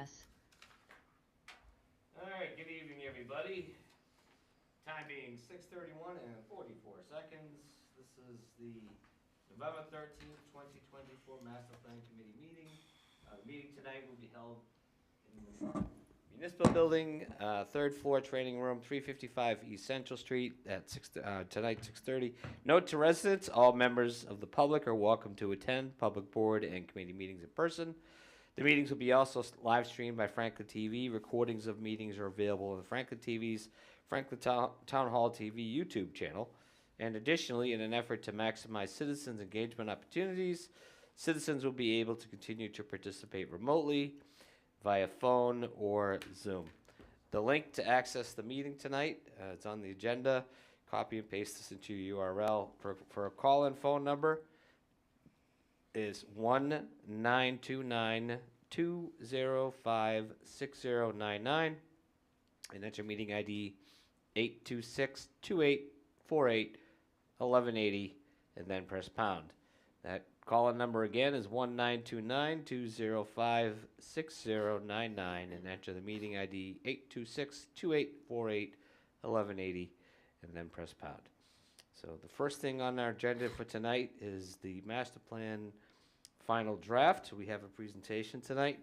us. All right, good evening, everybody. Time being 6:31 and 44 seconds. This is the November 13th, 2024 Master Plan Committee meeting. The meeting tonight will be held in the Municipal Building, third floor, training room, 355 East Central Street at tonight, 6:30. Note to residents, all members of the public are welcome to attend public board and committee meetings in person. The meetings will be also live streamed by Franklin TV. Recordings of meetings are available on the Franklin TV's Franklin Town Hall TV YouTube channel. And additionally, in an effort to maximize citizens' engagement opportunities, citizens will be able to continue to participate remotely via phone or Zoom. The link to access the meeting tonight, it's on the agenda. Copy and paste this into your URL. For a call-in phone number, is 1-929-205-6099 and enter meeting ID 826-2848-1180 and then press pound. That call-in number again is 1-929-205-6099 and enter the meeting ID 826-2848-1180 and then press pound. So the first thing on our agenda for tonight is the master plan final draft. We have a presentation tonight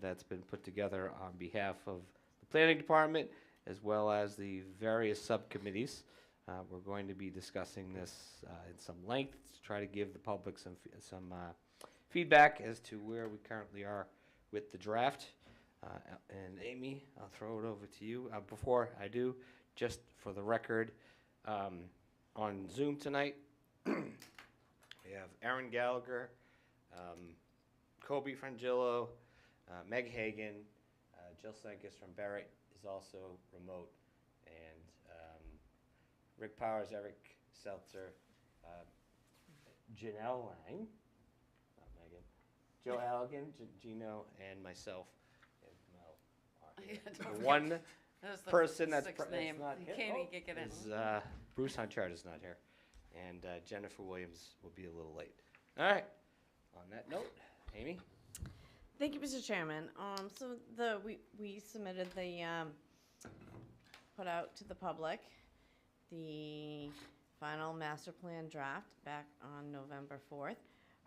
that's been put together on behalf of the planning department as well as the various subcommittees. We're going to be discussing this in some length to try to give the public some feedback as to where we currently are with the draft. And Amy, I'll throw it over to you. Before I do, just for the record, on Zoom tonight, we have Aaron Gallagher, Kobe Frangillo, Meg Hagan, Jill Sankis from Barrett is also remote, and Rick Powers, Eric Seltzer, Janelle Lang, not Megan, Joe Halligan, Gino, and myself. And Mel are here. The one person that's not name. You here can't even get it. is Bruce Hunchard is not here, and Jennifer Williams will be a little late. All right. On that note, Amy. Thank you, Mr. Chairman. So we submitted the put out to the public the final master plan draft back on November 4th.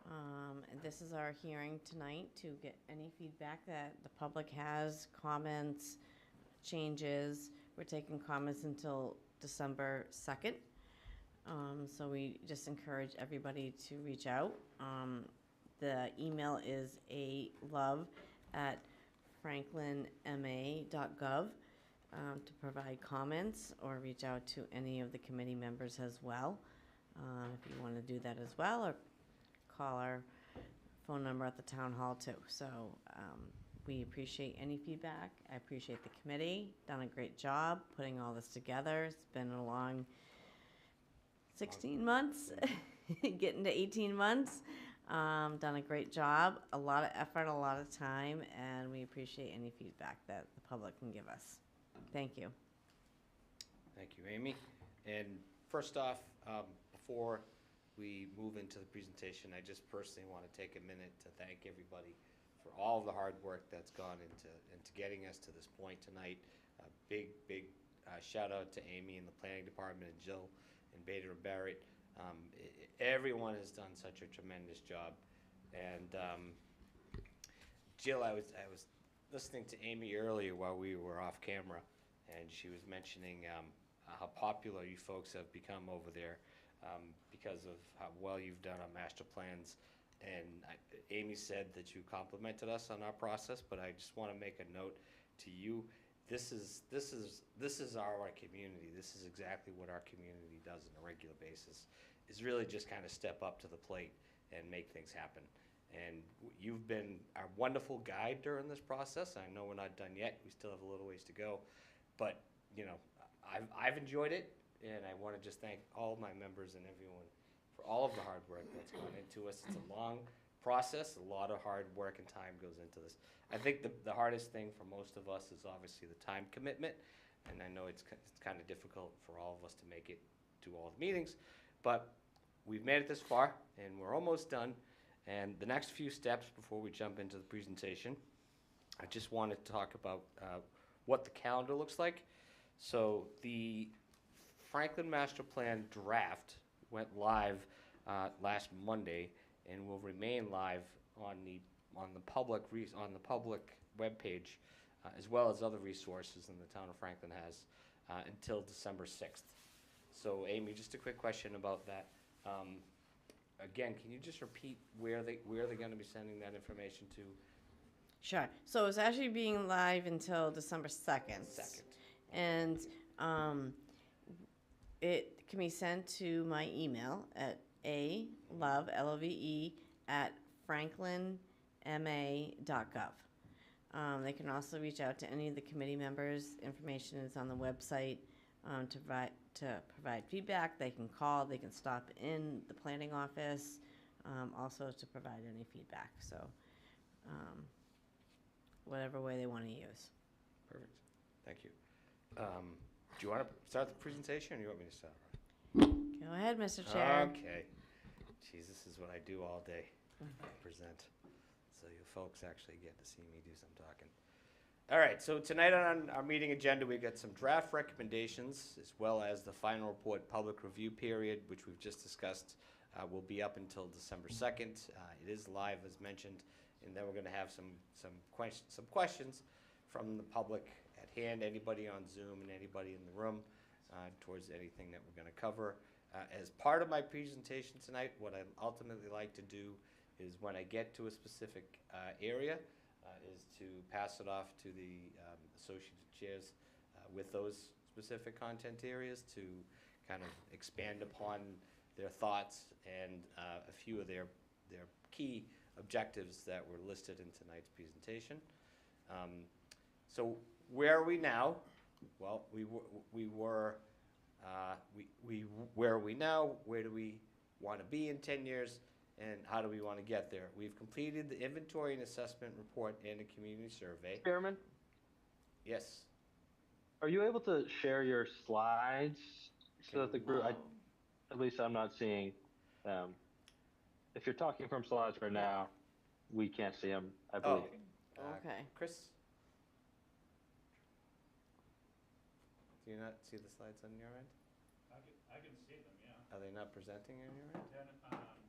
And this is our hearing tonight to get any feedback that the public has, comments, changes. We're taking comments until December 2nd. So we just encourage everybody to reach out. The email is alove@franklinma.gov to provide comments or reach out to any of the committee members as well. If you want to do that as well, or call our phone number at the town hall too. So we appreciate any feedback. I appreciate the committee, done a great job putting all this together. It's been a long 16 months, getting to 18 months. Done a great job, a lot of effort, a lot of time, and we appreciate any feedback that the public can give us. Thank you. Thank you, Amy. And first off, before we move into the presentation, I just personally want to take a minute to thank everybody for all of the hard work that's gone into getting us to this point tonight. A big shout out to Amy and the planning department and Jill and Bader and Barrett. Everyone has done such a tremendous job. And Jill, I was listening to Amy earlier while we were off camera, and she was mentioning how popular you folks have become over there because of how well you've done on master plans. And Amy said that you complimented us on our process, but I just want to make a note to you. This is our community. This is exactly what our community does on a regular basis, is really just kind of step up to the plate and make things happen. And you've been our wonderful guide during this process. I know we're not done yet. We still have a little ways to go. But, you know, I've enjoyed it, and I want to just thank all of my members and everyone for all of the hard work that's gone into us. It's a long process. A lot of hard work and time goes into this. I think the hardest thing for most of us is obviously the time commitment, and I know it's kind of difficult for all of us to make it to all the meetings, but we've made it this far, and we're almost done. And the next few steps before we jump into the presentation I just wanted to talk about what the calendar looks like. So the Franklin Master Plan draft went live last Monday and will remain live on the public webpage, as well as other resources in the town of Franklin has until December 6th. So Amy, just a quick question about that. Again, can you just repeat where they're going to be sending that information to? Sure. So it's actually being live until December 2nd. And it can be sent to my email at love, L-O-V-E, at franklinma.gov. They can also reach out to any of the committee members. Information is on the website to provide feedback. They can call, they can stop in the planning office, also to provide any feedback. So whatever way they want to use. Perfect. Thank you. Do you want to start the presentation, or do you want me to start? Go ahead, Mr. Chair. Okay. Geez, this is what I do all day, present. So you folks actually get to see me do some talking. All right, so tonight on our meeting agenda, we've got some draft recommendations, as well as the final report public review period, which we've just discussed, will be up until December 2nd. It is live, as mentioned, and then we're going to have some questions from the public at hand, anybody on Zoom and anybody in the room, towards anything that we're going to cover. As part of my presentation tonight, what I'd ultimately like to do is when I get to a specific area, is to pass it off to the associate chairs with those specific content areas to kind of expand upon their thoughts and a few of their key objectives that were listed in tonight's presentation. So where are we now? Well, where are we now? Where do we want to be in 10 years? And how do we want to get there? We've completed the inventory and assessment report and a community survey. Chairman, Yes. are you able to share your slides so that the group, at least I'm not seeing them. If you're talking from slides right now, we can't see them, I believe. Okay. Chris? Do you not see the slides on your end? I can see them, yeah. Are they not presenting on your end? Then,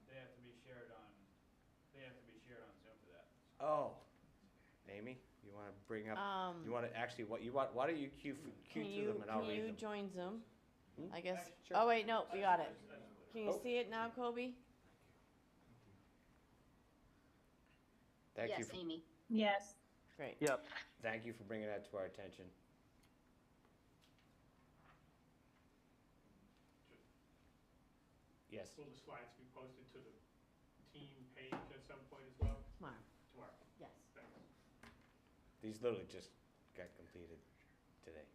they have to be shared on Zoom for that. Oh. Amy, you want to bring up, you want to actually, why don't you cue through them and I'll Can read you them? join Zoom? Hmm? I guess. Sure. Oh, wait, no, we got it. Can you Oh. see it now, Kobe? Thank you. Yes, Amy. Yes. Great. Yep. Thank you for bringing that to our attention. Yes. Will the slides be posted to the team page at some point as well? Tomorrow. Tomorrow. Yes. Thanks. These literally just got completed today.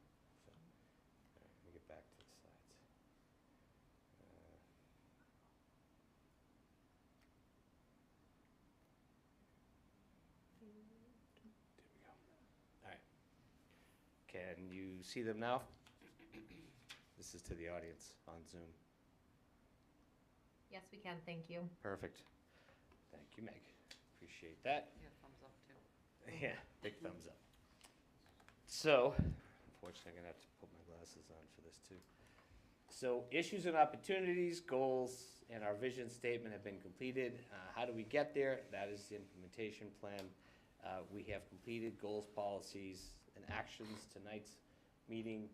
So, all right, let me get back to the slides. There we go. All right. Can you see them now? This is to the audience on Zoom. Yes, we can, thank you. Perfect. Thank you, Meg. Appreciate that. Yeah, thumbs up too. Yeah, big thumbs up. So, unfortunately, I'm gonna have to put my glasses on for this too. So, issues and opportunities, goals, and our vision statement have been completed. How do we get there? That is the implementation plan. We have completed goals, policies, and actions. Tonight's meeting,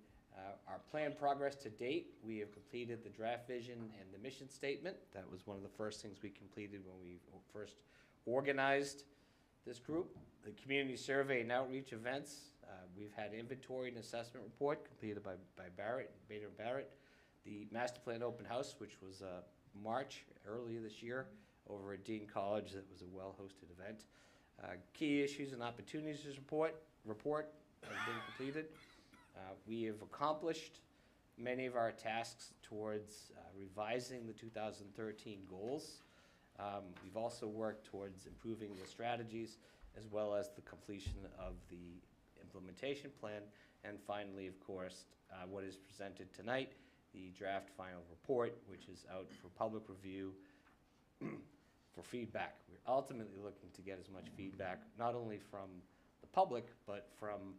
our plan progress to date, we have completed the draft vision and the mission statement. That was one of the first things we completed when we first organized this group. The community survey and outreach events, we've had inventory and assessment report completed by Bader Barrett. The master plan open house, which was March, earlier this year, over at Dean College. That was a well-hosted event. Key issues and opportunities report has been completed. We have accomplished many of our tasks towards revising the 2013 goals. We've also worked towards improving the strategies as well as the completion of the implementation plan. And finally, of course, what is presented tonight, the draft final report, which is out for public review for feedback. We're ultimately looking to get as much feedback, not only from the public, but from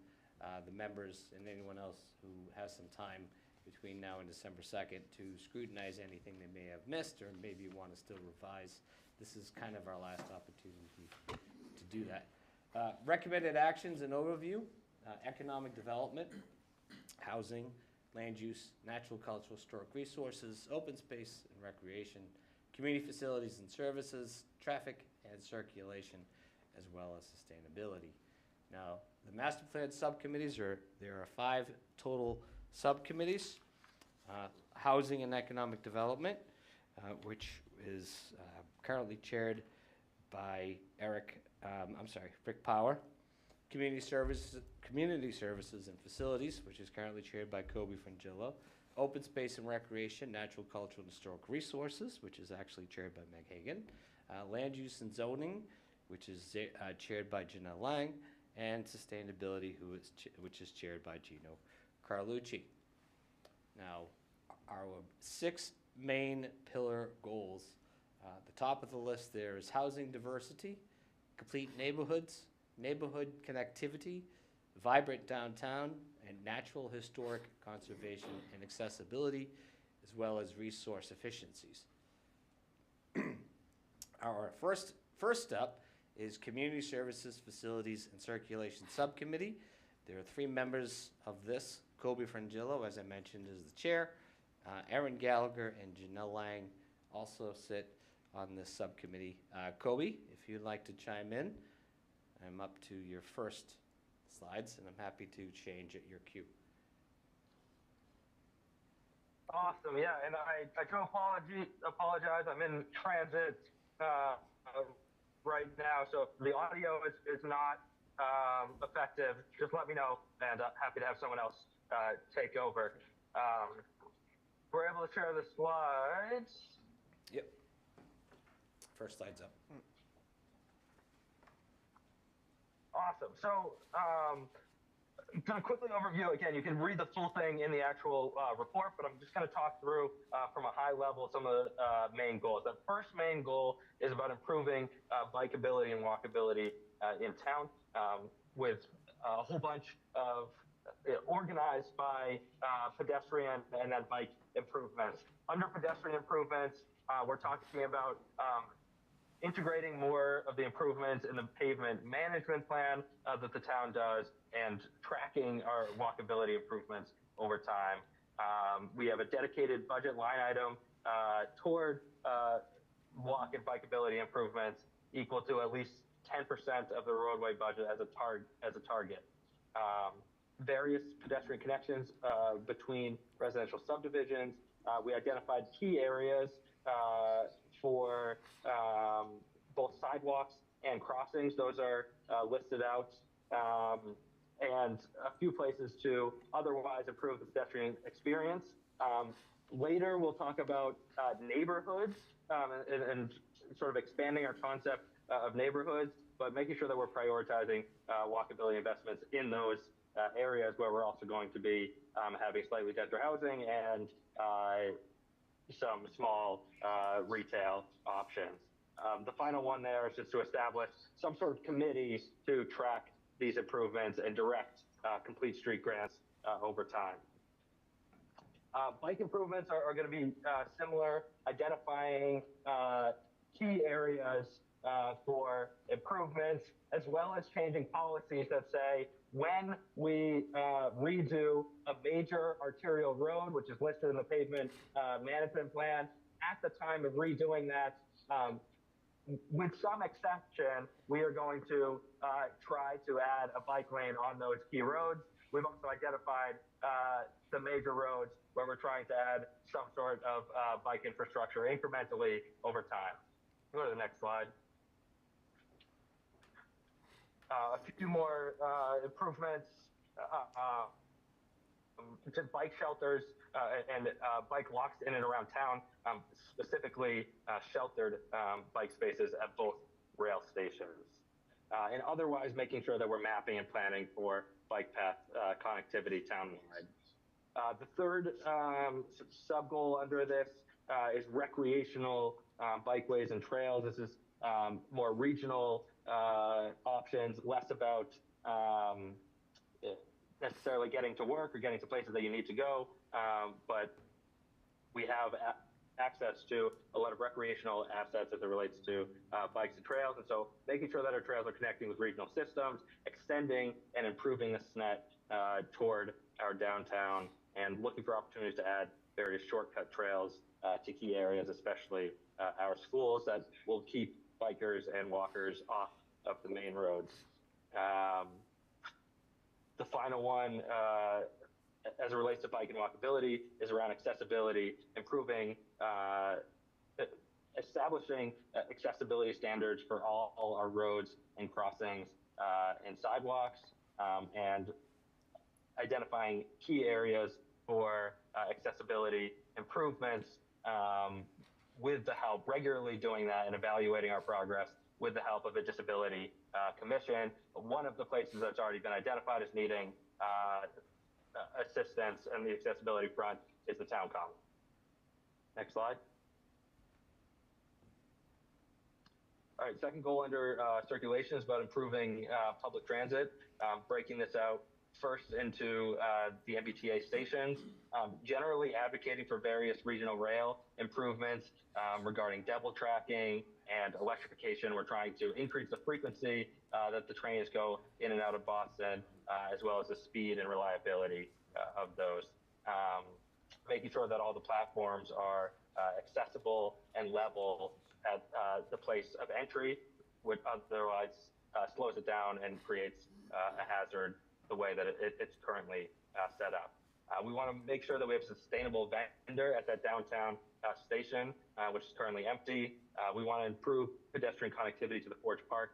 the members and anyone else who has some time between now and December 2nd to scrutinize anything they may have missed or maybe want to still revise. This is kind of our last opportunity to do that. Recommended actions and overview, economic development, housing, land use, natural, cultural, historic resources, open space and recreation, community facilities and services, traffic and circulation, as well as sustainability. Now, the master plan subcommittees there are 5 total subcommittees. Housing and economic development, which is currently chaired by Rick Power. Community services and facilities, which is currently chaired by Kobe Frangillo. Open space and recreation, natural, cultural, and historic resources, which is actually chaired by Meg Hagan. Land use and zoning, which is chaired by Janelle Lang. And sustainability, which is chaired by Gino Carlucci. Now, our 6 main pillar goals. The top of the list there is housing diversity, complete neighborhoods, neighborhood connectivity, vibrant downtown, and natural historic conservation and accessibility, as well as resource efficiencies. Our first step is Community Services, Facilities, and Circulation Subcommittee. There are 3 members of this. Kobe Frangillo, as I mentioned, is the chair. Erin Gallagher and Janelle Lang also sit on this subcommittee. Kobe, if you'd like to chime in, I'm up to your first slides, and I'm happy to change at your cue. Awesome, yeah, and I do apologize. I'm in transit right now, so if the audio is not effective, just let me know, and happy to have someone else take over. We're able to share the slides. Yep. First slide's up. Awesome. So, kind of quickly overview, again, you can read the full thing in the actual report, but I'm just going to talk through from a high level some of the main goals. The first main goal is about improving bikeability and walkability in town with a whole bunch of organized by pedestrian and then bike improvements. Under pedestrian improvements, we're talking about integrating more of the improvements in the pavement management plan that the town does and tracking our walkability improvements over time. We have a dedicated budget line item toward walk and bikeability improvements equal to at least 10% of the roadway budget as a target. Various pedestrian connections between residential subdivisions. We identified key areas for both sidewalks and crossings. Those are listed out, and a few places to otherwise improve the pedestrian experience. Later, we'll talk about neighborhoods and sort of expanding our concept of neighborhoods, but making sure that we're prioritizing walkability investments in those areas where we're also going to be having slightly denser housing and some small retail options. The final one there is just to establish some sort of committee to track these improvements and direct complete street grants over time. Bike improvements are going to be similar, identifying key areas for improvements, as well as changing policies that say when we redo a major arterial road, which is listed in the pavement management plan, at the time of redoing that, with some exception, we are going to try to add a bike lane on those key roads. We've also identified the major roads where we're trying to add some sort of bike infrastructure incrementally over time. Go to the next slide. A few more improvements to bike shelters and bike locks in and around town, specifically sheltered bike spaces at both rail stations. And otherwise making sure that we're mapping and planning for bike path connectivity townwide. The third sub-goal under this is recreational bikeways and trails. This is more regional options, less about um, necessarily getting to work or getting to places that you need to go, but we have access to a lot of recreational assets as it relates to bikes and trails. And so making sure that our trails are connecting with regional systems, extending and improving this net toward our downtown, and looking for opportunities to add various shortcut trails to key areas, especially our schools, that will keep bikers and walkers off of the main roads. The final one, as it relates to bike and walkability, is around accessibility, improving, establishing accessibility standards for all our roads and crossings and sidewalks, and identifying key areas for accessibility improvements, with the help, regularly doing that and evaluating our progress with the help of a disability commission. One of the places that's already been identified as needing assistance on the accessibility front is the town common. Next slide. All right, second goal under circulation is about improving public transit, breaking this out first into the MBTA stations, generally advocating for various regional rail improvements regarding double tracking and electrification. We're trying to increase the frequency that the trains go in and out of Boston, as well as the speed and reliability of those. Making sure that all the platforms are accessible and level at the place of entry, which otherwise slows it down and creates a hazard the way that it's currently set up. We want to make sure that we have a sustainable vendor at that downtown station, which is currently empty. We want to improve pedestrian connectivity to the Forge Park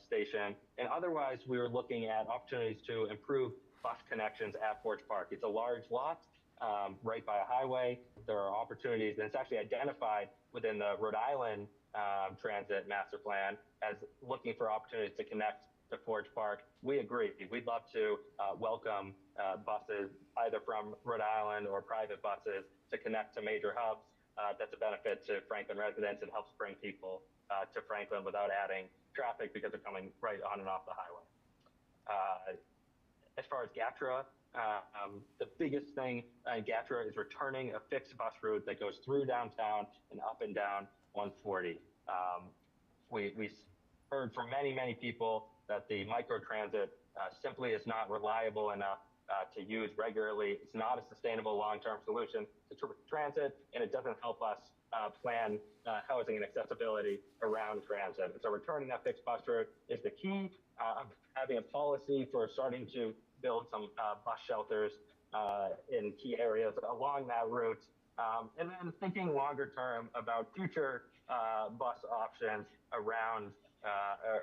station. And otherwise, we were looking at opportunities to improve bus connections at Forge Park. It's a large lot right by a highway. There are opportunities, and it's actually identified within the Rhode Island Transit Master Plan as looking for opportunities to connect to Forge Park. We agree. We'd love to welcome buses either from Rhode Island or private buses to connect to major hubs. That's a benefit to Franklin residents and helps bring people to Franklin without adding traffic because they're coming right on and off the highway. As far as GATRA, the biggest thing in GATRA is returning a fixed bus route that goes through downtown and up and down 140. We heard from many people that the microtransit simply is not reliable enough to use regularly. It's not a sustainable long-term solution to transit, and it doesn't help us plan housing and accessibility around transit. And so returning that fixed bus route is the key. Having a policy for starting to build some bus shelters in key areas along that route, and then thinking longer term about future bus options around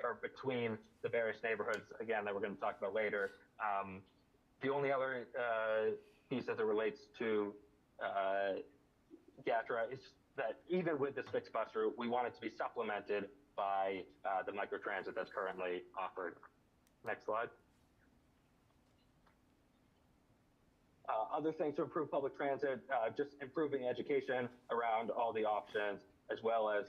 or between the various neighborhoods, again, that we're going to talk about later. The only other piece as it relates to GATRA is that even with this fixed bus route, we want it to be supplemented by the microtransit that's currently offered. Next slide. Other things to improve public transit, just improving education around all the options, as well as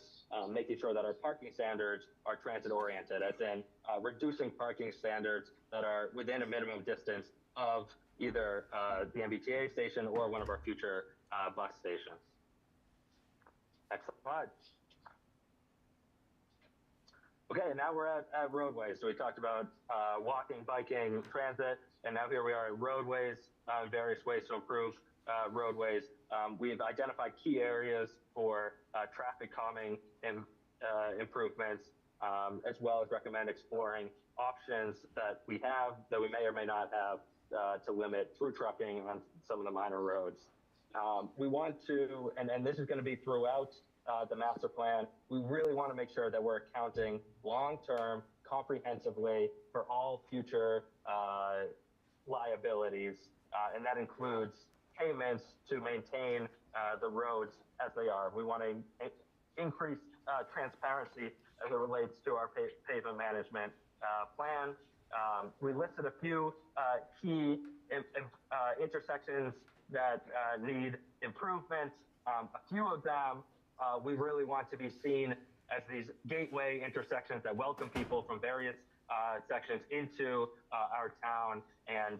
making sure that our parking standards are transit oriented, as in reducing parking standards that are within a minimum distance of either the MBTA station or one of our future bus stations. Next slide. Okay, now we're at roadways. So we talked about walking, biking, transit, and now here we are at roadways, various ways to improve roadways. We've identified key areas for traffic calming and improvements, as well as recommend exploring options that we have that we may or may not have to limit through trucking on some of the minor roads. We want to, and this is going to be throughout the master plan, we really want to make sure that we're accounting long-term, comprehensively for all future liabilities, and that includes payments to maintain the roads as they are. We want to increase transparency as it relates to our pavement management plan. We listed a few key intersections that need improvement. A few of them we really want to be seen as these gateway intersections that welcome people from various sections into our town and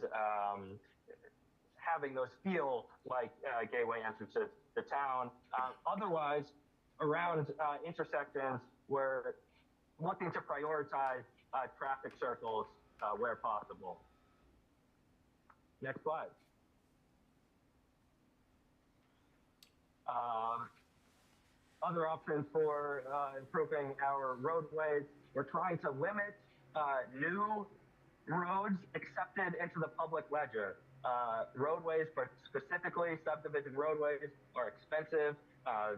having those feel like gateway entrances to town. Otherwise, around intersections, we're looking to prioritize traffic circles where possible. Next slide. Other options for improving our roadways, we're trying to limit new roads accepted into the public ledger. Roadways, but specifically subdivision roadways, are expensive.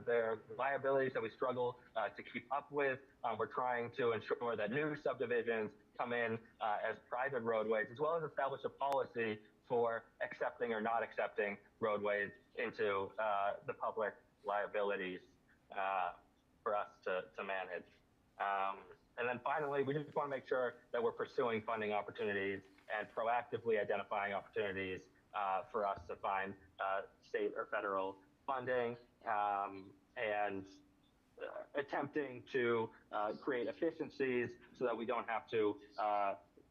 They're liabilities that we struggle to keep up with. We're trying to ensure that new subdivisions come in as private roadways, as well as establish a policy for accepting or not accepting roadways into the public liabilities for us to manage. And then finally, we just want to make sure that we're pursuing funding opportunities and proactively identifying opportunities for us to find state or federal funding and attempting to create efficiencies so that we don't have to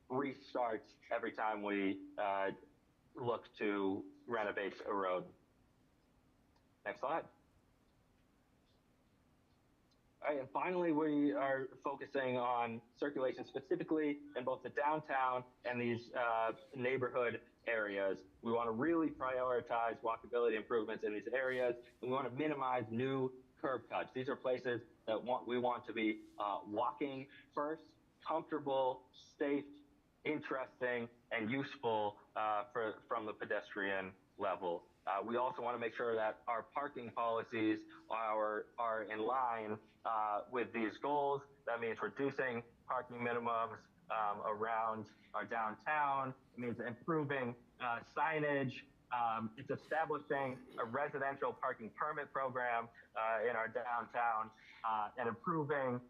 restart every time we look to renovate a road. Next slide. All right, and finally, we are focusing on circulation specifically in both the downtown and these neighborhood areas. We want to really prioritize walkability improvements in these areas, and we want to minimize new curb cuts. These are places that we want to be walking first, comfortable, safe, interesting, and useful from the pedestrian level. We also want to make sure that our parking policies are in line with these goals. That means reducing parking minimums around our downtown. It means improving signage. It's establishing a residential parking permit program in our downtown and improving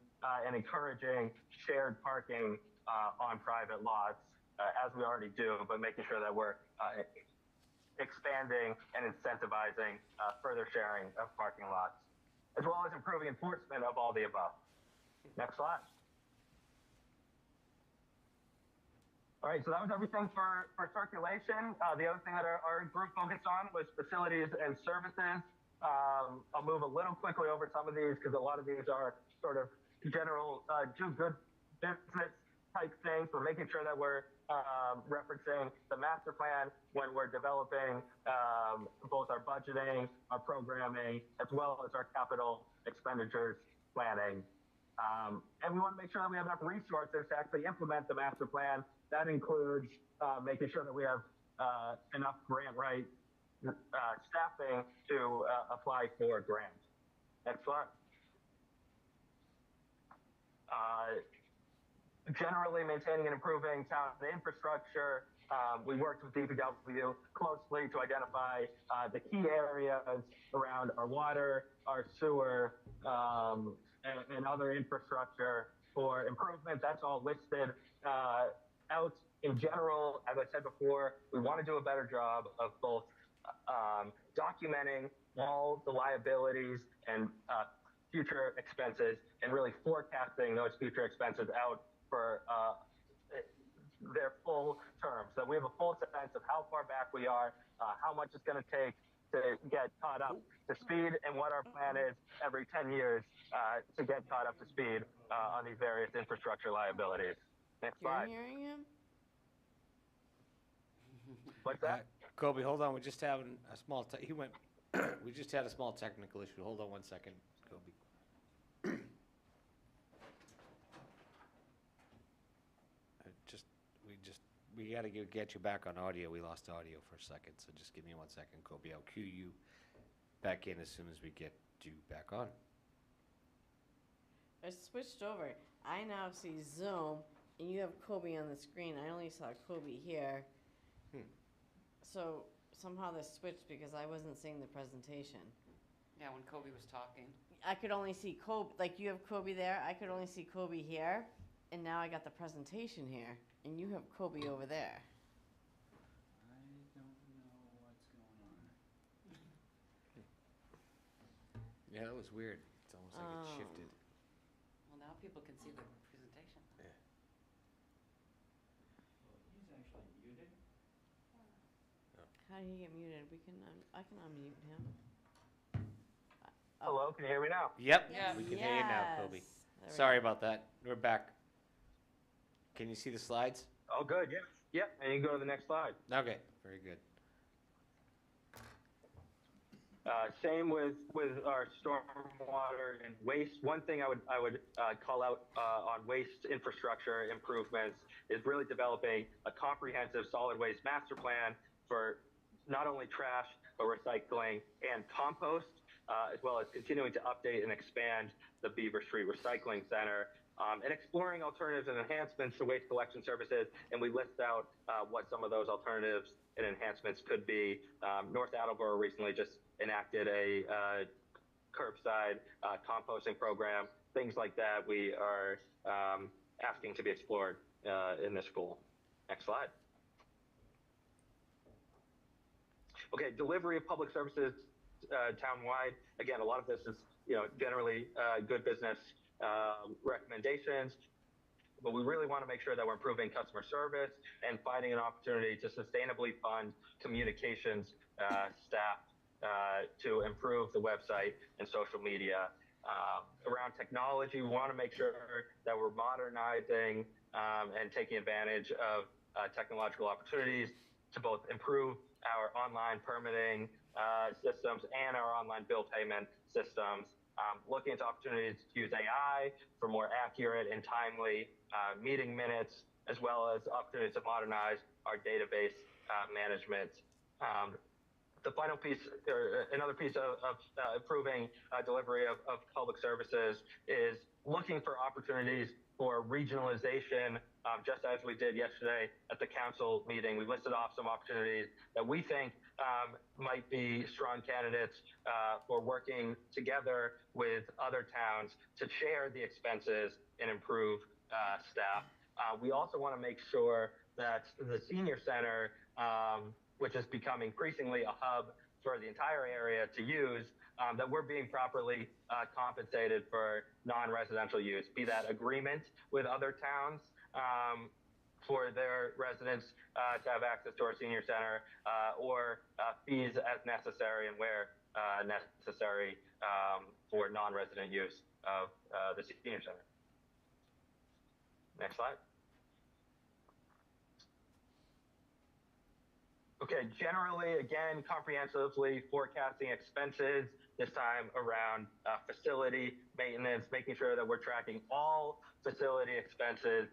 and encouraging shared parking on private lots, as we already do, but making sure that we're expanding and incentivizing further sharing of parking lots, as well as improving enforcement of all the above. Next slide. All right, so that was everything for circulation. The other thing that our group focused on was facilities and services. I'll move a little quickly over some of these because a lot of these are sort of general do good business type things. We're making sure that we're referencing the master plan when we're developing both our budgeting, our programming, as well as our capital expenditures planning. And we want to make sure that we have enough resources to actually implement the master plan. That includes making sure that we have enough grant write staffing to apply for grants. Next slide. Generally maintaining and improving town infrastructure. We worked with DPW closely to identify the key areas around our water, our sewer, and other infrastructure for improvement. That's all listed out. In general, as I said before, we want to do a better job of both documenting all the liabilities and future expenses and really forecasting those future expenses out for their full term. So we have a full sense of how far back we are, how much it's going to take to get caught up to speed, and what our plan is every 10 years to get caught up to speed on these various infrastructure liabilities. Next slide. You're hearing him? What's that? Kobe, hold on. We're just having a small. He went. We just had a small technical issue. Hold on 1 second, Kobe. We got to get you back on audio. We lost audio for a second, so just give me 1 second, Kobe. I'll cue you back in as soon as we get you back on. I switched over. I now see Zoom, and you have Kobe on the screen. I only saw Kobe here. So somehow this switched because I wasn't seeing the presentation. Yeah, when Kobe was talking. I could only see Kobe, like you have Kobe there. I could only see Kobe here, and now I got the presentation here, and you have Kobe over there. I don't know what's going on. Yeah, that was weird. It's almost like it shifted. Well, now people can see the presentation. Yeah. How did he get muted? I can unmute him. Hello, can you hear me now? Yep, Yes. we can hear you now, Kobe. Yes. There we Sorry go. about that. We're back. Can you see the slides? Oh, good. Yeah. Yep. And you can go to the next slide. Okay, very good. Same with our stormwater and waste. One thing I would call out on waste infrastructure improvements is really developing a comprehensive solid waste master plan for not only trash but recycling and compost, as well as continuing to update and expand the Beaver Street Recycling Center. And exploring alternatives and enhancements to waste collection services, and we list out what some of those alternatives and enhancements could be. North Attleboro recently just enacted a curbside composting program. Things like that we are asking to be explored in this school. Next slide. Okay, delivery of public services townwide. Again, a lot of this is generally good business recommendations, but we really want to make sure that we're improving customer service and finding an opportunity to sustainably fund communications staff to improve the website and social media. Around technology, we want to make sure that we're modernizing and taking advantage of technological opportunities to both improve our online permitting systems and our online bill payment systems. Looking into opportunities to use AI for more accurate and timely meeting minutes, as well as opportunities to modernize our database management. The final piece, or another piece of improving delivery of public services, is looking for opportunities for regionalization, just as we did yesterday at the council meeting. We listed off some opportunities that we think might be strong candidates for working together with other towns to share the expenses and improve staff. We also want to make sure that the senior center, which has become increasingly a hub for the entire area to use, that we're being properly compensated for non-residential use, be that agreement with other towns for their residents to have access to our senior center, or fees as necessary and where necessary for non-resident use of the senior center. Next slide. Okay, generally, again, comprehensively forecasting expenses, this time around facility maintenance, making sure that we're tracking all facility expenses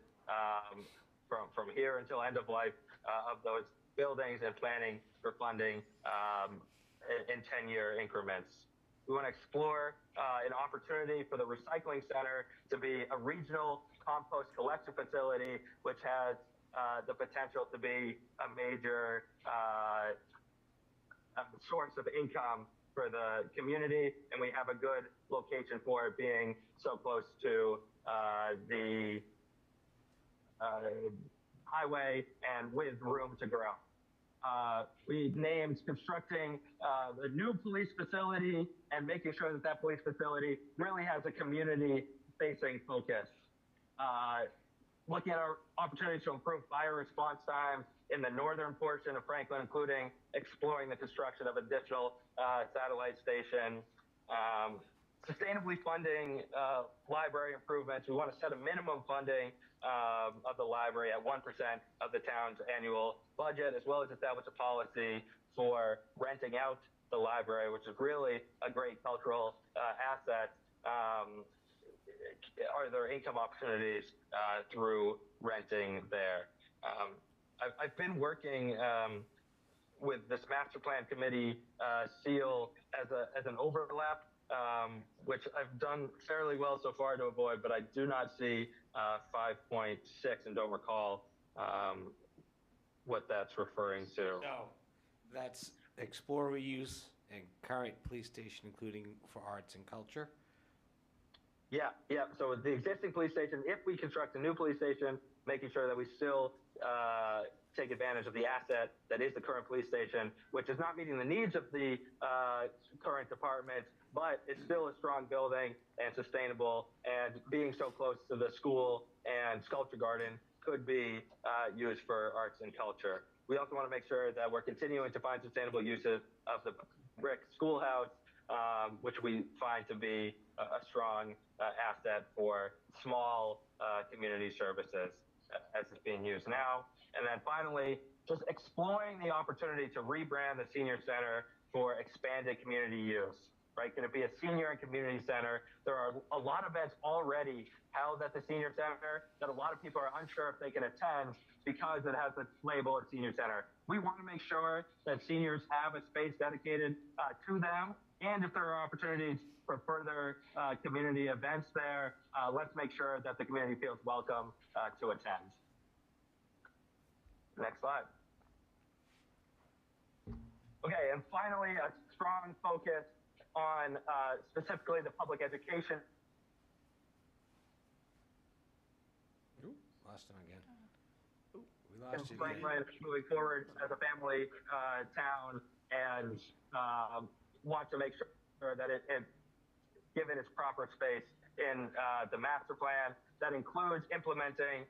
from here until end of life of those buildings, and planning for funding in 10-year increments. We want to explore an opportunity for the recycling center to be a regional compost collection facility, which has the potential to be a major source of income for the community, and we have a good location for it, being so close to the highway and with room to grow. We named constructing a new police facility and making sure that that police facility really has a community-facing focus. Looking at our opportunities to improve fire response times in the northern portion of Franklin, including exploring the construction of additional satellite station. Sustainably funding library improvements. We want to set a minimum funding of the library at 1% of the town's annual budget, as well as establish a policy for renting out the library, which is really a great cultural asset. Are there income opportunities through renting there? I've been working with this master plan committee seal as an overlap, which I've done fairly well so far to avoid, but I do not see 5.6 and don't recall what that's referring to. No, that's explore reuse and current police station, including for arts and culture. Yeah. So the existing police station, if we construct a new police station, making sure that we still take advantage of the asset that is the current police station, which is not meeting the needs of the current departments, but it's still a strong building and sustainable, and being so close to the school and sculpture garden could be used for arts and culture. we also want to make sure that we're continuing to find sustainable uses of the brick schoolhouse, which we find to be a strong asset for small community services as it's being used now. And then finally, just exploring the opportunity to rebrand the senior center for expanded community use. Right, going to be a senior and community center. There are a lot of events already held at the senior center that a lot of people are unsure if they can attend because it has the label of senior center. We want to make sure that seniors have a space dedicated to them, and if there are opportunities for further community events there, let's make sure that the community feels welcome to attend. Next slide. Okay, and finally, a strong focus on specifically the public education. Ooh, lost him again. Ooh, we lost you again. Franklin moving forward as a family town, and want to make sure that it given its proper space in the master plan. That includes implementing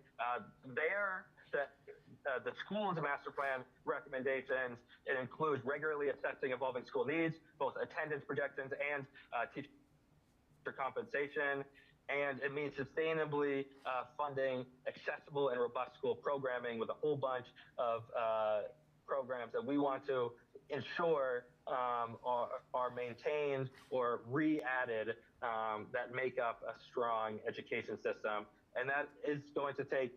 the school's master plan recommendations. It includes regularly assessing evolving school needs, both attendance projections and teacher compensation. And it means sustainably funding accessible and robust school programming with a whole bunch of programs that we want to ensure are maintained or re-added that make up a strong education system. And that is going to take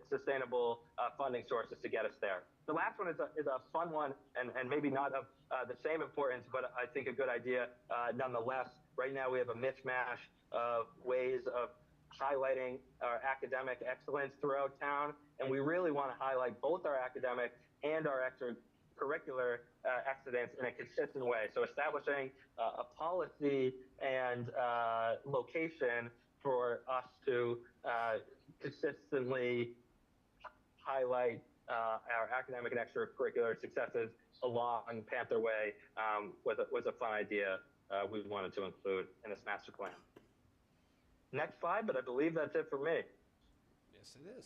sustainable funding sources to get us there. The last one is a fun one, and maybe not of the same importance, but I think a good idea nonetheless. Right now we have a mismatch of ways of highlighting our academic excellence throughout town, and we really want to highlight both our academic and our extracurricular excellence in a consistent way. So establishing a policy and location for us to consistently highlight our academic and extracurricular successes along Panther Way was a fun idea we wanted to include in this master plan. Next slide, but I believe that's it for me. Yes, it is.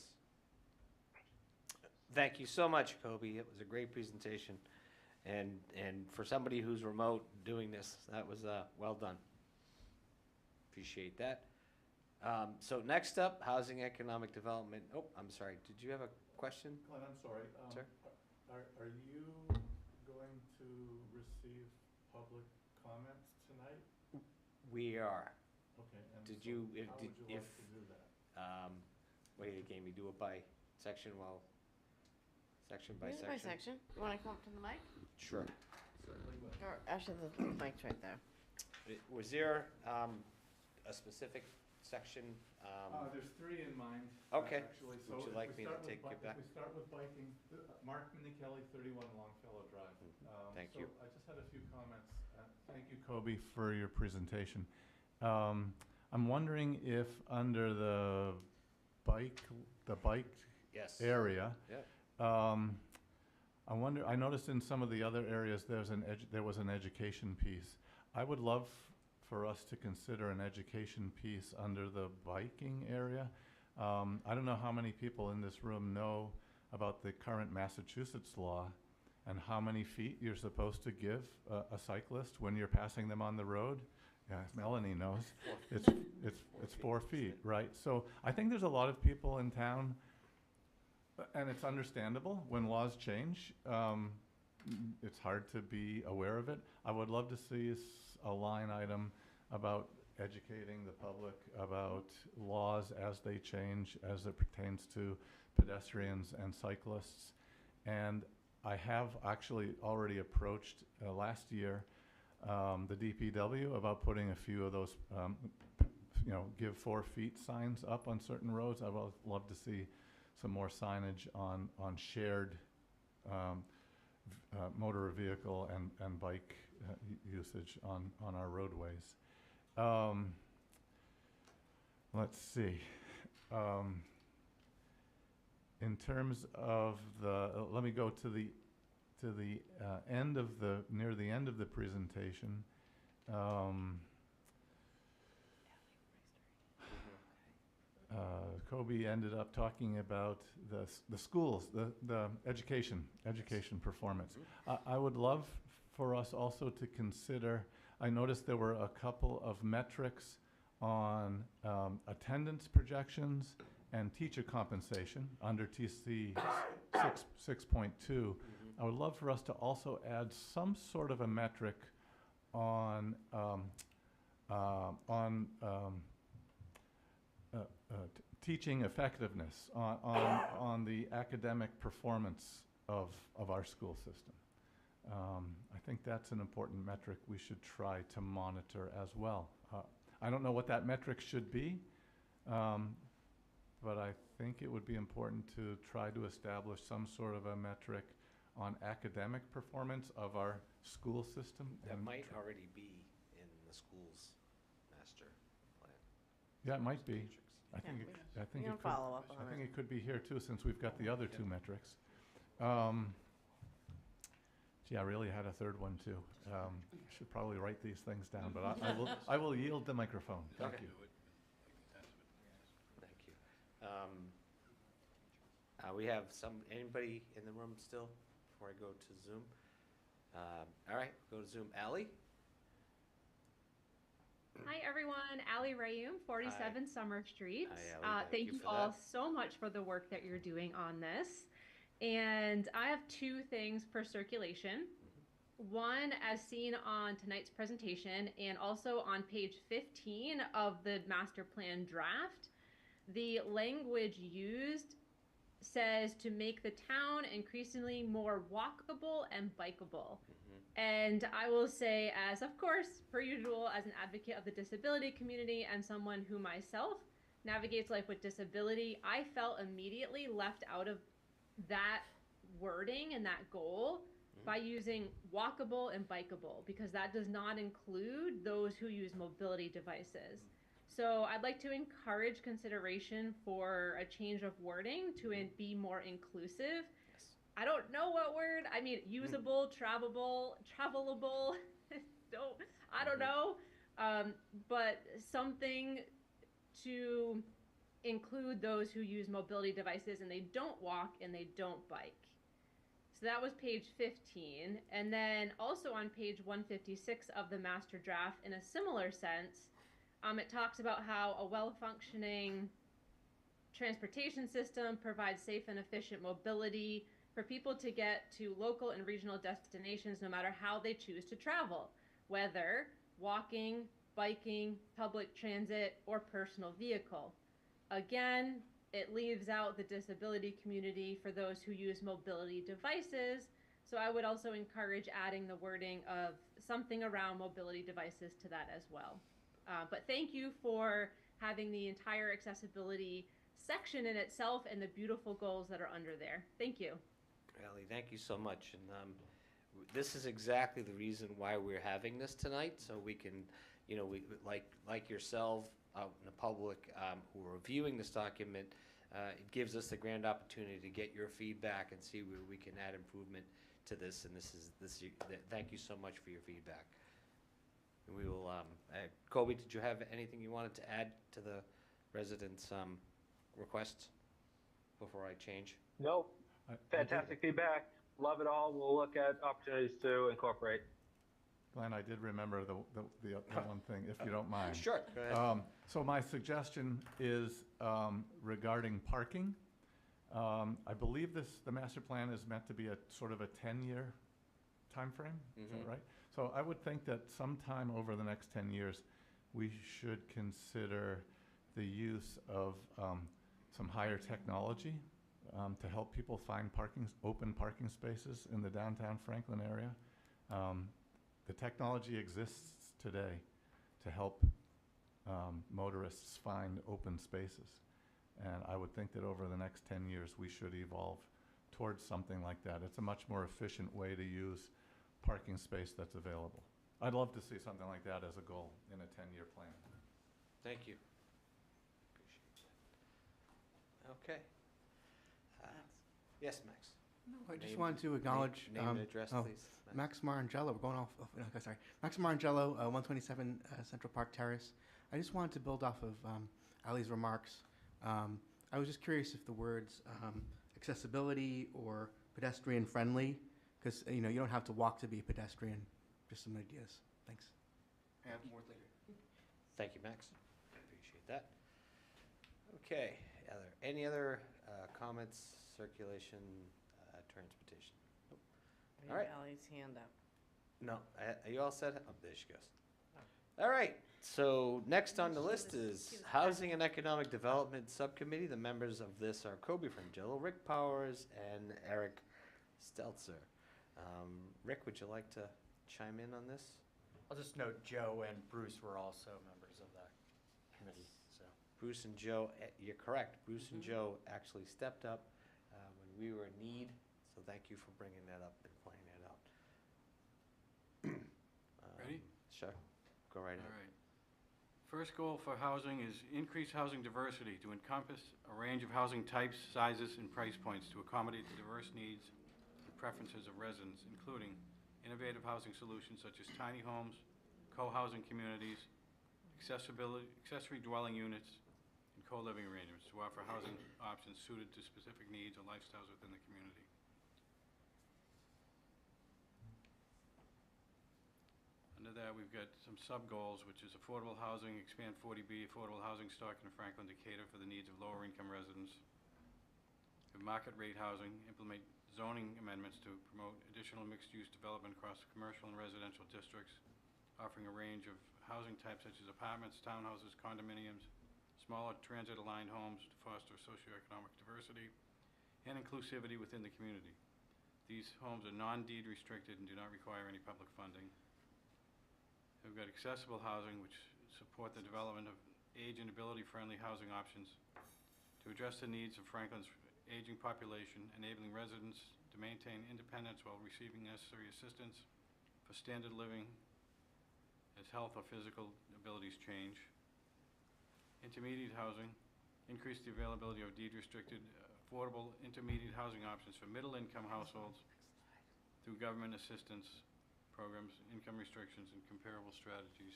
Thank you so much, Kobe. It was a great presentation. And for somebody who's remote doing this, that was well done. Appreciate that. So next up, housing economic development. Oh, I'm sorry. Did you have a question? Glenn, I'm sorry. Sir? Are you going to receive public comments tonight? We are. Okay. And Did so you, how would you like to do that? Wait again, we do it by section, section by Here's my section? section. You wanna come up to the mic? Sure. Certainly will. Or actually, the mic's right there. Was there a specific section? There's three in mind. Okay. Actually, so Would you if like we me to start with take it back? If we start with biking, Mark Minichelli, 31 Longfellow Drive. Thank you. So I just had a few comments. Thank you, Kobe, for your presentation. I'm wondering if under the bike Yes. area, Yeah. I noticed in some of the other areas there was an education piece. I would love for us to consider an education piece under the biking area. I don't know how many people in this room know about the current Massachusetts law and how many feet you're supposed to give a cyclist when you're passing them on the road. Yeah, Melanie knows. It's 4 feet, right? So I think there's a lot of people in town, and it's understandable when laws change. It's hard to be aware of it. I would love to see a line item about educating the public about laws as they change, as it pertains to pedestrians and cyclists. And I have actually already approached last year the DPW about putting a few of those, give 4 feet signs up on certain roads. I would love to see some more signage on shared motor vehicle and bike usage on our roadways. Let's see. In terms of let me go to the near the end of the presentation. Kobe ended up talking about the schools, the education performance. I would love for us also to consider, I noticed there were a couple of metrics on attendance projections and teacher compensation under TC 6.2. I would love for us to also add some sort of a metric on teaching effectiveness, on the academic performance of our school system. I think that's an important metric we should try to monitor as well. I don't know what that metric should be, but I think it would be important to try to establish some sort of a metric on academic performance of our school system. That and might already be in the school's master plan. Yeah, it might be. Matrix. I think we- I think we it can could, follow up I on think it. it could be here too, since we've got the other two metrics. Gee, I really had a third one too. I should probably write these things down, but I will yield the microphone. Thank Okay. you. Thank you. We have anybody in the room still before I go to Zoom? All right, go to Zoom. Ally? Hi everyone, Allie Rayum, 47 Summer Street. Hi, Ally. Thank Thank you you for all that. so much for the work that you're doing on this. And I have two things for circulation. One, as seen on tonight's presentation, and also on page 15 of the master plan draft, the language used says to make the town increasingly more walkable and bikeable. And I will say, as of course, per usual, as an advocate of the disability community and someone who myself navigates life with disability, I felt immediately left out of that wording and that goal by using walkable and bikeable, because that does not include those who use mobility devices. So I'd like to encourage consideration for a change of wording to be more inclusive. I don't know what word. I mean, usable, travelable. I don't know. But something to include those who use mobility devices and they don't walk and they don't bike. So that was page 15. And then also on page 156 of the master draft, in a similar sense, it talks about how a well-functioning transportation system provides safe and efficient mobility for people to get to local and regional destinations no matter how they choose to travel, whether walking, biking, public transit, or personal vehicle. Again, it leaves out the disability community for those who use mobility devices, so I would also encourage adding the wording of something around mobility devices to that as well. But thank you for having the entire accessibility section in itself and the beautiful goals that are under there. Thank you. Ally, thank you so much. And this is exactly the reason why we're having this tonight, so we can, we like yourself out in the public who are reviewing this document. It gives us the grand opportunity to get your feedback and see where we can add improvement to this. And thank you so much for your feedback. And we will, Kobe, did you have anything you wanted to add to the residents' requests before I change? Nope. I did- Fantastic feedback. Love it all. We'll look at opportunities to incorporate. Glenn, I did remember the one thing, if you don't mind. Sure, go ahead. So my suggestion is regarding parking. I believe the master plan is meant to be a sort of a 10-year timeframe, is that right? So I would think that sometime over the next 10 years, we should consider the use of some higher technology to help people find open parking spaces in the downtown Franklin area. The technology exists today to help motorists find open spaces. And I would think that over the next 10 years, we should evolve towards something like that. It's a much more efficient way to use parking space that's available. I'd love to see something like that as a goal in a 10-year plan. Thank you. Appreciate that. Okay. Yes, Max. No, I just Name- wanted to acknowledge. Name and address, please. Max Marangelo, we're going off. No, okay, sorry. Max Marangelo, 127 Central Park Terrace. I just wanted to build off of Ali's remarks I was just curious if the words accessibility or pedestrian friendly, because you don't have to walk to be a pedestrian. Just some ideas. Thanks. I have more later. Thank you, Max. Appreciate that. Okay, are there any other comments, circulation, transportation? Nope. All right. Valley's hand up. No, are you all set? Oh, there she goes. All right, so next on the list is Housing and Economic Development Subcommittee. The members of this are Kobe Frangillo, Rick Powers, and Eric Stelzer. Rick, would you like to chime in on this? I'll just note Joe and Bruce were also members of that committee, so. Bruce and Joe, you're correct. Bruce and Joe actually stepped up when we were in need, so thank you for bringing that up and pointing that out. Ready? Sure, go right All ahead. right. First goal for housing is increase housing diversity to encompass a range of housing types, sizes, and price points to accommodate the diverse needs and preferences of residents, including innovative housing solutions such as tiny homes, co-housing communities, accessory dwelling units, and co-living arrangements to offer housing options suited to specific needs or lifestyles within the community. Under that, we've got some sub-goals, which is affordable housing, expand 40B, affordable housing stock in Franklin to cater for the needs of lower-income residents. Have market rate housing, implement zoning amendments to promote additional mixed-use development across commercial and residential districts, offering a range of housing types such as apartments, townhouses, condominiums, smaller transit-aligned homes to foster socioeconomic diversity and inclusivity within the community. These homes are non-deed restricted and do not require any public funding. We've got accessible housing, which support the development of age and ability-friendly housing options to address the needs of Franklin's aging population, enabling residents to maintain independence while receiving necessary assistance for standard living as health or physical abilities change. Intermediate housing, increase the availability of deed-restricted, affordable intermediate housing options for middle-income households through government assistance programs, income restrictions, and comparable strategies.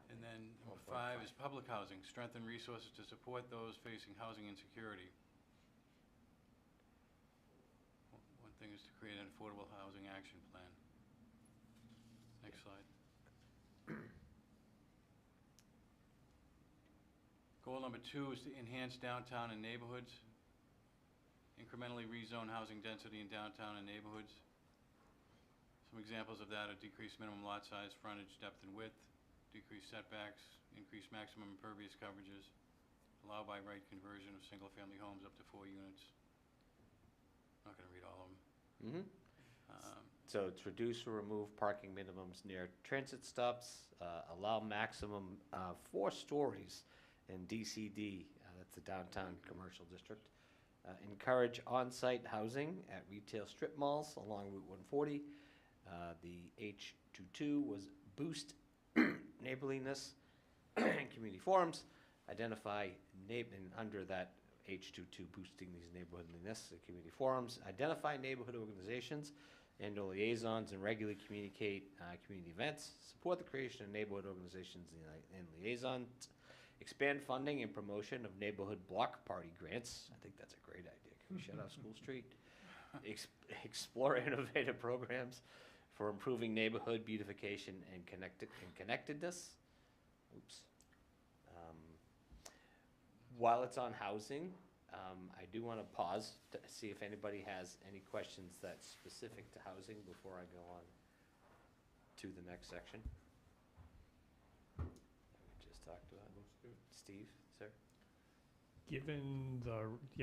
And then number 5 is public housing, strengthen resources to support those facing housing insecurity. One thing is to create an affordable housing action plan. Next slide. Goal number 2 is to enhance downtown and neighborhoods. Incrementally rezone housing density in downtown and neighborhoods. Some examples of that are decreased minimum lot size, frontage, depth, and width, decreased setbacks, increased maximum impervious coverages, allow by right conversion of single-family homes up to 4 units. I'm not going to read all of them. So it's reduce or remove parking minimums near transit stops, allow maximum 4 stories in DCD, that's the downtown commercial district. Encourage on-site housing at retail strip malls along Route 140. The H22 was boost neighborliness and community forums. Identify and under that H22 boosting these neighborliness and community forums. Identify neighborhood organizations and liaisons and regularly communicate community events. Support the creation of neighborhood organizations and liaisons. Expand funding and promotion of neighborhood block party grants. I think that's a great idea. Can we shut off School Street? Explore innovative programs for improving neighborhood beautification and connectedness. Oops. While it's on housing, I do want to pause to see if anybody has any questions that's specific to housing before I go on to the next section. We just talked about Steve, sir. Given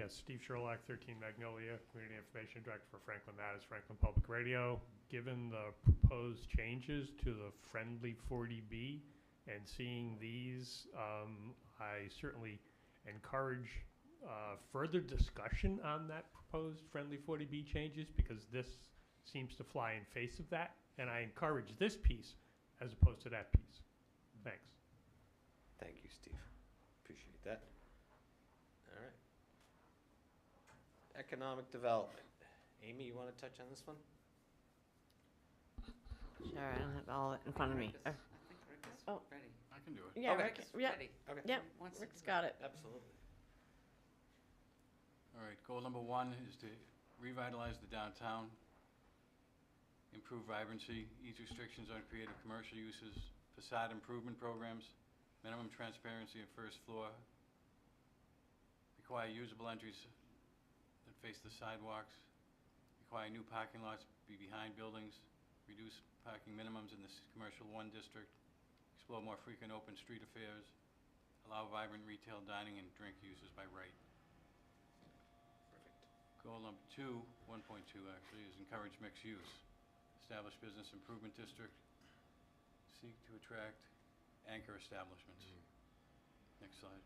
Steve Sherlock, 13 Magnolia, Community Information Director for Franklin Matters, Franklin Public Radio. Given the proposed changes to the friendly 40B and seeing these, I certainly encourage further discussion on that proposed friendly 40B changes, because this seems to fly in face of that, and I encourage this piece as opposed to that piece. Thanks. Thank you, Steve. Appreciate that. All right. Economic development. Amy, you want to touch on this one? Sure, I don't have all in front of me. I think Rick is Oh. ready. I can do it. Yeah, Okay. Rick, yeah, Okay. yeah, Wants to Rick's do got it. Absolutely. All right, goal number 1 is to revitalize the downtown, improve vibrancy, ease restrictions on creative commercial uses, facade improvement programs, minimum transparency of first floor, require usable entries that face the sidewalks, require new parking lots be behind buildings, reduce parking minimums in the commercial 1 district, explore more frequent open street affairs, allow vibrant retail dining and drink uses by right. Goal number 2, 1.2 actually, is encourage mixed use. Establish business improvement district. Seek to attract anchor establishments. Next slide.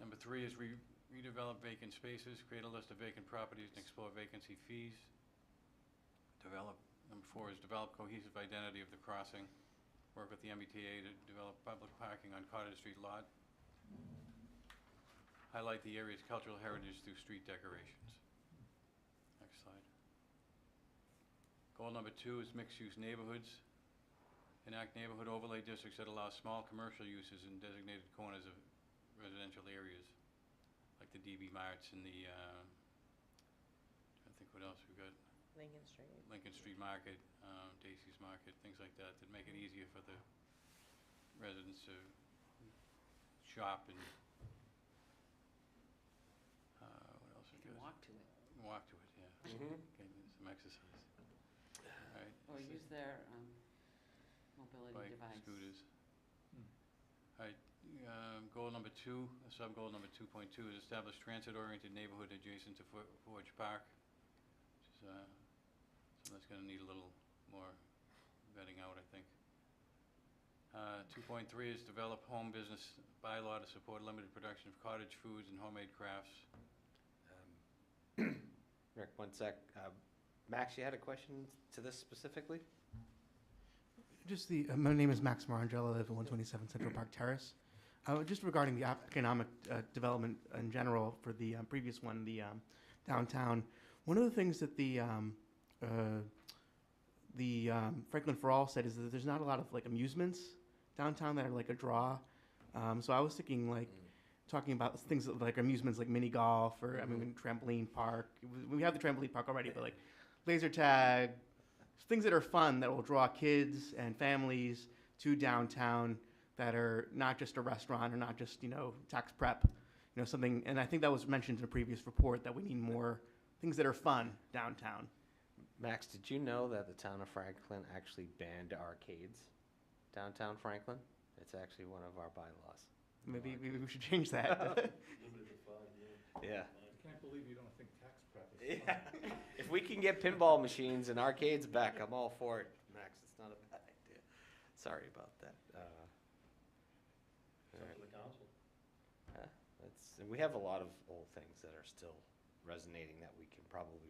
Number 3 is redevelop vacant spaces, create a list of vacant properties and explore vacancy fees. Number 4 is develop cohesive identity of the crossing. Work with the MBTA to develop public parking on Cottage Street lot. Highlight the area's cultural heritage through street decorations. Next slide. Goal number 2 is mixed-use neighborhoods. Enact neighborhood overlay districts that allow small commercial uses in designated corners of residential areas, like the DB Marts and the, I think what else we've got, Lincoln Street. Lincoln Street Market, Dacey's Market, things like that, that make it easier for the residents to shop and, what else we You can got? walk to it, Walk to it, yeah. Mhm. Okay, some exercise. All right. or so use their mobility bike, device. scooters. All right, goal number 2, sub-goal number 2.2 is establish transit-oriented neighborhood adjacent to Forge Park, which is, something that's gonna need a little more vetting out, I think. 2.3 is develop home business bylaw to support limited production of cottage foods and homemade crafts. Rick, one sec. Max, you had a question to this specifically? Just my name is Max Marangella, I live at 127 Central Park Terrace. Just regarding the economic development in general for the previous one, the downtown, one of the things that the Franklin for All said is that there's not a lot of like amusements downtown that are like a draw. So I was thinking like talking about things like amusements like mini golf or I mean trampoline park. We have the trampoline park already, but like laser tag, things that are fun that will draw kids and families to downtown that are not just a restaurant or not just, tax prep, something. And I think that was mentioned in a previous report that we need more things that are fun downtown. Max, did you know that the town of Franklin actually banned arcades downtown Franklin? It's actually one of our bylaws. Maybe we should change that. Yeah. I can't believe you don't think tax prep is Yeah. If we can get pinball machines and arcades back, I'm all for it, Max. It's not a bad idea. Sorry about that. And we have a lot of old things that are still resonating that we can probably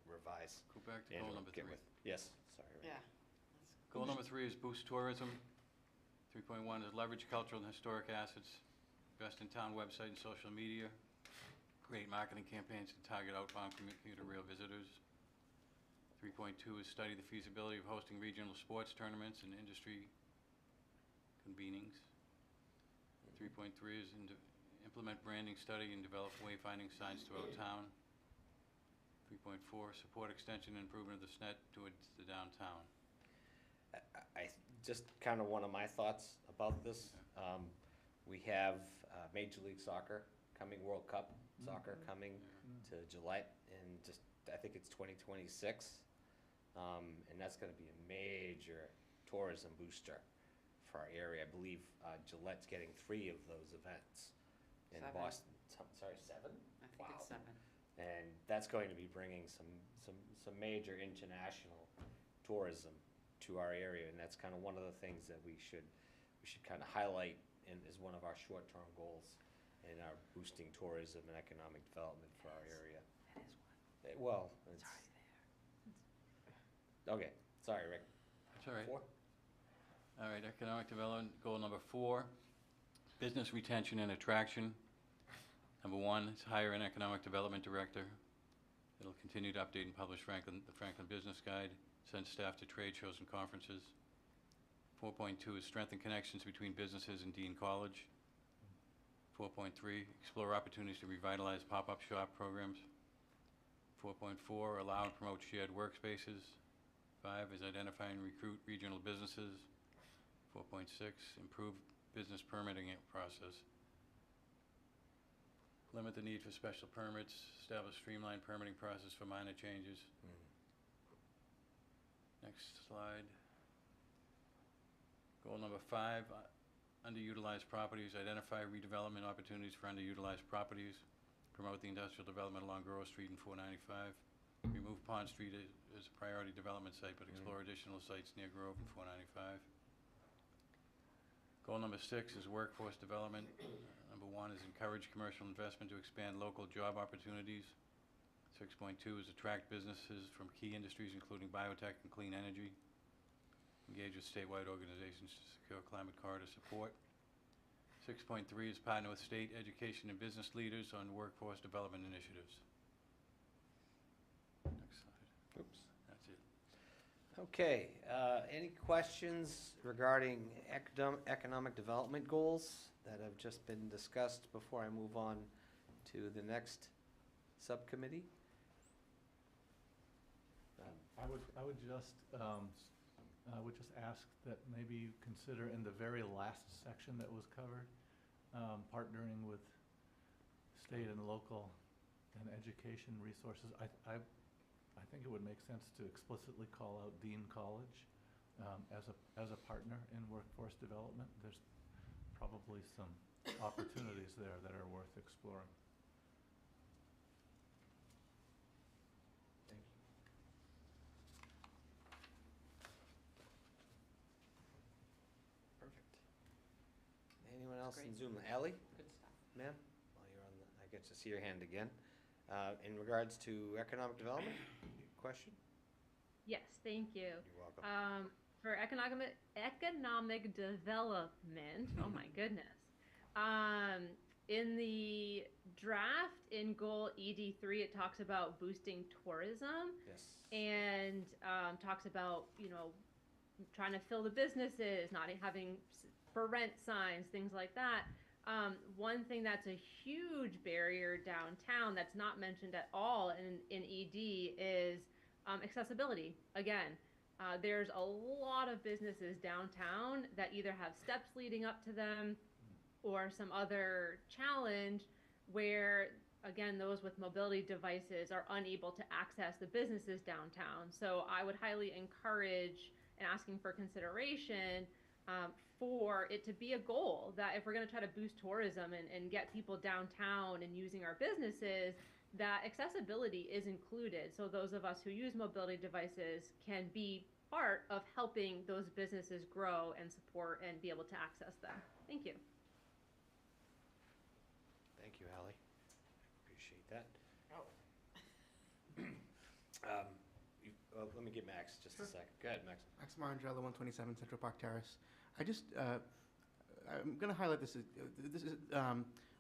revise. Go back to and goal number get 3. with. Yes, sorry. Rick. Yeah. Goal number 3 is boost tourism. 3.1 is leverage cultural and historic assets, invest in town website and social media, create marketing campaigns to target outbound commuter rail visitors. 3.2 is study the feasibility of hosting regional sports tournaments and industry convenings. 3.3 is implement branding study and develop wayfinding signs throughout town. 3.4, support extension and improvement of the SNET towards the downtown. I just kind of one of my thoughts about this. We have Major League Soccer coming, World Cup soccer coming to Gillette in just, I think it's 2026. And that's going to be a major tourism booster for our area. I believe Gillette's getting 3 of those events in 7. Boston. Sorry, 7? I think it's 7. And that's going to be bringing some major international tourism to our area, and that's kind of one of the things that we should kind of highlight as one of our short-term goals in our boosting tourism and economic development for our area. That is one. Well, it's It's already there. okay. Sorry, Rick. That's all right. 4? All right, economic development, goal number 4, business retention and attraction. Number 1 is hire an economic development director. It'll continue to update and publish the Franklin Business Guide, send staff to trade shows and conferences. 4.2 is strengthen connections between businesses and Dean College. 4.3, explore opportunities to revitalize pop-up shop programs. 4.4, allow and promote shared workspaces. 5 is identify and recruit regional businesses. 4.6, improve business permitting process. Limit the need for special permits, establish streamlined permitting process for minor changes. Next slide. Goal number 5, underutilized properties, identify redevelopment opportunities for underutilized properties, promote the industrial development along Grove Street and 495, remove Pond Street as a priority development site, but explore additional sites near Grove and 495. Goal number 6 is workforce development. Number 1 is encourage commercial investment to expand local job opportunities. 6.2 is attract businesses from key industries including biotech and clean energy. Engage with statewide organizations to secure climate corridor support. 6.3 is partner with state, education, and business leaders on workforce development initiatives. Next slide. Oops. That's it. Okay, any questions regarding economic development goals that have just been discussed before I move on to the next subcommittee? I would just ask that maybe you consider in the very last section that was covered, partnering with state and local and education resources. I think it would make sense to explicitly call out Dean College as a partner in workforce development. There's probably some opportunities there that are worth exploring. Thank you. Perfect. Anyone else in Zoom? Ally? Good stuff. Ma'am? While you're on the, I get to see your hand again. In regards to economic development, question? Yes, thank you. You're welcome. For economic development, oh my goodness. In the draft in goal ED3, it talks about boosting tourism. Yes. And talks about, trying to fill the businesses, not having for rent signs, things like that. One thing that's a huge barrier downtown that's not mentioned at all in ED is accessibility. Again, there's a lot of businesses downtown that either have steps leading up to them or some other challenge where, again, those with mobility devices are unable to access the businesses downtown. So I would highly encourage and asking for consideration for it to be a goal that if we're going to try to boost tourism and get people downtown and using our businesses, that accessibility is included. So those of us who use mobility devices can be part of helping those businesses grow and support and be able to access them. Thank you. Thank you, Ally. Appreciate that. Let me get Max just a second. Go ahead, Max. Max Marangella, 127 Central Park Terrace. I'm going to highlight this.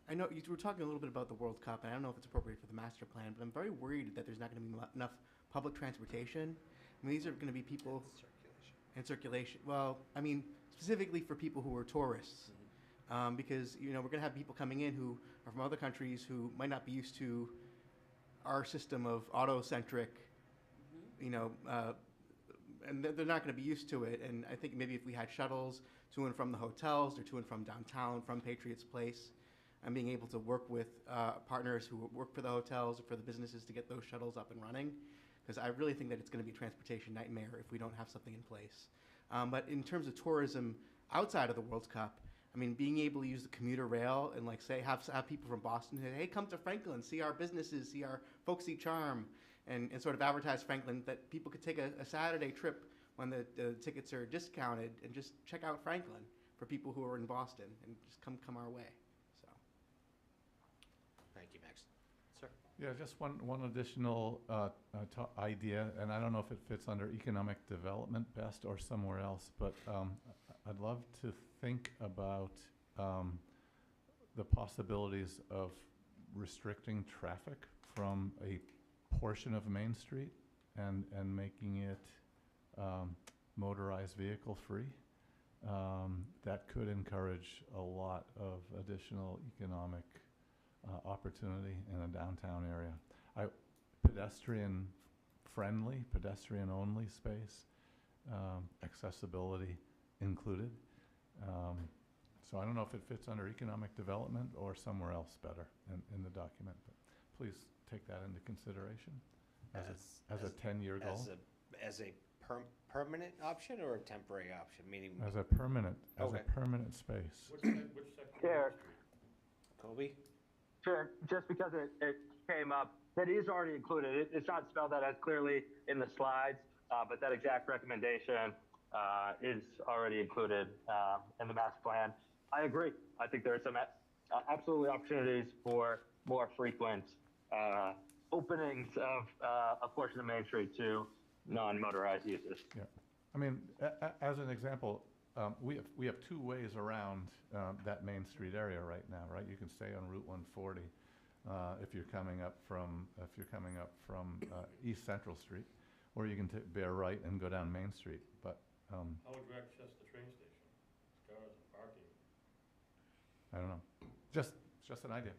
I know you were talking a little bit about the World Cup, and I don't know if it's appropriate for the master plan, but I'm very worried that there's not going to be enough public transportation. I mean, these are going to be people in circulation. Well, I mean, specifically for people who are tourists, because we're going to have people coming in who are from other countries who might not be used to our system of auto-centric, and they're not going to be used to it. And I think maybe if we had shuttles to and from the hotels or to and from downtown, from Patriots Place, and being able to work with partners who work for the hotels or for the businesses to get those shuttles up and running, because I really think that it's going to be a transportation nightmare if we don't have something in place. But in terms of tourism outside of the World Cup, I mean, being able to use the commuter rail and have people from Boston say, hey, come to Franklin, see our businesses, see our folksy charm, and sort of advertise Franklin, that people could take a Saturday trip when the tickets are discounted and just check out Franklin for people who are in Boston and just come our way. So. Thank you, Max. Sir? Yeah, just one additional idea, and I don't know if it fits under economic development best or somewhere else, but I'd love to think about the possibilities of restricting traffic from a portion of Main Street and making it motorized vehicle free. That could encourage a lot of additional economic opportunity in a downtown area. Pedestrian friendly, pedestrian only space, accessibility included. So I don't know if it fits under economic development or somewhere else better in the document, but please take that into consideration as a 10-year goal. As a permanent option or a temporary option, meaning? As a permanent space. Which section? Chair. Kobe? Sure, just because it came up, that is already included. It's not spelled out as clearly in the slides, but that exact recommendation is already included in the master plan. I agree. I think there are some absolutely opportunities for more frequent openings of a portion of Main Street to non-motorized uses. Yeah, I mean, as an example, we have two ways around that Main Street area right now, right? You can stay on Route 140 if you're coming up from East Central Street, or you can bear right and go down Main Street. But how would you access the train station? Cars and parking. I don't know. Just an idea.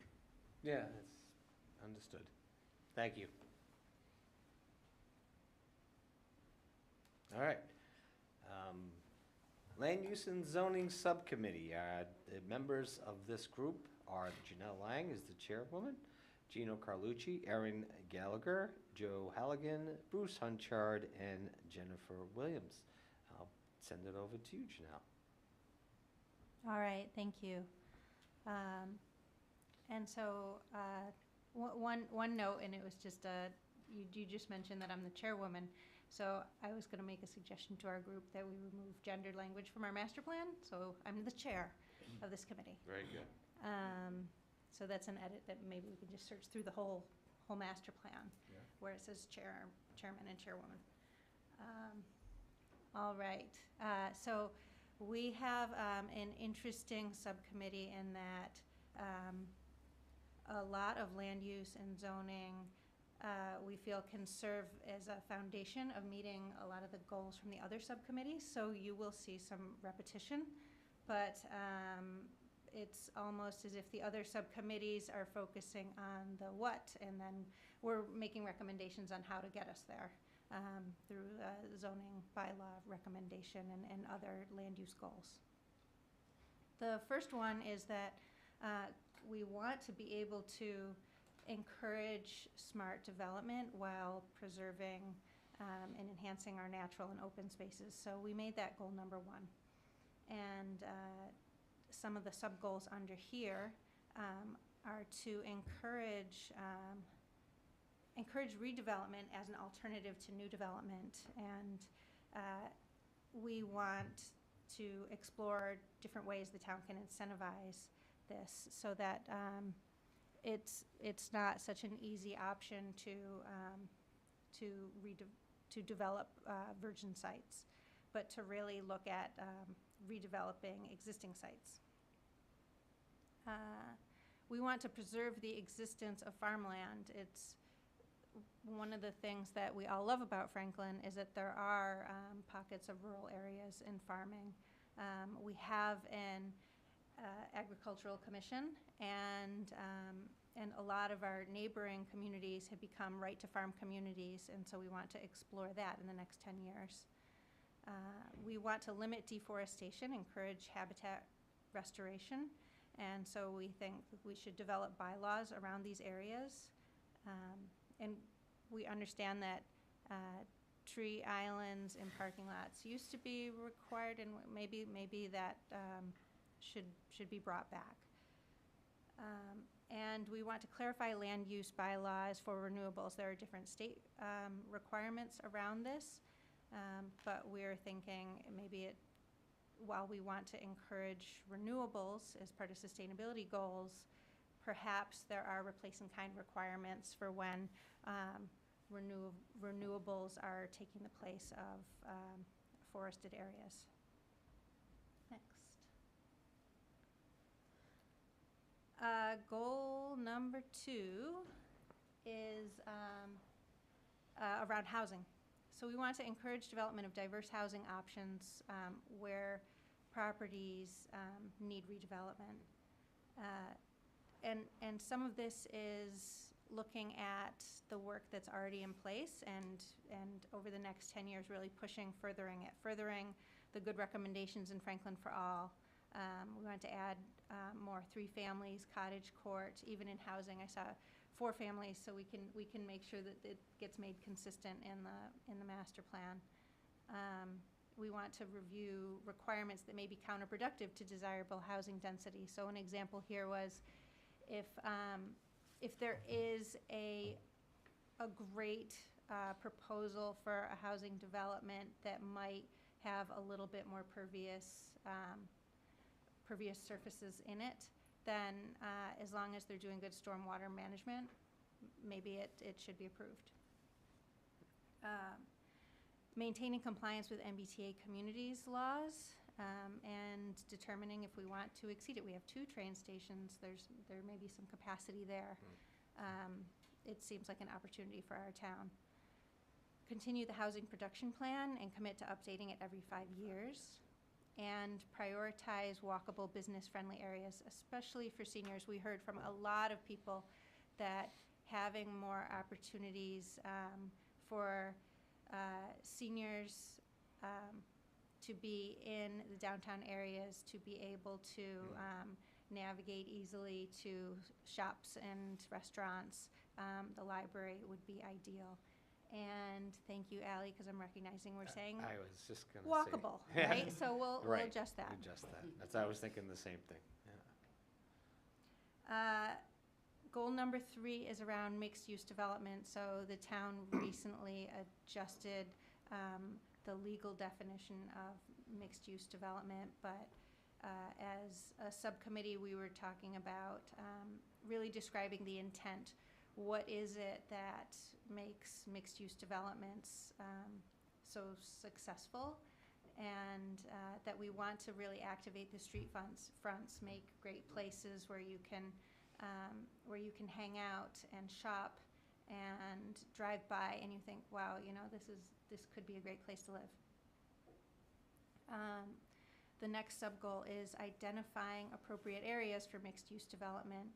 Yeah, that's understood. Thank you. All right. Land Use and Zoning Subcommittee. The members of this group are Janelle Lang is the chairwoman, Gino Carlucci, Erin Gallagher, Joe Halligan, Bruce Hunchard, and Jennifer Williams. I'll send it over to you, Janelle. All right, thank you. And so one note, and it was just you just mentioned that I'm the chairwoman. So I was going to make a suggestion to our group that we remove gendered language from our master plan. So I'm the chair of this committee. Very good. So that's an edit that maybe we can just search through the whole master plan, where it says chairman and chairwoman. All right. So we have an interesting subcommittee in that a lot of land use and zoning we feel can serve as a foundation of meeting a lot of the goals from the other subcommittees. So you will see some repetition, but it's almost as if the other subcommittees are focusing on the what, and then we're making recommendations on how to get us there through zoning bylaw recommendation and other land use goals. The first one is that we want to be able to encourage smart development while preserving and enhancing our natural and open spaces. So we made that goal number 1. And some of the sub-goals under here are to encourage redevelopment as an alternative to new development. And we want to explore different ways the town can incentivize this so that it's not such an easy option to develop virgin sites, but to really look at redeveloping existing sites. We want to preserve the existence of farmland. It's one of the things that we all love about Franklin is that there are pockets of rural areas in farming. We have an agricultural commission, and a lot of our neighboring communities have become right-to-farm communities, and so we want to explore that in the next 10 years. We want to limit deforestation, encourage habitat restoration, and so we think we should develop bylaws around these areas. And we understand that tree islands in parking lots used to be required, and maybe that should be brought back. And we want to clarify land use bylaws for renewables. There are different state requirements around this, but we're thinking maybe while we want to encourage renewables as part of sustainability goals, perhaps there are replace-in-kind requirements for when renewables are taking the place of forested areas. Next. Goal number 2 is around housing. So we want to encourage development of diverse housing options where properties need redevelopment. And some of this is looking at the work that's already in place and over the next 10 years really furthering the good recommendations in Franklin for All. We want to add more 3 families, cottage court, even in housing. I saw 4 families, so we can make sure that it gets made consistent in the master plan. We want to review requirements that may be counterproductive to desirable housing density. So an example here was if there is a great proposal for a housing development that might have a little bit more pervious surfaces in it, then as long as they're doing good stormwater management, maybe it should be approved. Maintaining compliance with MBTA communities laws and determining if we want to exceed it. We have 2 train stations. There may be some capacity there. It seems like an opportunity for our town. Continue the housing production plan and commit to updating it every 5 years. And prioritize walkable, business-friendly areas, especially for seniors. We heard from a lot of people that having more opportunities for seniors to be in the downtown areas, to be able to navigate easily to shops and restaurants, the library would be ideal. And thank you, Ally, because I'm recognizing we're saying I was just going to walkable, say. right? So we'll Right. adjust that. Adjust that. I was thinking the same thing. Goal number 3 is around mixed-use development. So the town recently adjusted the legal definition of mixed-use development, but as a subcommittee, we were talking about really describing the intent. What is it that makes mixed-use developments so successful, and that we want to really activate the street fronts, make great places where you can hang out and shop and drive by, and you think, wow, this could be a great place to live. The next sub-goal is identifying appropriate areas for mixed-use development.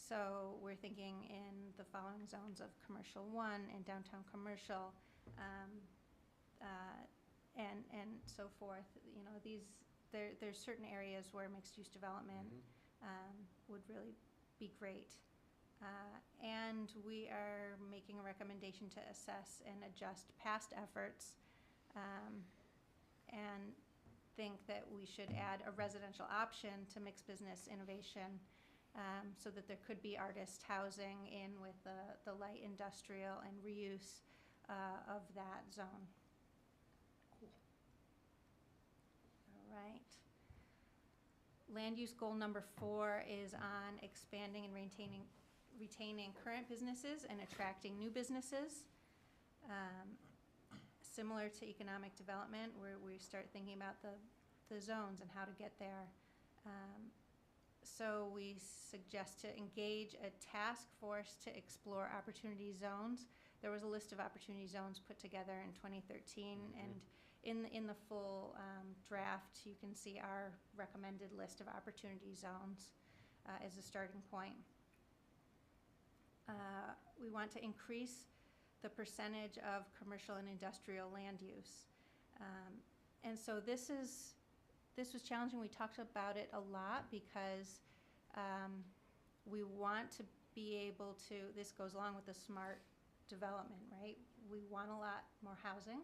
So we're thinking in the following zones of commercial 1 and downtown commercial, and so forth. There's certain areas where mixed-use development would really be great. And we are making a recommendation to assess and adjust past efforts, and think that we should add a residential option to mixed business innovation. So that there could be artist housing in with the light industrial and reuse of that zone. Cool. All right. Land use goal number 4 is on expanding and retaining current businesses and attracting new businesses. Similar to economic development, where we start thinking about the zones and how to get there. So we suggest to engage a task force to explore opportunity zones. There was a list of opportunity zones put together in 2013, and in the full draft, you can see our recommended list of opportunity zones as a starting point. We want to increase the percentage of commercial and industrial land use. And so this was challenging. We talked about it a lot because we want to be able to, this goes along with the smart development, right? We want a lot more housing,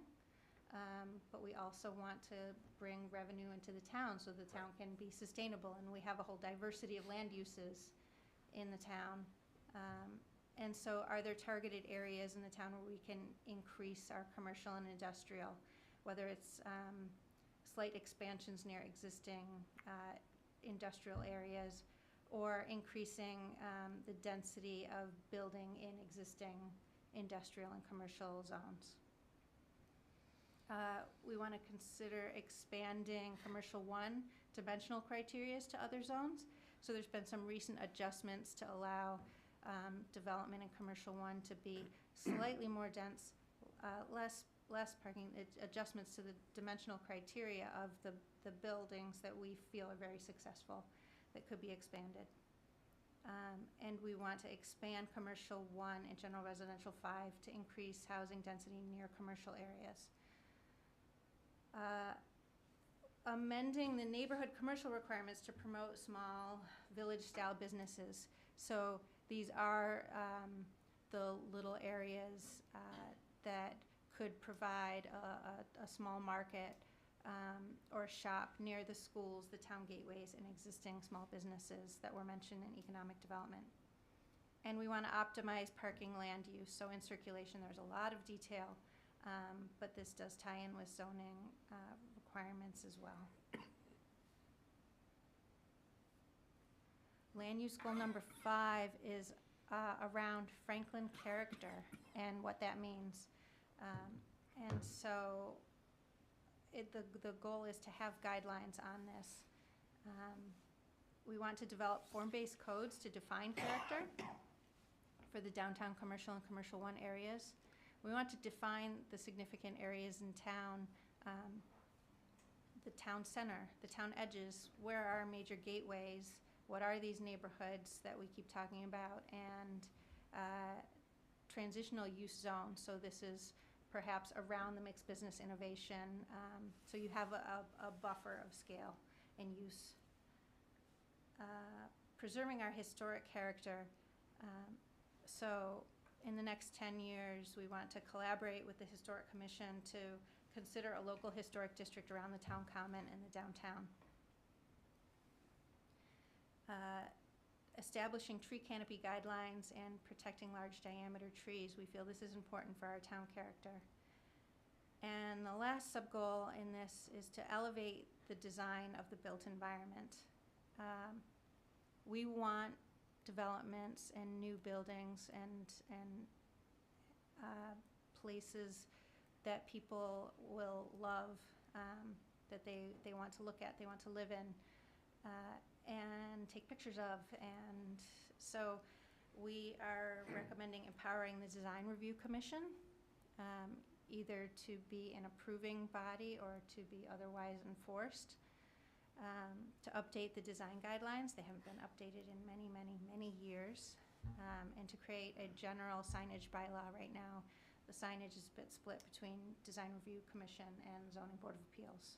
but we also want to bring revenue into the town so the town can be sustainable, and we have a whole diversity of land uses in the town. And so are there targeted areas in the town where we can increase our commercial and industrial, whether it's slight expansions near existing industrial areas, or increasing the density of building in existing industrial and commercial zones. We want to consider expanding commercial 1 dimensional criteria to other zones. So there's been some recent adjustments to allow development in commercial 1 to be slightly more dense, less parking, adjustments to the dimensional criteria of the buildings that we feel are very successful, that could be expanded. And we want to expand commercial 1 and general residential 5 to increase housing density near commercial areas. Amending the neighborhood commercial requirements to promote small village-style businesses. So these are the little areas that could provide a small market or shop near the schools, the town gateways, and existing small businesses that were mentioned in economic development. And we want to optimize parking land use. So in circulation, there's a lot of detail, but this does tie in with zoning requirements as well. Land use goal number 5 is around Franklin character and what that means. And so the goal is to have guidelines on this. We want to develop form-based codes to define character for the downtown commercial and commercial 1 areas. We want to define the significant areas in town, the town center, the town edges, where are our major gateways, what are these neighborhoods that we keep talking about, and transitional use zones. So this is perhaps around the mixed business innovation, so you have a buffer of scale and use. Preserving our historic character. So in the next 10 years, we want to collaborate with the Historic Commission to consider a local historic district around the town common and the downtown. Establishing tree canopy guidelines and protecting large diameter trees. We feel this is important for our town character. And the last sub-goal in this is to elevate the design of the built environment. We want developments and new buildings and places that people will love, that they want to look at, they want to live in, and take pictures of. And so we are recommending empowering the Design Review Commission, either to be an approving body or to be otherwise enforced, to update the design guidelines. They haven't been updated in many, many, many years, and to create a general signage bylaw. Right now, the signage is a bit split between Design Review Commission and Zoning Board of Appeals.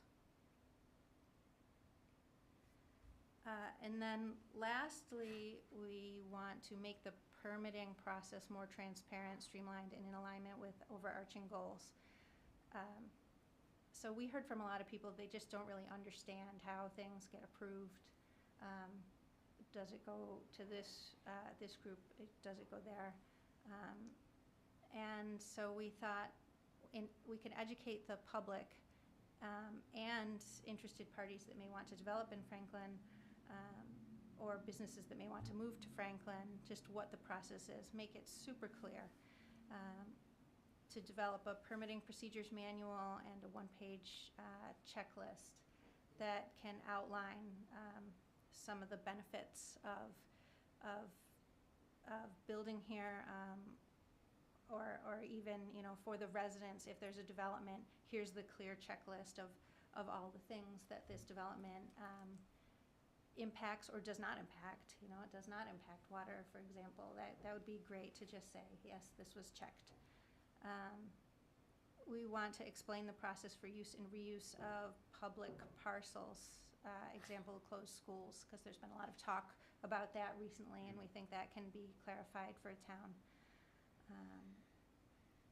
And then lastly, we want to make the permitting process more transparent, streamlined, and in alignment with overarching goals. So we heard from a lot of people, they just don't really understand how things get approved. Does it go to this group? Does it go there? And so we thought we could educate the public and interested parties that may want to develop in Franklin, or businesses that may want to move to Franklin, just what the process is. Make it super clear. To develop a permitting procedures manual and a one-page checklist that can outline some of the benefits of building here, or even, for the residents, if there's a development, here's the clear checklist of all the things that this development impacts or does not impact. It does not impact water, for example. That would be great to just say, yes, this was checked. We want to explain the process for use and reuse of public parcels, example, closed schools, because there's been a lot of talk about that recently, and we think that can be clarified for a town.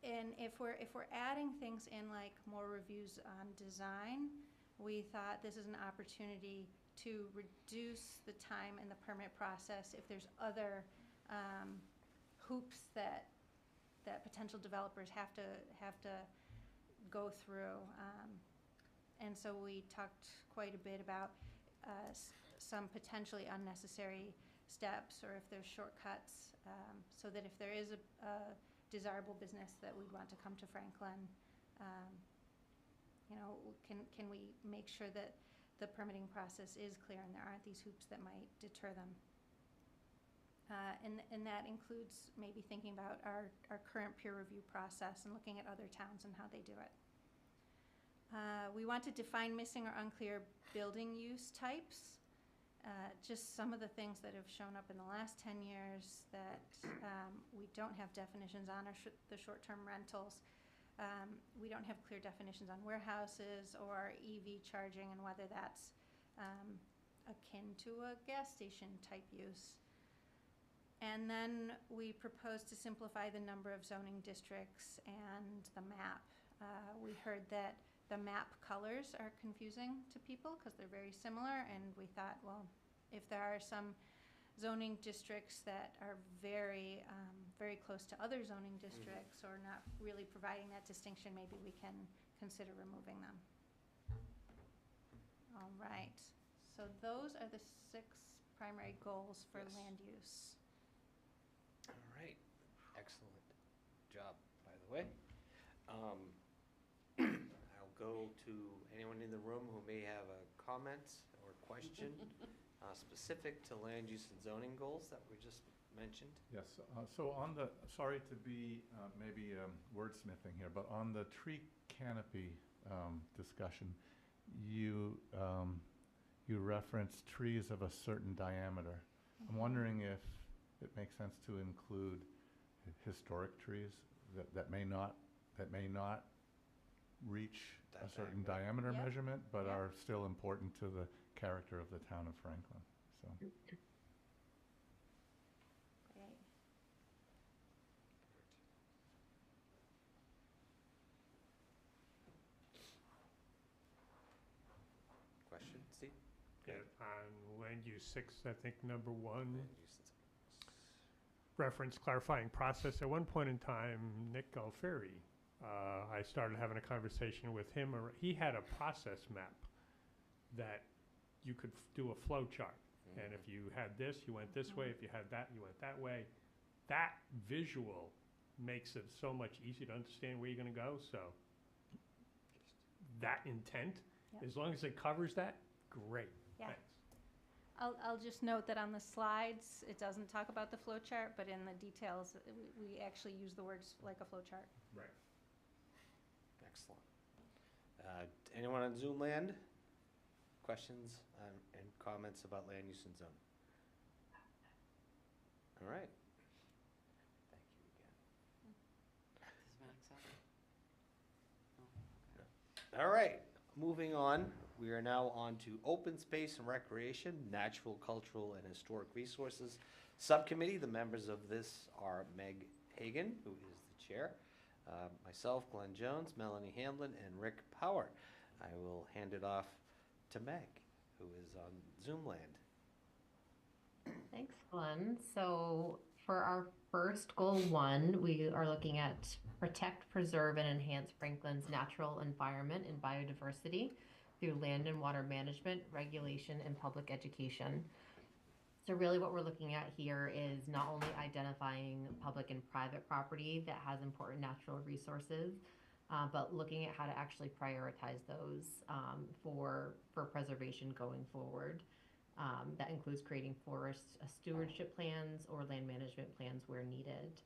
And if we're adding things in, like more reviews on design, we thought this is an opportunity to reduce the time in the permit process if there's other hoops that potential developers have to go through. And so we talked quite a bit about some potentially unnecessary steps, or if there's shortcuts, so that if there is a desirable business that we'd want to come to Franklin, can we make sure that the permitting process is clear and there aren't these hoops that might deter them. And that includes maybe thinking about our current peer review process and looking at other towns and how they do it. We want to define missing or unclear building use types. Just some of the things that have shown up in the last 10 years that we don't have definitions on are the short-term rentals. We don't have clear definitions on warehouses or EV charging and whether that's akin to a gas station type use. And then we propose to simplify the number of zoning districts and the map. We heard that the map colors are confusing to people because they're very similar, and we thought, well, if there are some zoning districts that are very, very close to other zoning districts or not really providing that distinction, maybe we can consider removing them. All right, so those are the 6 primary goals for land use. All right, excellent job, by the way. I'll go to anyone in the room who may have a comment or question specific to land use and zoning goals that were just mentioned. Yes, so on the, sorry to be maybe wordsmithing here, but on the tree canopy discussion, you referenced trees of a certain diameter. I'm wondering if it makes sense to include historic trees that may not reach a certain diameter Yep. measurement, but Yep. are still important to the character of the town of Franklin. So. Great. Question, Steve? Yeah, on land use 6, I think number 1, Land use and zoning. reference clarifying process. At one point in time, Nick Galferi, I started having a conversation with him. He had a process map that you could do a flow chart. And if you had this, you went this way. If you had that, you went that way. That visual makes it so much easier to understand where you're going to go. So that intent, Yep. as long as it covers that, great. Yeah. Thanks. I'll just note that on the slides, it doesn't talk about the flow chart, but in the details, we actually use the words like a flow chart. Right. Excellent. Anyone on Zoom land? Questions and comments about land use and zoning? All right. Thank you again. All right, moving on. We are now on to Open Space and Recreation, Natural, Cultural, and Historic Resources Subcommittee. The members of this are Meg Hagan, who is the chair, myself, Glenn Jones, Melanie Hamlin, and Rick Power. I will hand it off to Meg, who is on Zoom land. Thanks, Glenn. So for our first goal 1, we are looking at protect, preserve, and enhance Franklin's natural environment and biodiversity through land and water management, regulation, and public education. So really what we're looking at here is not only identifying public and private property that has important natural resources, but looking at how to actually prioritize those for preservation going forward. That includes creating forest stewardship plans or land management plans where needed.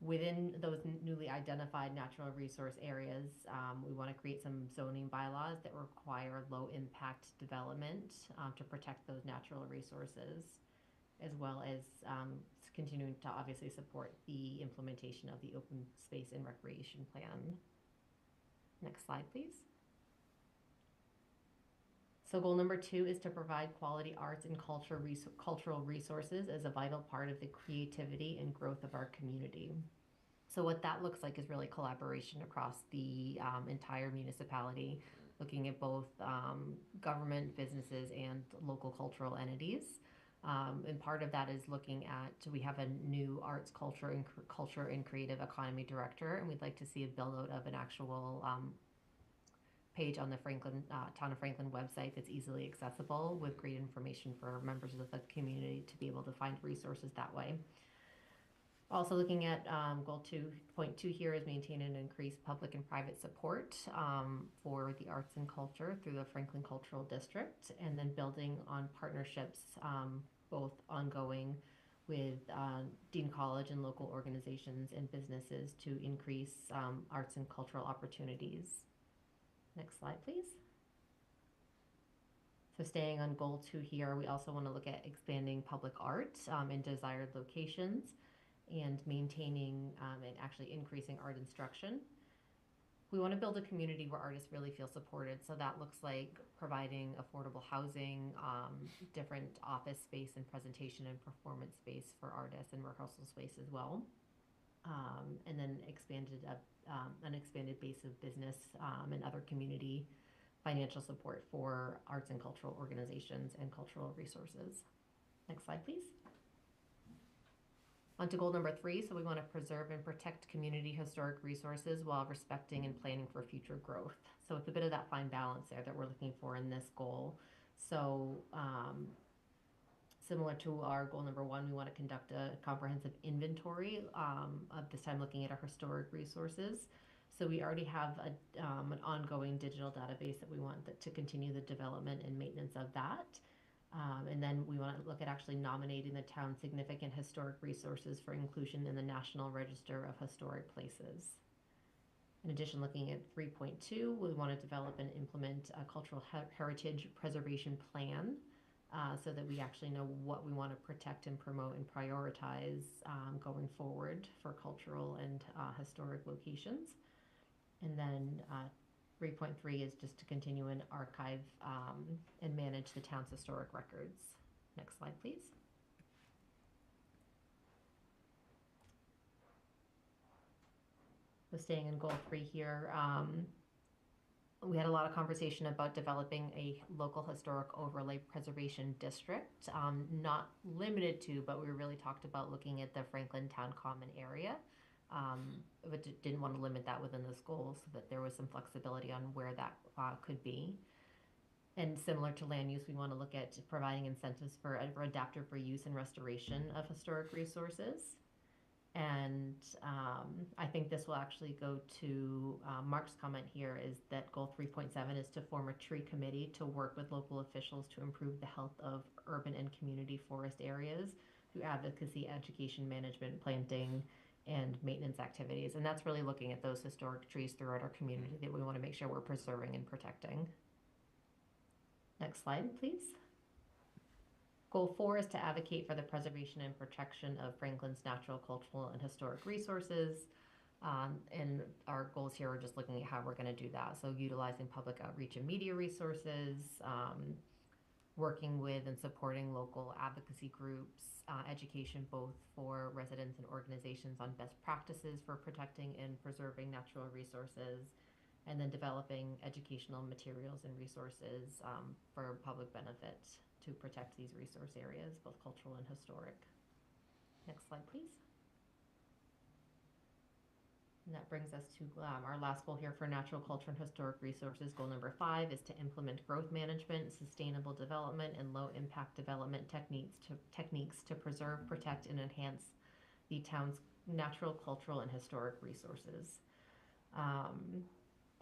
Within those newly identified natural resource areas, we want to create some zoning bylaws that require low impact development to protect those natural resources, as well as continuing to obviously support the implementation of the open space and recreation plan. Next slide, please. So goal number 2 is to provide quality arts and cultural resources as a vital part of the creativity and growth of our community. So what that looks like is really collaboration across the entire municipality, looking at both government, businesses, and local cultural entities. And part of that is looking at, we have a new arts, culture, and creative economy director, and we'd like to see a build out of an actual page on the Town of Franklin website that's easily accessible with great information for members of the community to be able to find resources that way. Also looking at goal 2.2 here is maintain and increase public and private support for the arts and culture through the Franklin Cultural District, and then building on partnerships, both ongoing with Dean College and local organizations and businesses to increase arts and cultural opportunities. Next slide, please. So staying on goal 2 here, we also want to look at expanding public art in desired locations and maintaining and actually increasing art instruction. We want to build a community where artists really feel supported. So that looks like providing affordable housing, different office space and presentation and performance space for artists, and rehearsal space as well. And then an expanded base of business and other community financial support for arts and cultural organizations and cultural resources. Next slide, please. On to goal number 3, so we want to preserve and protect community historic resources while respecting and planning for future growth. So it's a bit of that fine balance there that we're looking for in this goal. So similar to our goal number 1, we want to conduct a comprehensive inventory of this time looking at our historic resources. So we already have an ongoing digital database that we want to continue the development and maintenance of that. And then we want to look at actually nominating the town's significant historic resources for inclusion in the National Register of Historic Places. In addition, looking at 3.2, we want to develop and implement a cultural heritage preservation plan so that we actually know what we want to protect and promote and prioritize going forward for cultural and historic locations. And then 3.3 is just to continue and archive and manage the town's historic records. Next slide, please. So staying in goal 3 here, we had a lot of conversation about developing a local historic overlay preservation district, not limited to, but we really talked about looking at the Franklin Town Common area. But didn't want to limit that within this goal, so that there was some flexibility on where that could be. And similar to land use, we want to look at providing incentives for adaptive reuse and restoration of historic resources. And I think this will actually go to Mark's comment here, is that goal 3.7 is to form a tree committee to work with local officials to improve the health of urban and community forest areas through advocacy, education, management, planting, and maintenance activities. And that's really looking at those historic trees throughout our community that we want to make sure we're preserving and protecting. Next slide, please. Goal 4 is to advocate for the preservation and protection of Franklin's natural, cultural, and historic resources. And our goals here are just looking at how we're going to do that. So utilizing public outreach and media resources, working with and supporting local advocacy groups, education both for residents and organizations on best practices for protecting and preserving natural resources, and then developing educational materials and resources for public benefit to protect these resource areas, both cultural and historic. Next slide, please. And that brings us to our last goal here for natural, culture, and historic resources. Goal number 5 is to implement growth management, sustainable development, and low-impact development techniques to preserve, protect, and enhance the town's natural, cultural, and historic resources.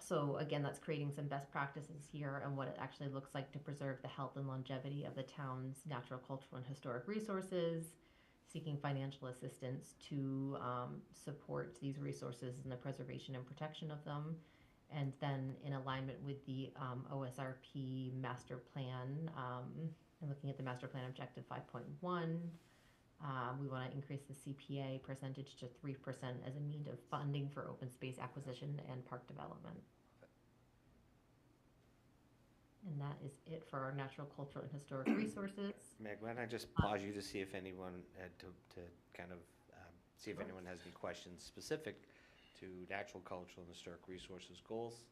So again, that's creating some best practices here and what it actually looks like to preserve the health and longevity of the town's natural, cultural, and historic resources, seeking financial assistance to support these resources and the preservation and protection of them. And then in alignment with the OSRP master plan, and looking at the master plan objective 5.1, we want to increase the CPA percentage to 3% as a means of funding for open space acquisition and park development. And that is it for our natural, cultural, and historic resources. Meg, why don't I just pause you to see if anyone had to kind of see if anyone has any questions specific to natural, cultural, and historic resources goals.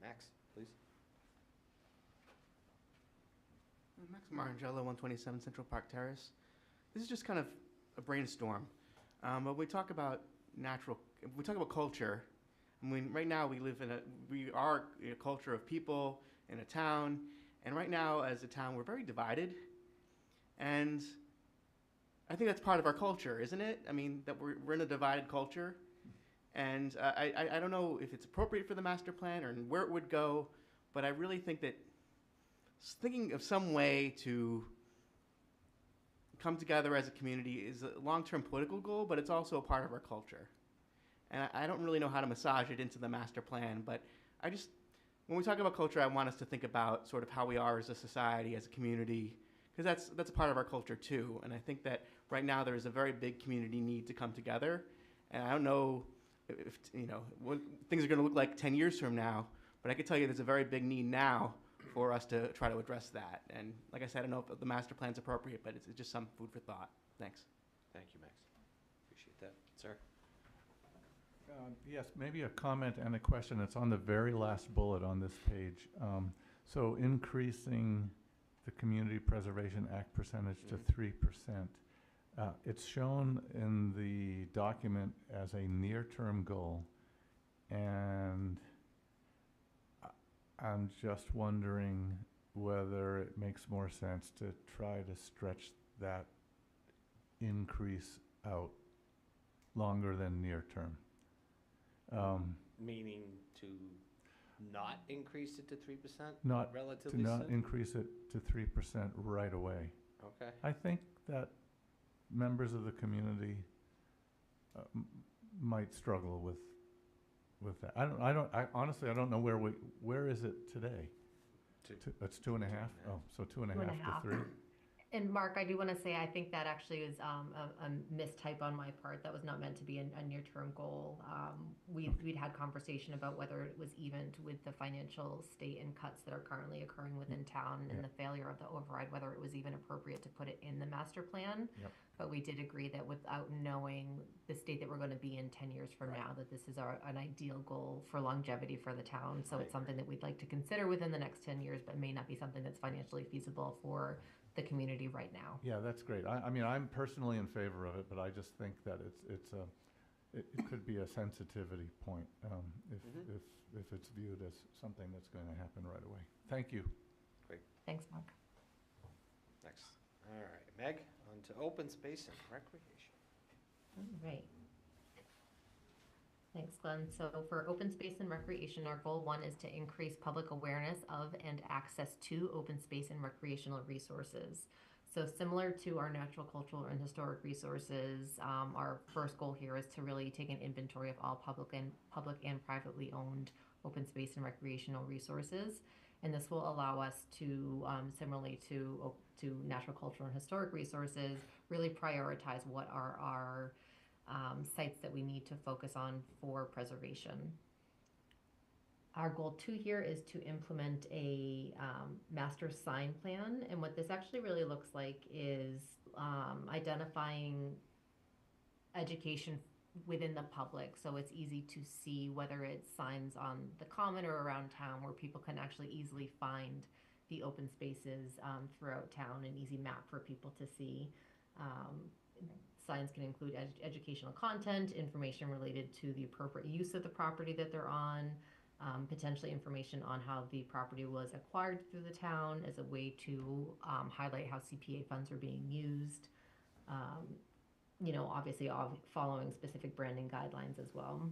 Max, please. Max Marangella, 127 Central Park Terrace. This is just kind of a brainstorm. But we talk about we talk about culture. I mean, right now we are a culture of people in a town, and right now as a town we're very divided, and I think that's part of our culture, isn't it? I mean, that we're in a divided culture, and I don't know if it's appropriate for the master plan or where it would go, but I really think that thinking of some way to come together as a community is a long-term political goal, but it's also a part of our culture. And I don't really know how to massage it into the master plan, but when we talk about culture, I want us to think about sort of how we are as a society, as a community, because that's a part of our culture too. And I think that right now there is a very big community need to come together. And I don't know if what things are going to look like 10 years from now, but I can tell you there's a very big need now for us to try to address that. And like I said, I don't know if the master plan's appropriate, but it's just some food for thought. Thanks. Thank you, Max. Appreciate that. Sir? Yes, maybe a comment and a question. It's on the very last bullet on this page. So increasing the Community Preservation Act percentage to 3%. It's shown in the document as a near-term goal, and I'm just wondering whether it makes more sense to try to stretch that increase out longer than near-term. Meaning to not increase it to 3%? Not relatively to not soon? increase it to 3% right away. Okay. I think that members of the community might struggle with that. I honestly don't know where is it today? It's 2.5. Oh, so 2.5 to 3. And Mark, I do want to say, I think that actually is a mistype on my part. That was not meant to be a near-term goal. We'd had conversation about whether it was even with the financial state and cuts that are currently occurring within town and the failure of the override, whether it was even appropriate to put it in the master plan. Yep. But we did agree that without knowing the state that we're going to be in 10 years from now, that this is an ideal goal for longevity for the town. So it's something that we'd like to consider within the next 10 years, but may not be something that's financially feasible for the community right now. Yeah, that's great. I mean, I'm personally in favor of it, but I just think that it could be a sensitivity point if it's viewed as something that's going to happen right away. Thank you. Great. Thanks, Mark. Next. All right, Meg, on to open space and recreation. All right. Thanks, Glenn. So for open space and recreation, our goal 1 is to increase public awareness of and access to open space and recreational resources. So similar to our natural, cultural, and historic resources, our first goal here is to really take an inventory of all public and privately owned open space and recreational resources. And this will allow us to, similarly to natural, cultural, and historic resources, really prioritize what are our sites that we need to focus on for preservation. Our goal 2 here is to implement a master sign plan, and what this actually really looks like is identifying education within the public, so it's easy to see whether it's signs on the common or around town where people can actually easily find the open spaces throughout town, an easy map for people to see. Signs can include educational content, information related to the appropriate use of the property that they're on, potentially information on how the property was acquired through the town as a way to highlight how CPA funds are being used. Obviously following specific branding guidelines as well.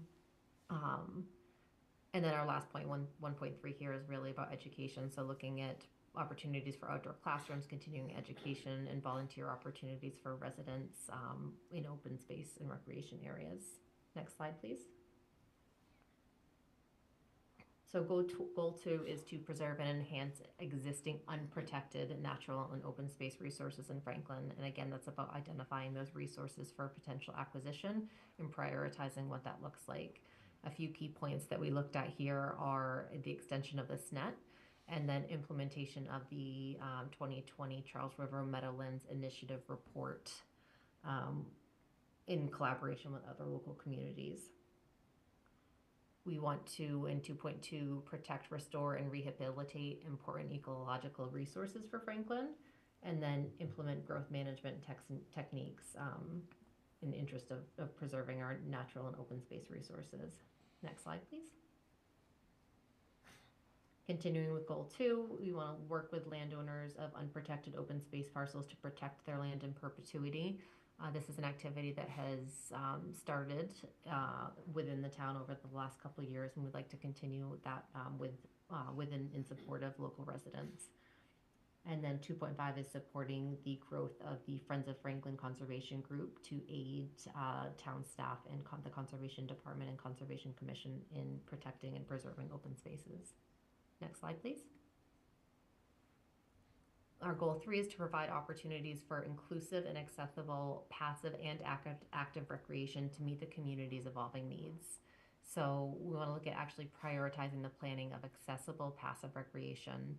And then our last point, 1.3 here, is really about education. So looking at opportunities for outdoor classrooms, continuing education, and volunteer opportunities for residents in open space and recreation areas. Next slide, please. So goal 2 is to preserve and enhance existing unprotected natural and open space resources in Franklin. And again, that's about identifying those resources for potential acquisition and prioritizing what that looks like. A few key points that we looked at here are the extension of the SNET, and then implementation of the 2020 Charles River Meadowlands Initiative report in collaboration with other local communities. We want to, in 2.2, protect, restore, and rehabilitate important ecological resources for Franklin, and then implement growth management techniques in the interest of preserving our natural and open space resources. Next slide, please. Continuing with goal 2, we want to work with landowners of unprotected open space parcels to protect their land in perpetuity. This is an activity that has started within the town over the last couple of years, and we'd like to continue that in support of local residents. And then 2.5 is supporting the growth of the Friends of Franklin Conservation Group to aid town staff and the Conservation Department and Conservation Commission in protecting and preserving open spaces. Next slide, please. Our goal 3 is to provide opportunities for inclusive and accessible passive and active recreation to meet the community's evolving needs. So we want to look at actually prioritizing the planning of accessible passive recreation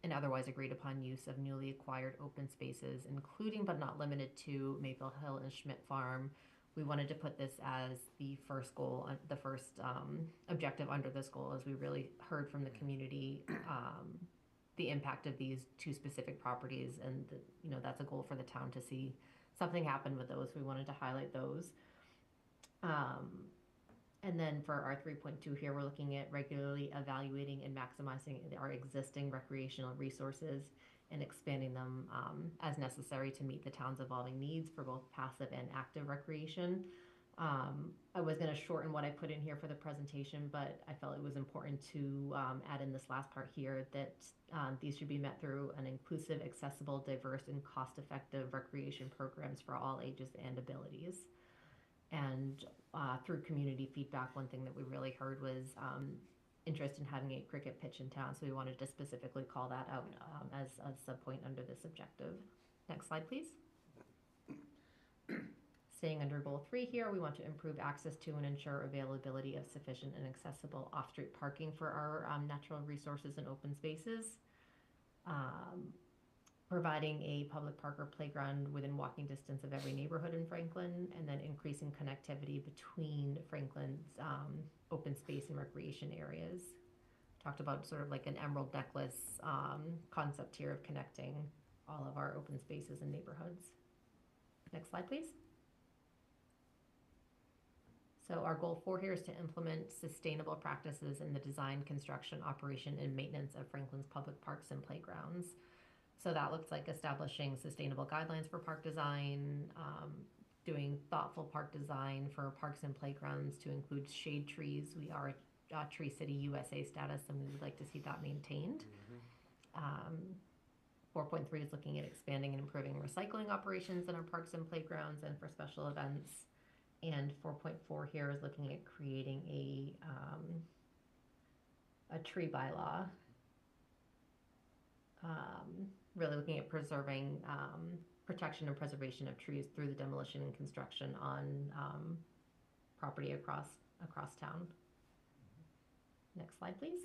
and otherwise agreed upon use of newly acquired open spaces, including but not limited to Maple Hill and Schmidt Farm. We wanted to put this as the first goal, the first objective under this goal, as we really heard from the community the impact of these 2 specific properties, and that's a goal for the town to see something happen with those. We wanted to highlight those. And then for our 3.2 here, we're looking at regularly evaluating and maximizing our existing recreational resources and expanding them as necessary to meet the town's evolving needs for both passive and active recreation. I was going to shorten what I put in here for the presentation, but I felt it was important to add in this last part here that these should be met through an inclusive, accessible, diverse, and cost-effective recreation programs for all ages and abilities. And through community feedback, one thing that we really heard was interest in having a cricket pitch in town. So we wanted to specifically call that out as a sub-point under this objective. Next slide, please. Staying under goal 3 here, we want to improve access to and ensure availability of sufficient and accessible off-street parking for our natural resources and open spaces. Providing a public park or playground within walking distance of every neighborhood in Franklin, and then increasing connectivity between Franklin's open space and recreation areas. Talked about sort of like an emerald necklace concept here of connecting all of our open spaces and neighborhoods. Next slide, please. So our goal 4 here is to implement sustainable practices in the design, construction, operation, and maintenance of Franklin's public parks and playgrounds. So that looks like establishing sustainable guidelines for park design, doing thoughtful park design for parks and playgrounds to include shade trees. We are a Tree City USA status, and we would like to see that maintained. 4.3 is looking at expanding and improving recycling operations in our parks and playgrounds and for special events. And 4.4 here is looking at creating a tree bylaw. Really looking at preserving protection and preservation of trees through the demolition and construction on property across town. Next slide, please.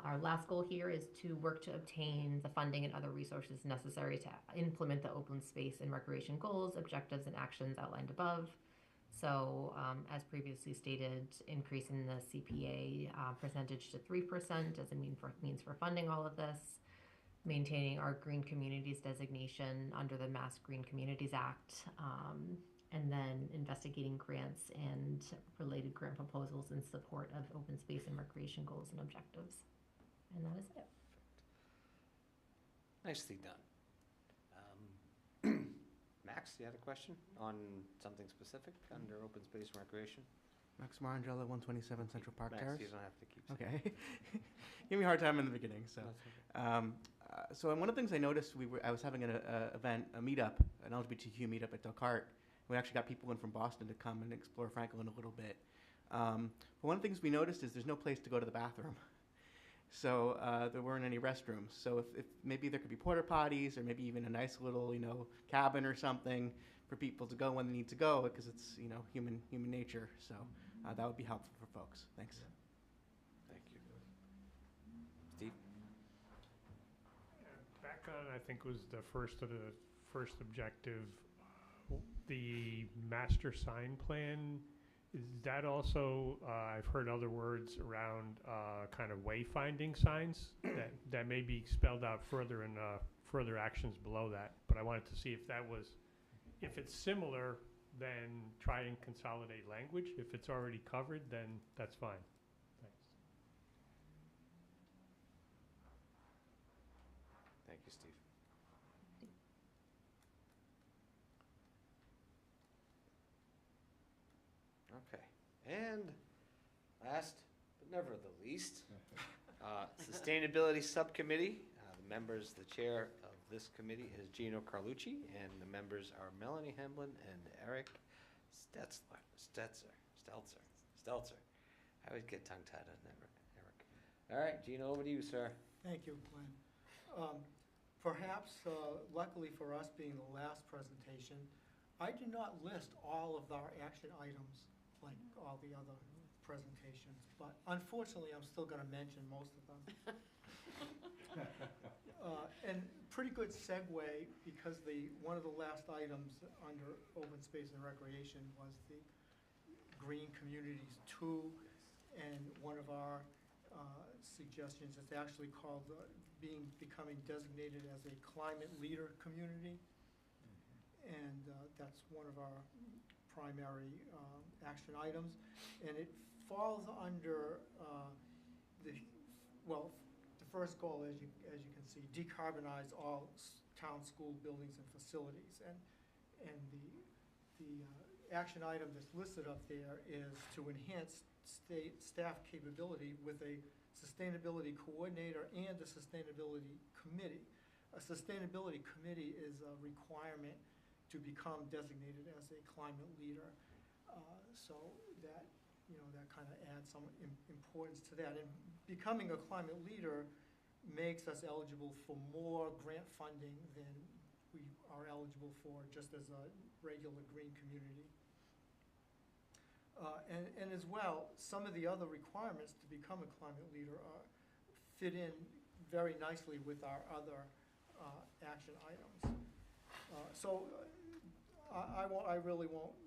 Our last goal here is to work to obtain the funding and other resources necessary to implement the open space and recreation goals, objectives, and actions outlined above. So, as previously stated, increasing the CPA percentage to 3% as a means for funding all of this, maintaining our Green Communities designation under the Mass Green Communities Act, and then investigating grants and related grant proposals in support of open space and recreation goals and objectives. And that is it. Nicely done. Max, you had a question on something specific under open space and recreation? Max Marangella, 127 Central Park Max, Terrace. you don't have to keep saying Okay. Give me a hard time in the beginning. So, so one of the things I noticed, I was having an event, a meetup, an LGBTQ meetup at Descartes. We actually got people in from Boston to come and explore Franklin a little bit. But one of the things we noticed is there's no place to go to the bathroom. So there weren't any restrooms. So if maybe there could be porta potties, or maybe even a nice little cabin or something for people to go when they need to go, because it's human nature. So that would be helpful for folks. Thanks. Thank you. Steve? Back on, I think, was the first objective, the master sign plan. Is that also, I've heard other words around kind of wayfinding signs that may be spelled out further in further actions below that. But I wanted to see if it's similar, then try and consolidate language. If it's already covered, then that's fine. Thanks. Thank you, Steve. Okay, and last but never the least, Sustainability Subcommittee, the members, the chair of this committee is Gino Carlucci, and the members are Melanie Hemblin and Eric Stelzer. I always get tongue-tied on that, Eric. All right, Gino, over to you, sir. Thank you, Glenn. Perhaps, luckily for us being the last presentation, I did not list all of our action items like all the other presentations, but unfortunately, I'm still going to mention most of them. And pretty good segue, because one of the last items under open space and recreation was the Green Communities 2, and one of our suggestions is actually called becoming designated as a climate leader community. And that's one of our primary action items. And it falls under the first goal, as you can see, decarbonize all town school buildings and facilities. And the action item that's listed up there is to enhance state staff capability with a sustainability coordinator and a sustainability committee. A sustainability committee is a requirement to become designated as a climate leader. So that, that kind of adds some importance to that. And becoming a climate leader makes us eligible for more grant funding than we are eligible for just as a regular green community. And as well, some of the other requirements to become a climate leader fit in very nicely with our other action items. I really won't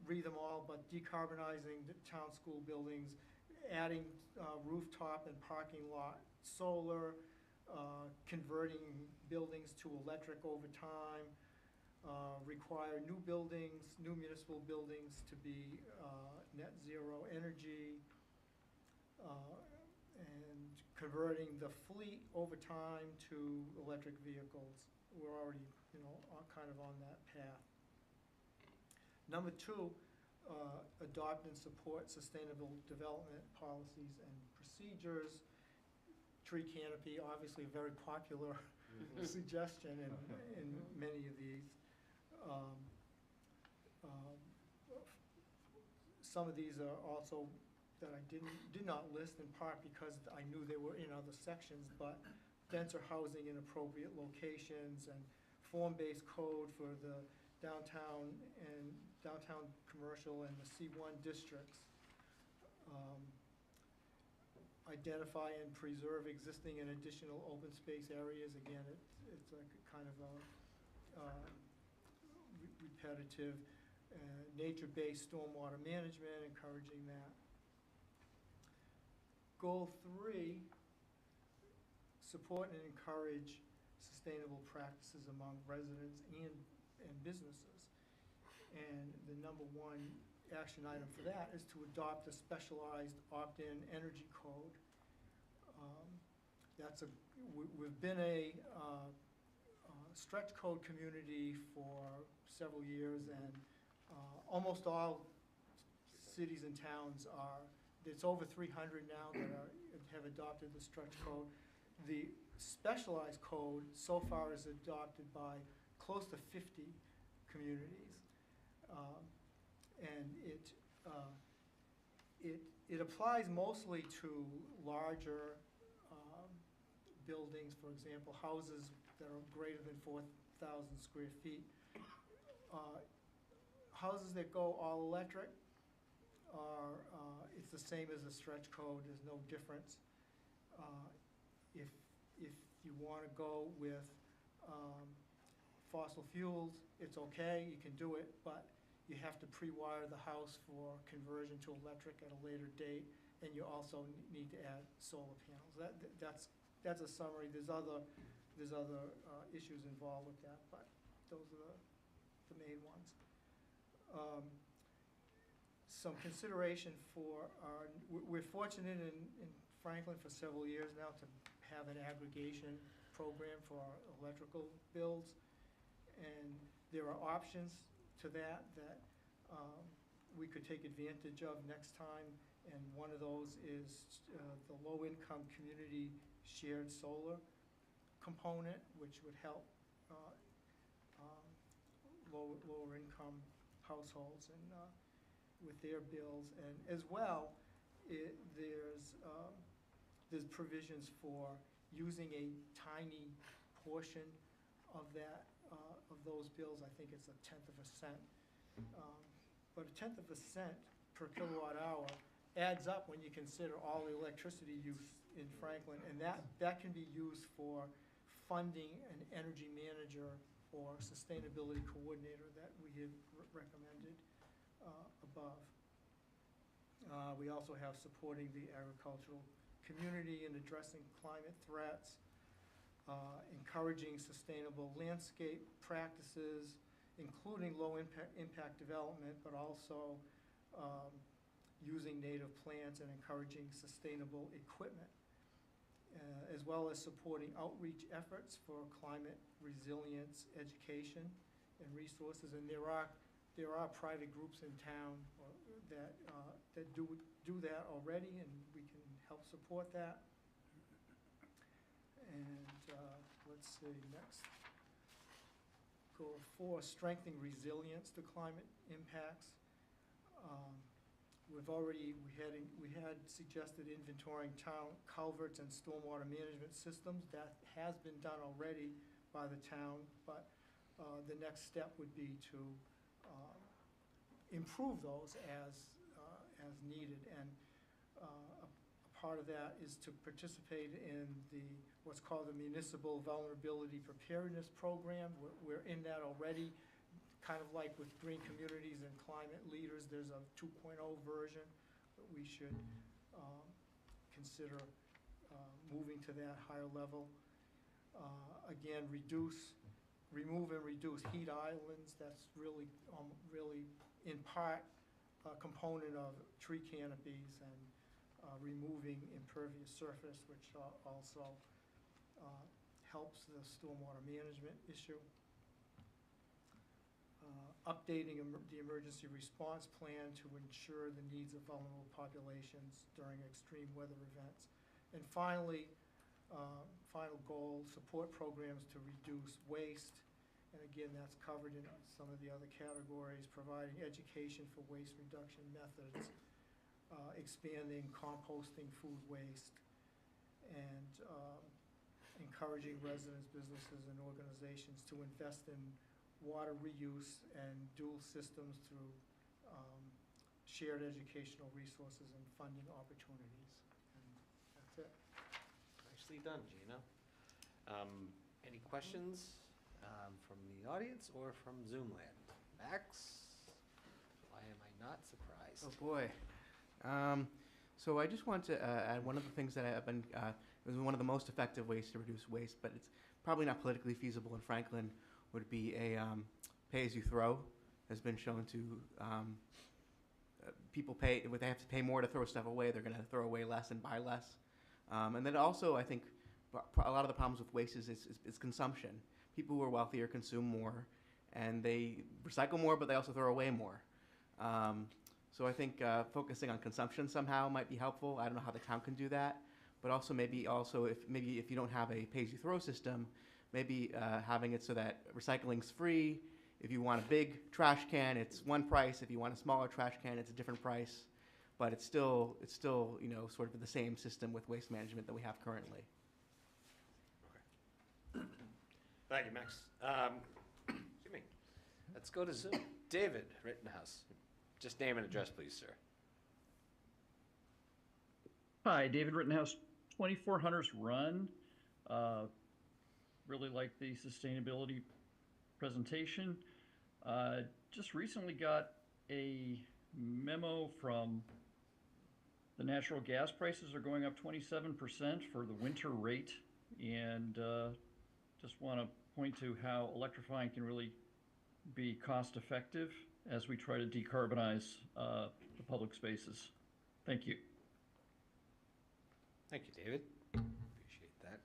read them all, but decarbonizing the town school buildings, adding rooftop and parking lot solar, converting buildings to electric over time, require new municipal buildings to be net zero energy, and converting the fleet over time to electric vehicles. We're already, kind of on that path. Number 2, adopt and support sustainable development policies and procedures. Tree canopy, obviously a very popular suggestion in many of these. Some of these are also that I did not list, in part because I knew they were in other sections, but denser housing in appropriate locations and form-based code for the downtown commercial and the C1 districts. Identify and preserve existing and additional open space areas. Again, it's like a kind of a repetitive. Nature-based stormwater management, encouraging that. Goal 3, support and encourage sustainable practices among residents and businesses. And the number 1 action item for that is to adopt a specialized opt-in energy code. We've been a stretch code community for several years, and almost all cities and towns it's over 300 now that have adopted the stretch code. The specialized code so far is adopted by close to 50 communities. And it applies mostly to larger buildings, for example, houses that are greater than 4,000 square feet. Houses that go all electric are, it's the same as a stretch code, there's no difference. If you want to go with fossil fuels, it's okay, you can do it, but you have to pre-wire the house for conversion to electric at a later date, and you also need to add solar panels. That's a summary. There's other issues involved with that, but those are the main ones. Some consideration for we're fortunate in Franklin for several years now to have an aggregation program for our electrical bills, and there are options to that we could take advantage of next time And one of those is the low-income community shared solar component, which would help lower-income households and with their bills. And as well, there's provisions for using a tiny portion of that, of those bills. I think it's 1/10 of a cent. But 1/10 of a cent per kilowatt hour adds up when you consider all the electricity use in Franklin, and that can be used for funding an energy manager or sustainability coordinator that we had recommended above. We also have supporting the agricultural community in addressing climate threats, encouraging sustainable landscape practices, including low-impact development, but also using native plants and encouraging sustainable equipment, as well as supporting outreach efforts for climate resilience education and resources. And there are private groups in town that do that already, and we can help support that. And let's see, next. Goal 4, strengthening resilience to climate impacts. We had suggested inventorying town culverts and stormwater management systems. That has been done already by the town, but the next step would be to improve those as needed. And a part of that is to participate in what's called the Municipal Vulnerability Preparedness Program. We're in that already. Kind of like with green communities and climate leaders, there's a 2.0 version, but we should consider moving to that higher level. Again, remove and reduce heat islands. That's really in part a component of tree canopies, and removing impervious surface, which also helps the stormwater management issue. Updating the emergency response plan to ensure the needs of vulnerable populations during extreme weather events. And finally, final goal, support programs to reduce waste. And again, that's covered in some of the other categories, providing education for waste reduction methods, expanding composting food waste, and encouraging residents, businesses, and organizations to invest in water reuse and dual systems through shared educational resources and funding opportunities. And that's it. Nicely done, Gina. Any questions from the audience or from Zoom land? Max, why am I not surprised? Oh, boy. So I just want to add one of the things that I've been, it was one of the most effective ways to reduce waste, but it's probably not politically feasible in Franklin, would be a pay-as-you-throw. Has been shown to, people pay, if they have to pay more to throw stuff away, they're going to throw away less and buy less. And then also, I think, a lot of the problems with waste is consumption. People who are wealthier consume more, and they recycle more, but they also throw away more. So I think focusing on consumption somehow might be helpful. I don't know how the town can do that, but also if you don't have a pay-as-you-throw system, maybe having it so that recycling's free. If you want a big trash can, it's one price. If you want a smaller trash can, it's a different price. But it's still sort of the same system with waste management that we have currently. Okay. Thank you, Max. Excuse me. Let's go to Zoom. David Rittenhouse. Just name and address, please, sir. Hi, David Rittenhouse, 24 Hunters Run. Really like the sustainability presentation. Just recently got a memo from the natural gas prices are going up 27% for the winter rate, and just want to point to how electrifying can really be cost effective as we try to decarbonize the public spaces. Thank you. Thank you, David. Appreciate that.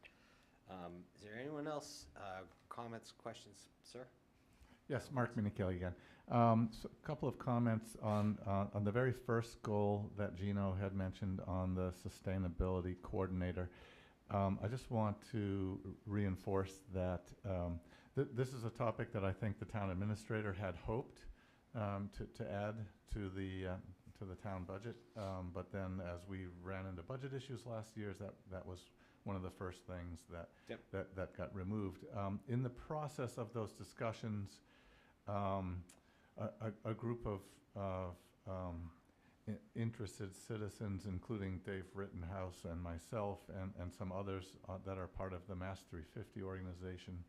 Is there anyone else? Comments, questions, sir? Yes, Mark Minikeli again. So a couple of comments on the very first goal that Gino had mentioned on the sustainability coordinator. I just want to reinforce that this is a topic that I think the town administrator had hoped to add to the town budget, but then as we ran into budget issues last year, that was one of the first things that got removed. In the process of those discussions, a group of interested citizens, including Dave Rittenhouse and myself and some others that are part of the Mass 350 organization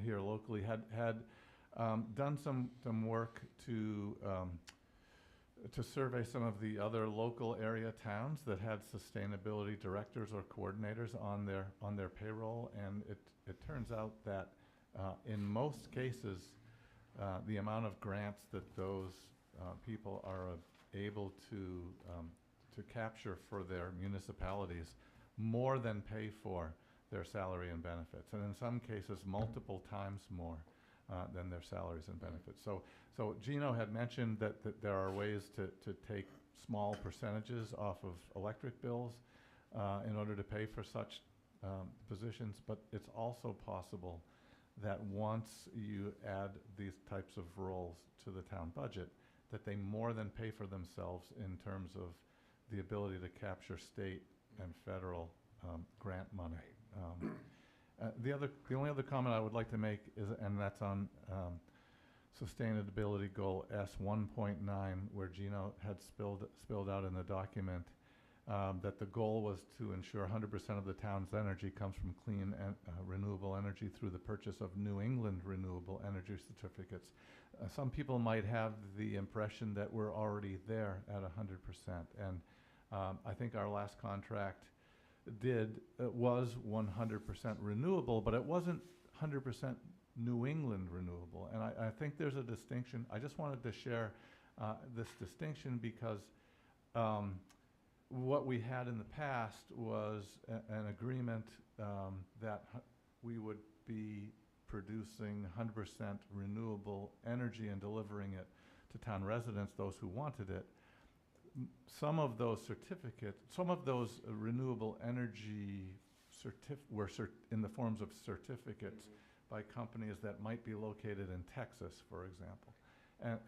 here locally, had done some work to survey some of the other local area towns that had sustainability directors or coordinators on their payroll, and it turns out that in most cases the amount of grants that those people are able to capture for their municipalities more than pay for their salary and benefits, and in some cases multiple times more than their salaries and benefits. So Gino had mentioned that there are ways to take small percentages off of electric bills in order to pay for such positions, but it's also possible that once you add these types of roles to the town budget, that they more than pay for themselves in terms of the ability to capture state and federal grant money. The only other comment I would like to make is, and that's on sustainability goal S 1.9, where Gino had spilled out in the document that the goal was to ensure 100% of the town's energy comes from clean and renewable energy through the purchase of New England renewable energy certificates. Some people might have the impression that we're already there at 100%, and I think our last contract was 100% renewable, but it wasn't 100% New England renewable, and I think there's a distinction. I just wanted to share this distinction because what we had in the past was an agreement that we would be producing 100% renewable energy and delivering it to town residents, those who wanted it. Some of those certificates, some of those renewable energy were in the forms of certificates by companies that might be located in Texas, for example.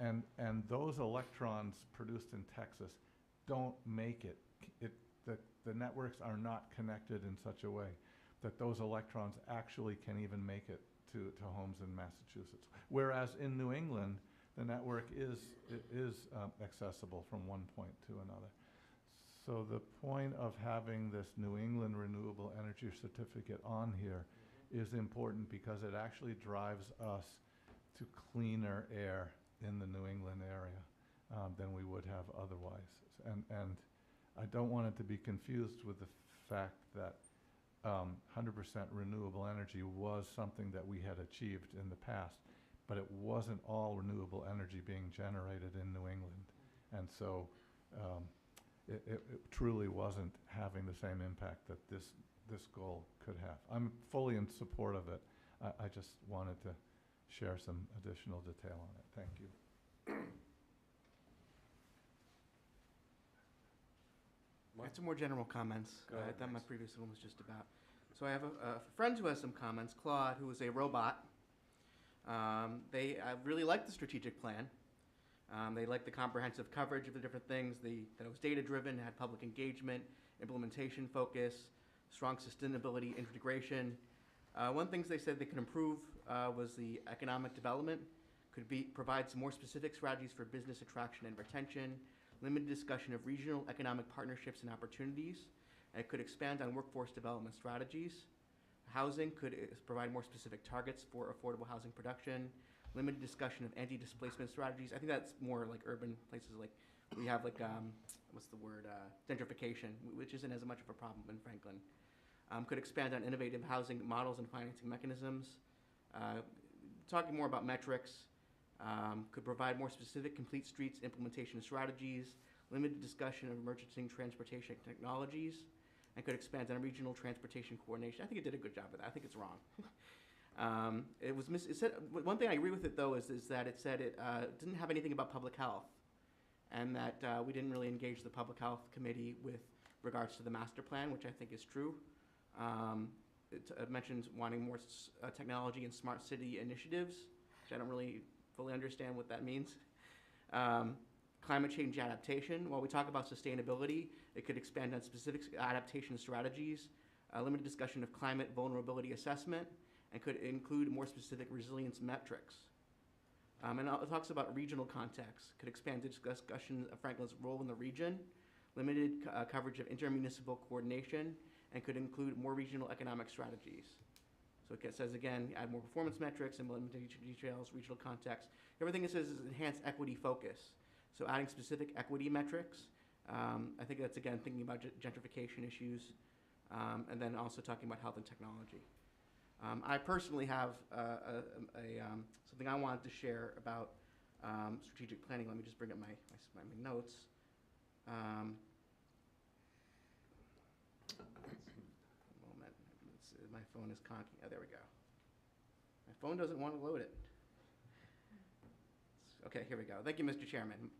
And those electrons produced in Texas don't make it. The networks are not connected in such a way that those electrons actually can even make it to homes in Massachusetts. Whereas in New England, the network is accessible from one point to another. So the point of having this New England Renewable Energy Certificate on here is important because it actually drives us to cleaner air in the New England area than we would have otherwise. And I don't want it to be confused with the fact that 100% renewable energy was something that we had achieved in the past, but it wasn't all renewable energy being generated in New England. And so it truly wasn't having the same impact that this goal could have. I'm fully in support of it. I just wanted to share some additional detail on it. Thank you. I have some more general comments Go ahead, that my Max. previous one was just about. So I have a friend who has some comments, Claude, who is a robot. They really like the strategic plan. They like the comprehensive coverage of the different things, that it was data-driven, had public engagement, implementation focus, strong sustainability integration. One thing they said they could improve was the economic development, provide some more specific strategies for business attraction and retention, limited discussion of regional economic partnerships and opportunities, and it could expand on workforce development strategies. Housing could provide more specific targets for affordable housing production, limited discussion of anti-displacement strategies. I think that's more like urban places, like we have like, gentrification, which isn't as much of a problem in Franklin. Could expand on innovative housing models and financing mechanisms. Talking more about metrics. Could provide more specific complete streets implementation strategies, limited discussion of emergency transportation technologies, and could expand on regional transportation coordination. I think it did a good job of that. I think it's wrong. It said, one thing I agree with it though is that it said it didn't have anything about public health, and that we didn't really engage the public health committee with regards to the master plan, which I think is true. It mentions wanting more technology and smart city initiatives, which I don't really fully understand what that means. Climate change adaptation. While we talk about sustainability, it could expand on specific adaptation strategies, limited discussion of climate vulnerability assessment, and could include more specific resilience metrics. And it talks about regional context, could expand the discussion of Franklin's role in the region, limited coverage of intermunicipal coordination, and could include more regional economic strategies. So it says again, add more performance metrics, implementation details, regional context. Everything it says is enhance equity focus. So adding specific equity metrics. I think that's again thinking about gentrification issues, and then also talking about health and technology. I personally have something I wanted to share about strategic planning. Let me just bring up my notes. A moment. My phone is conking. Oh, there we go. My phone doesn't want to load it. Okay, here we go. Thank you, Mr. Chairman.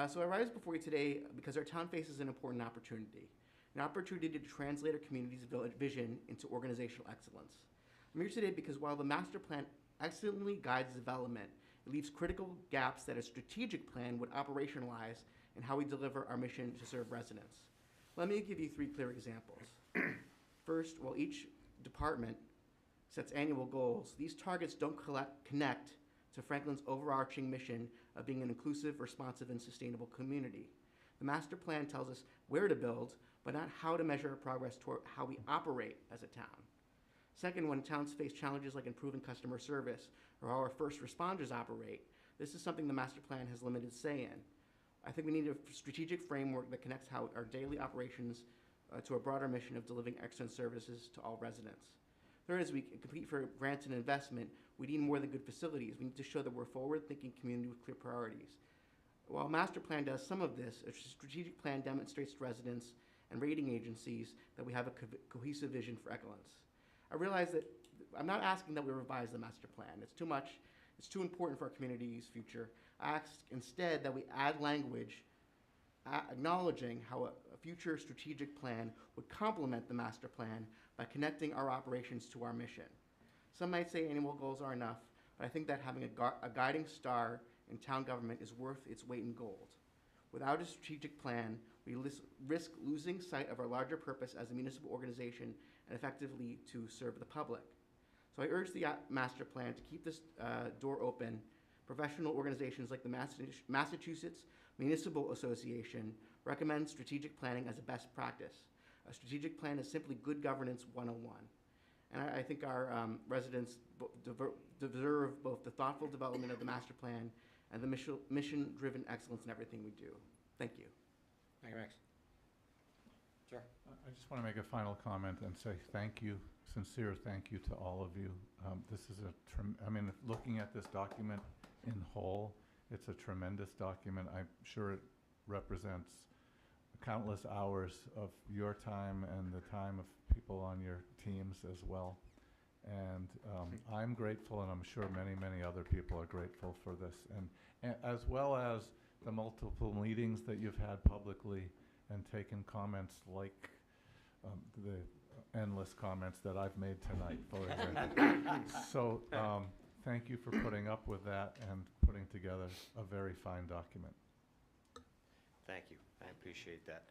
So I rise before you today because our town faces an important opportunity. An opportunity to translate our community's vision into organizational excellence. I'm here today because while the master plan excellently guides development, it leaves critical gaps that a strategic plan would operationalize in how we deliver our mission to serve residents. Let me give you 3 clear examples. First, while each department sets annual goals, these targets don't connect to Franklin's overarching mission of being an inclusive, responsive, and sustainable community. The master plan tells us where to build, but not how to measure progress toward how we operate as a town. Second, when towns face challenges like improving customer service or how our first responders operate, this is something the master plan has limited say in. I think we need a strategic framework that connects how our daily operations to a broader mission of delivering excellent services to all residents. Third, as we compete for grants and investment, we need more than good facilities. We need to show that we're a forward-thinking community with clear priorities. While a master plan does some of this, a strategic plan demonstrates to residents and rating agencies that we have a cohesive vision for excellence. I realize that I'm not asking that we revise the master plan. It's too much. It's too important for our community's future. I ask instead that we add language acknowledging how a future strategic plan would complement the master plan by connecting our operations to our mission. Some might say annual goals are enough, but I think that having a guiding star in town government is worth its weight in gold. Without a strategic plan, we risk losing sight of our larger purpose as a municipal organization and effectively to serve the public. So I urge the master plan to keep this door open. Professional organizations like the Massachusetts Municipal Association recommend strategic planning as a best practice. A strategic plan is simply good governance 101. And I think our residents deserve both the thoughtful development of the master plan and the mission-driven excellence in everything we do. Thank you. Thank you, Max. Sure. I just want to make a final comment and say thank you, sincere thank you to all of you. This is looking at this document in whole, it's a tremendous document. I'm sure it represents countless hours of your time and the time of people on your teams as well. And I'm grateful, and I'm sure many, many other people are grateful for this. And as well as the multiple meetings that you've had publicly and taken comments like the endless comments that I've made tonight, for example. So thank you for putting up with that and putting together a very fine document. Thank you. I appreciate that.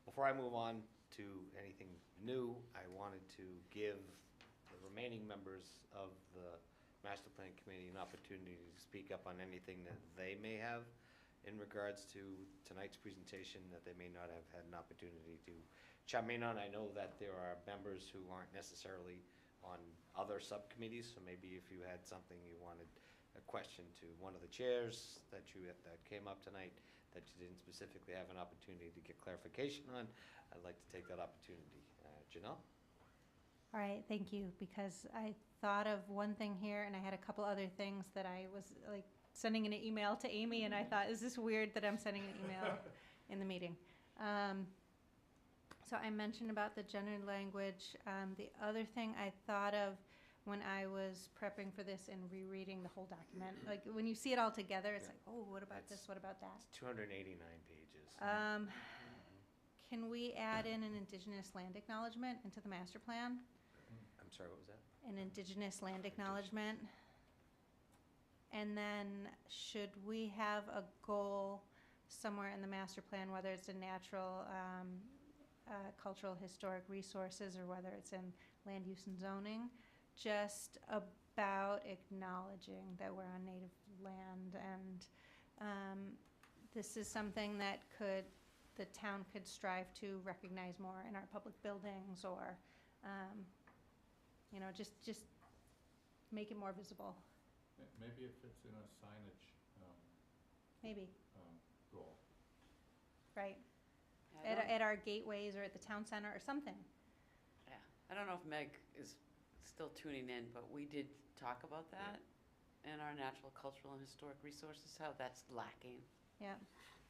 Before I move on to anything new, I wanted to give the remaining members of the Master Plan Committee an opportunity to speak up on anything that they may have in regards to tonight's presentation that they may not have had an opportunity to chime in on. I know that there are members who aren't necessarily on other subcommittees, so maybe if you had something you wanted a question to one of the chairs that came up tonight that you didn't specifically have an opportunity to get clarification on, I'd like to take that opportunity. Janelle? All right, thank you, because I thought of one thing here and I had a couple other things that I was like sending an email to Amy, and I thought, is this weird that I'm sending an email in the meeting? So I mentioned about the gendered language. The other thing I thought of when I was prepping for this and rereading the whole document. Like, when you see it all together, it's Yeah. like, oh, what about this, what about that? It's 289 pages. Can we add in an Indigenous land acknowledgement into the master plan? I'm sorry, what was that? An Indigenous land acknowledgement? And then, should we have a goal somewhere in the master plan, whether it's in natural, cultural, historic resources, or whether it's in land use and zoning, just about acknowledging that we're on native land, and this is something that the town could strive to recognize more in our public buildings, or, just make it more visible. Maybe it fits in a signage, Maybe, goal. right? Yeah, I don't- At our gateways or at the town center or something. Yeah, I don't know if Meg is still tuning in, but we did talk about that in our natural, cultural, and historic resources, how that's lacking. Yeah.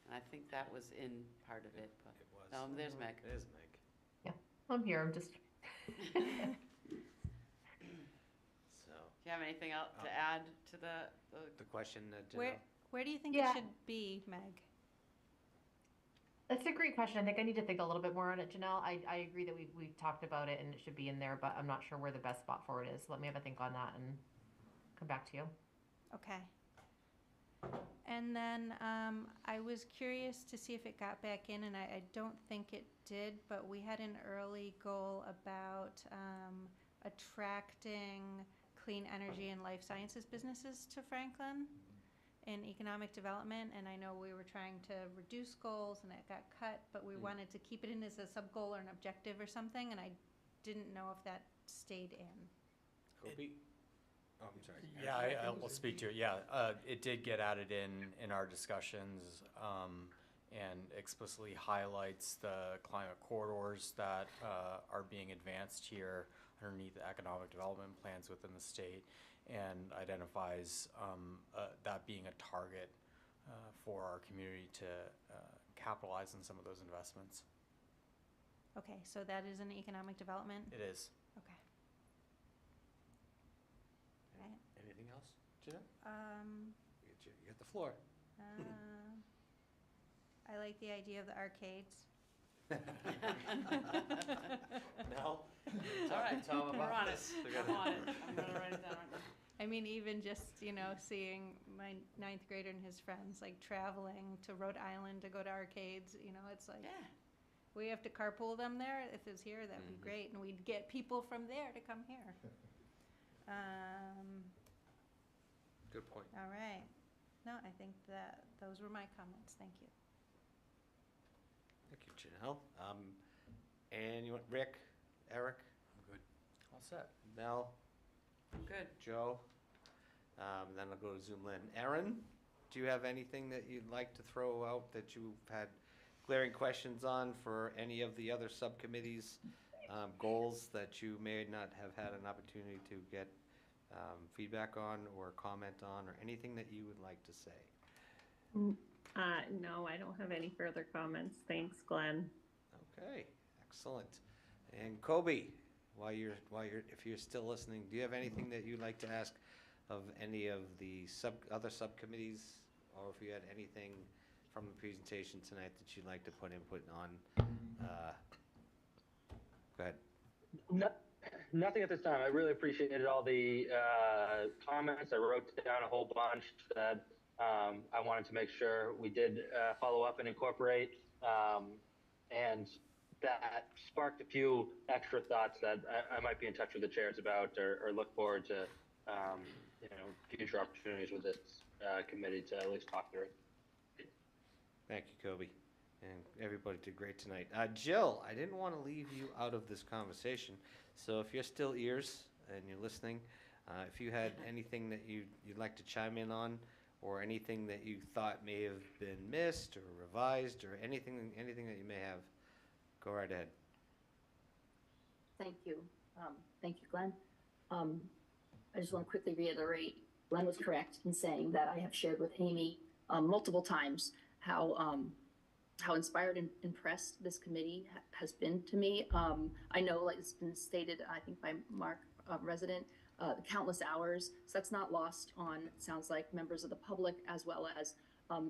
And I think that was in part of it, but, It was. there's Meg. It is Meg. I'm here, I'm just, So, Do you have anything else to add to the the question that, Where do you think Yeah. it should be, Meg? that's a great question. I think I need to think a little bit more on it, Janelle. I agree that we've talked about it and it should be in there, but I'm not sure where the best spot for it is. Let me have a think on that and come back to you. Okay. And then I was curious to see if it got back in, and I don't think it did, but we had an early goal about attracting clean energy and life sciences businesses to Franklin in economic development, and I know we were trying to reduce goals and it got cut, but we wanted to keep it in as a sub-goal or an objective or something, and I didn't know if that stayed in. Kobe? Oh, I'm sorry. Yeah, I will speak to it. Yeah, it did get added in our discussions, and explicitly highlights the climate corridors that are being advanced here underneath the economic development plans within the state, and identifies that being a target for our community to capitalize on some of those investments. Okay, so that is an economic development? It is. Okay. Right. Anything else, Jenna? You got the floor. I like the idea of the arcades. Mel? It's all right, Tell 'em we're about on it. this. I'm on it. I'm gonna write it down right now. I mean, even just, seeing my 9th grader and his friends, like, traveling to Rhode Island to go to arcades, it's like, Yeah. we have to carpool them there. If it's here, that'd be great, and we'd get people from there to come here. Good point. All right. No, I think that those were my comments. Thank you. Thank you, Janelle. And you want Rick, Eric, I'm good. All set. Mel, Good. Joe? Then I'll go to Zoom Lynn. Erin, do you have anything that you'd like to throw out that you've had glaring questions on for any of the other subcommittees, goals that you may not have had an opportunity to get feedback on or comment on, or anything that you would like to say? No, I don't have any further comments. Thanks, Glenn. Okay, excellent. And Kobe, if you're still listening, do you have anything that you'd like to ask of any of the other subcommittees, or if you had anything from the presentation tonight that you'd like to put input on? Go ahead. Nothing at this time. I really appreciated all the comments. I wrote down a whole bunch that I wanted to make sure we did follow up and incorporate, and that sparked a few extra thoughts that I might be in touch with the chairs about, or look forward to future opportunities with this committee to at least talk through it. Thank you, Kobe. And everybody did great tonight. Jill, I didn't want to leave you out of this conversation. So if you're still ears and you're listening, if you had anything that you'd like to chime in on, or anything that you thought may have been missed or revised, or anything that you may have, go right ahead. Thank you. Thank you, Glenn. I just want to quickly reiterate, Glenn was correct in saying that I have shared with Amy multiple times how inspired and impressed this committee has been to me. I know, like it's been stated, I think by Mark, resident, countless hours. So that's not lost on, it sounds like, members of the public as well as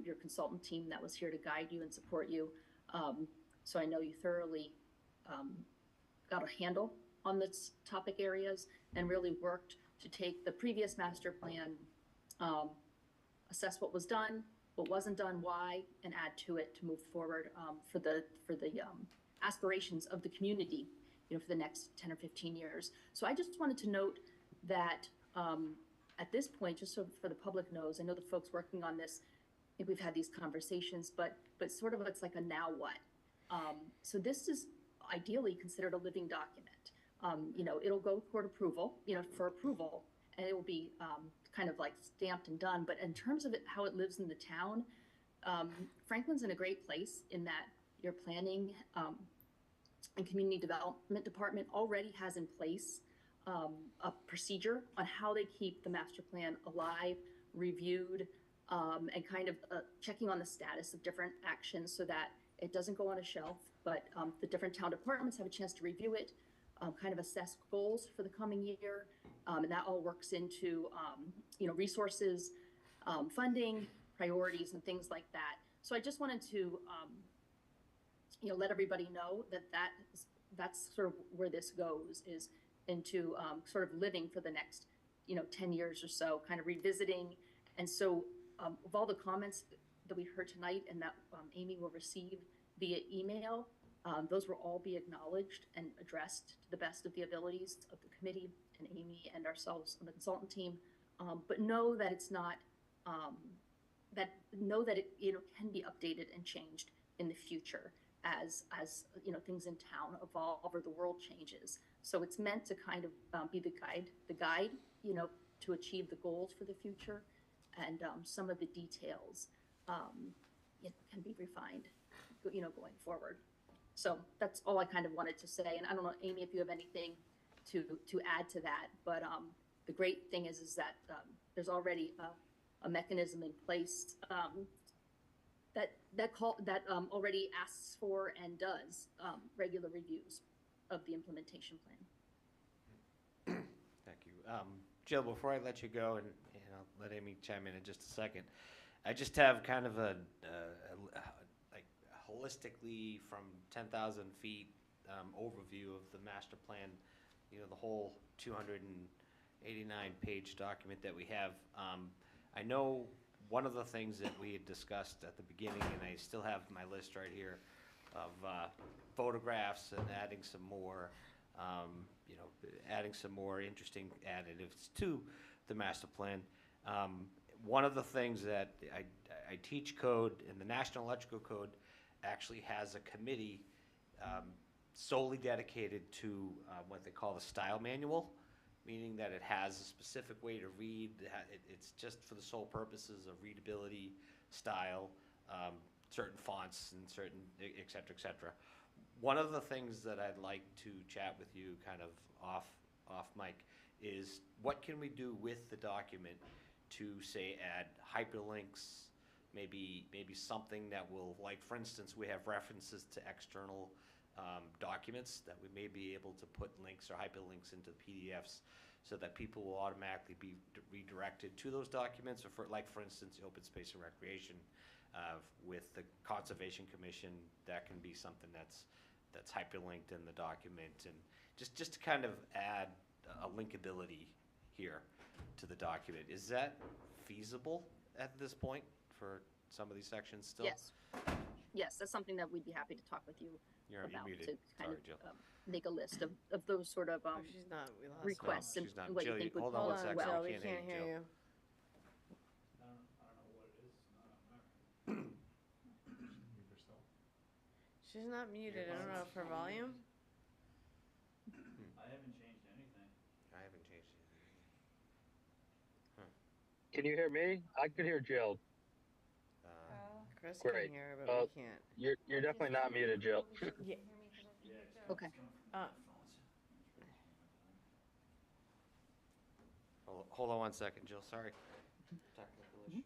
your consultant team that was here to guide you and support you. So I know you thoroughly got a handle on this topic areas and really worked to take the previous master plan, assess what was done, what wasn't done, why, and add to it to move forward for the aspirations of the community, for the next 10 or 15 years. So I just wanted to note that at this point, just so for the public knows, I know the folks working on this, I think we've had these conversations, but sort of it's like a now what. So this is ideally considered a living document. It'll go court approval, for approval, and it will be kind of like stamped and done. But in terms of how it lives in the town, Franklin's in a great place in that your planning and community development department already has in place a procedure on how they keep the master plan alive, reviewed, and kind of checking on the status of different actions so that it doesn't go on a shelf, but the different town departments have a chance to review it, kind of assess goals for the coming year, and that all works into resources, funding, priorities, and things like that. So I just wanted to let everybody know that that's sort of where this goes, is into sort of living for the next 10 years or so, kind of revisiting. And so of all the comments that we heard tonight and that Amy will receive via email, those will all be acknowledged and addressed to the best of the abilities of the committee and Amy and ourselves on the consultant team. But know that it's not, know that it can be updated and changed in the future as things in town evolve or the world changes. So it's meant to kind of be the guide, to achieve the goals for the future, and some of the details can be refined, going forward. So that's all I kind of wanted to say. And I don't know, Amy, if you have anything to add to that, but the great thing is that there's already a mechanism in place that already asks for and does regular reviews of the implementation plan. Thank you. Jill, before I let you go, and I'll let Amy chime in just a second, I just have kind of a holistically from 10,000 feet overview of the master plan, the whole 289-page document that we have. I know one of the things that we had discussed at the beginning, and I still have my list right here of photographs and adding some more, interesting additives to the master plan. One of the things that I teach code, and the National Electrical Code actually has a committee solely dedicated to what they call the style manual, meaning that it has a specific way to read. It's just for the sole purposes of readability, style, certain fonts, and certain et cetera, et cetera. One of the things that I'd like to chat with you kind of off mic is what can we do with the document to, say, add hyperlinks, maybe something that will, like, for instance, we have references to external documents that we may be able to put links or hyperlinks into the PDFs so that people will automatically be redirected to those documents, or for instance, Open Space and Recreation with the Conservation Commission, that can be something that's hyperlinked in the document, and just to kind of add a linkability here to the document. Is that feasible at this point for some of these sections still? Yes, that's something that we'd be happy to talk with you about, muted. to kind Sorry, of Jill. Make a list of those sort of She's not, we lost her. requests No, and she's not. what Jill, you think would hold on one second. Jill, We we can't can't hear hear you, you. I don't know what it is, it's not on my. She's not muted, I don't know if her volume. I haven't changed anything. I haven't changed anything. Can you hear me? I could hear Jill. Chris Great. can hear her, but we can't. You're definitely not muted, Jill. Okay. Hold on one second, Jill, sorry. Technical issues.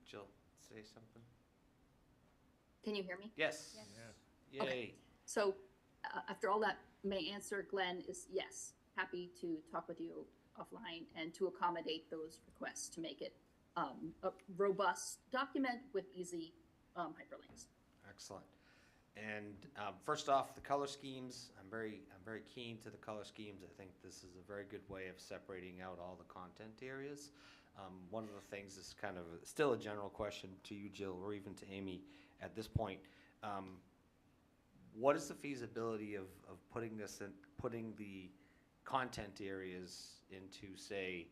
Jill, say something. Can you hear me? Yes. Yeah. Yay. So after all that, my answer, Glenn, is yes. Happy to talk with you offline and to accommodate those requests to make it a robust document with easy hyperlinks. Excellent. And first off, the color schemes. I'm very keen to the color schemes. I think this is a very good way of separating out all the content areas. One of the things is kind of still a general question to you, Jill, or even to Amy at this point. What is the feasibility of putting this in, putting the content areas into, say,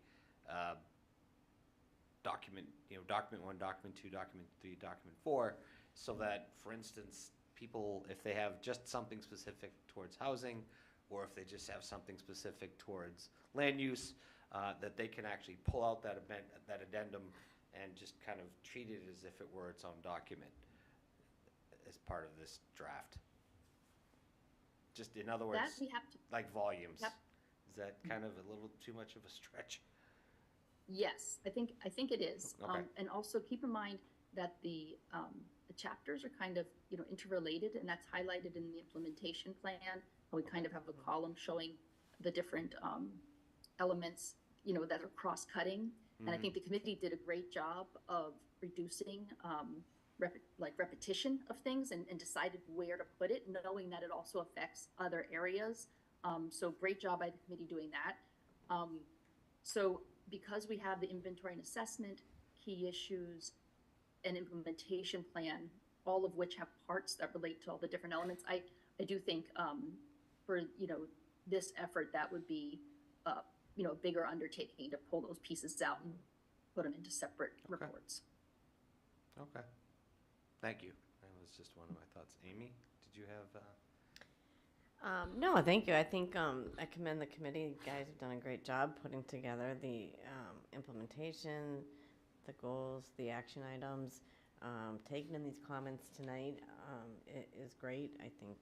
document 1, document 2, document 3, document 4, so that, for instance, people, if they have just something specific towards housing, or if they just have something specific towards land use, that they can actually pull out that addendum and just kind of treat it as if it were its own document as part of this draft. Just in other words, That we have to, like volumes. Yep. Is that kind of a little too much of a stretch? yes, I think it is. Okay. And also keep in mind that the chapters are kind of, interrelated, and that's highlighted in the implementation plan. We kind of have a column showing the different elements, that are cross-cutting. And I think the committee did a great job of reducing repetition of things and decided where to put it, knowing that it also affects other areas. So great job by the committee doing that. So because we have the inventory and assessment, key issues, and implementation plan, all of which have parts that relate to all the different elements, I do think for this effort, that would be a bigger undertaking to pull those pieces out and put them into separate reports. Okay. Thank you. That was just one of my thoughts. Amy, did you have? No, thank you. I think I commend the committee. You guys have done a great job putting together the implementation, the goals, the action items. Taking in these comments tonight it is great. I think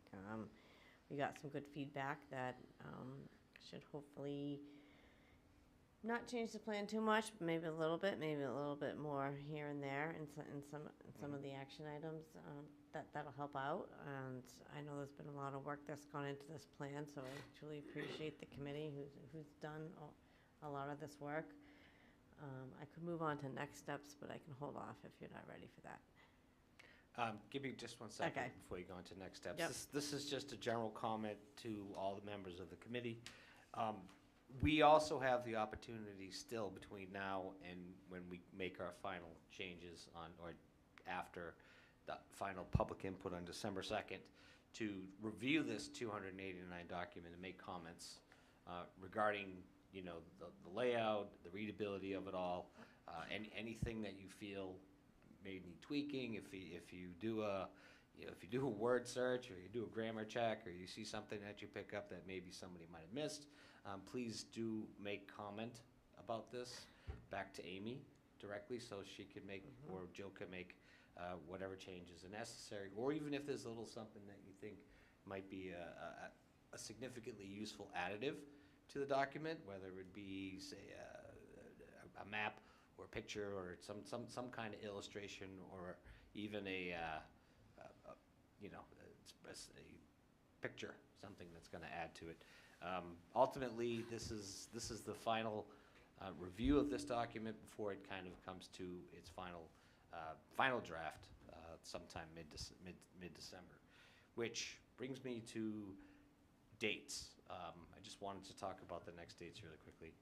we got some good feedback that should hopefully not change the plan too much, but maybe a little bit more here and there in some of the action items. That'll help out. And I know there's been a lot of work that's gone into this plan, so I truly appreciate the committee who's done a lot of this work. I could move on to next steps, but I can hold off if you're not ready for that. Give me just 1 second Okay. before you go into next steps. Yep. This is just a general comment to all the members of the committee. We also have the opportunity still between now and when we make our final changes on, or after the final public input on December 2nd, to review this 289 document and make comments regarding, the layout, the readability of it all, anything that you feel may need tweaking. If you do a word search, or you do a grammar check, or you see something that you pick up that maybe somebody might have missed, please do make comment about this back to Amy directly, so she can make, or Jill can make whatever changes are necessary, or even if there's a little something that you think might be a significantly useful additive to the document, whether it be, say, a map or a picture, or some kind of illustration, or even a picture, something that's going to add to it. Ultimately, this is the final review of this document before it kind of comes to its final draft sometime mid-December, which brings me to dates. I just wanted to talk about the next dates really quickly.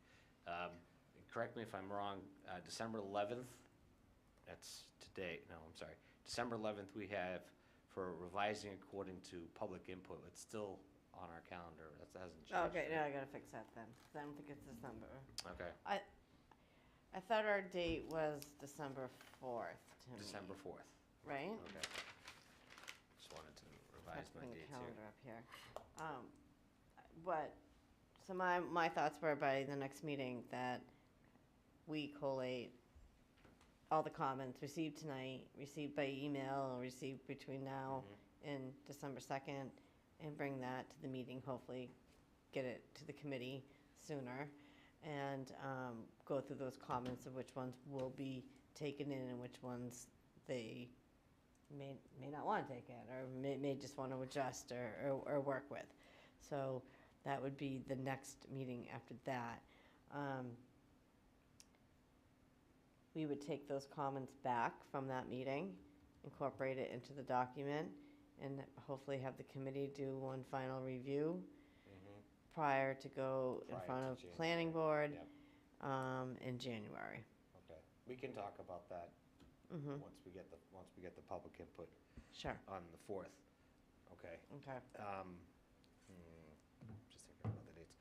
Correct me if I'm wrong, December 11th, that's today, no, I'm sorry. December 11th we have for revising according to public input. It's still on our calendar. That hasn't changed. Okay, now I gotta fix that then, 'cause I don't think it's December. Okay. I thought our date was December 4th to me. December 4th. Right? Okay. Just wanted to revise Have to my bring the dates calendar here. up here. So my thoughts were by the next meeting that we collate all the comments received tonight, received by email, or received between now and December 2nd, and bring that to the meeting, hopefully get it to the committee sooner, and go through those comments of which ones will be taken in and which ones they may not want to take it, or may just want to adjust or work with. So that would be the next meeting after that. We would take those comments back from that meeting, incorporate it into the document, and hopefully have the committee do one final review prior to go in Prior front to of January. planning board Yep. in January. Okay, we can talk about that Mhm. once we get the public input Sure. on the 4th. Okay. Okay. Just thinking about the dates.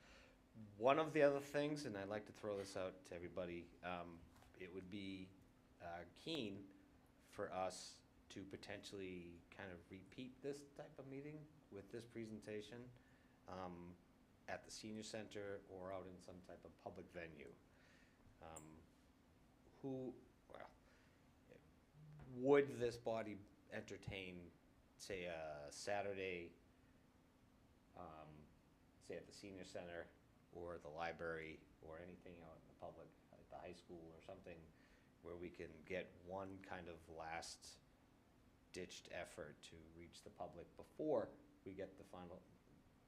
One of the other things, and I'd like to throw this out to everybody, it would be keen for us to potentially kind of repeat this type of meeting with this presentation at the senior center or out in some type of public venue. Would this body entertain, say, a Saturday, say at the senior center or the library or anything out in the public, at the high school or something, where we can get one kind of last ditched effort to reach the public before we get the final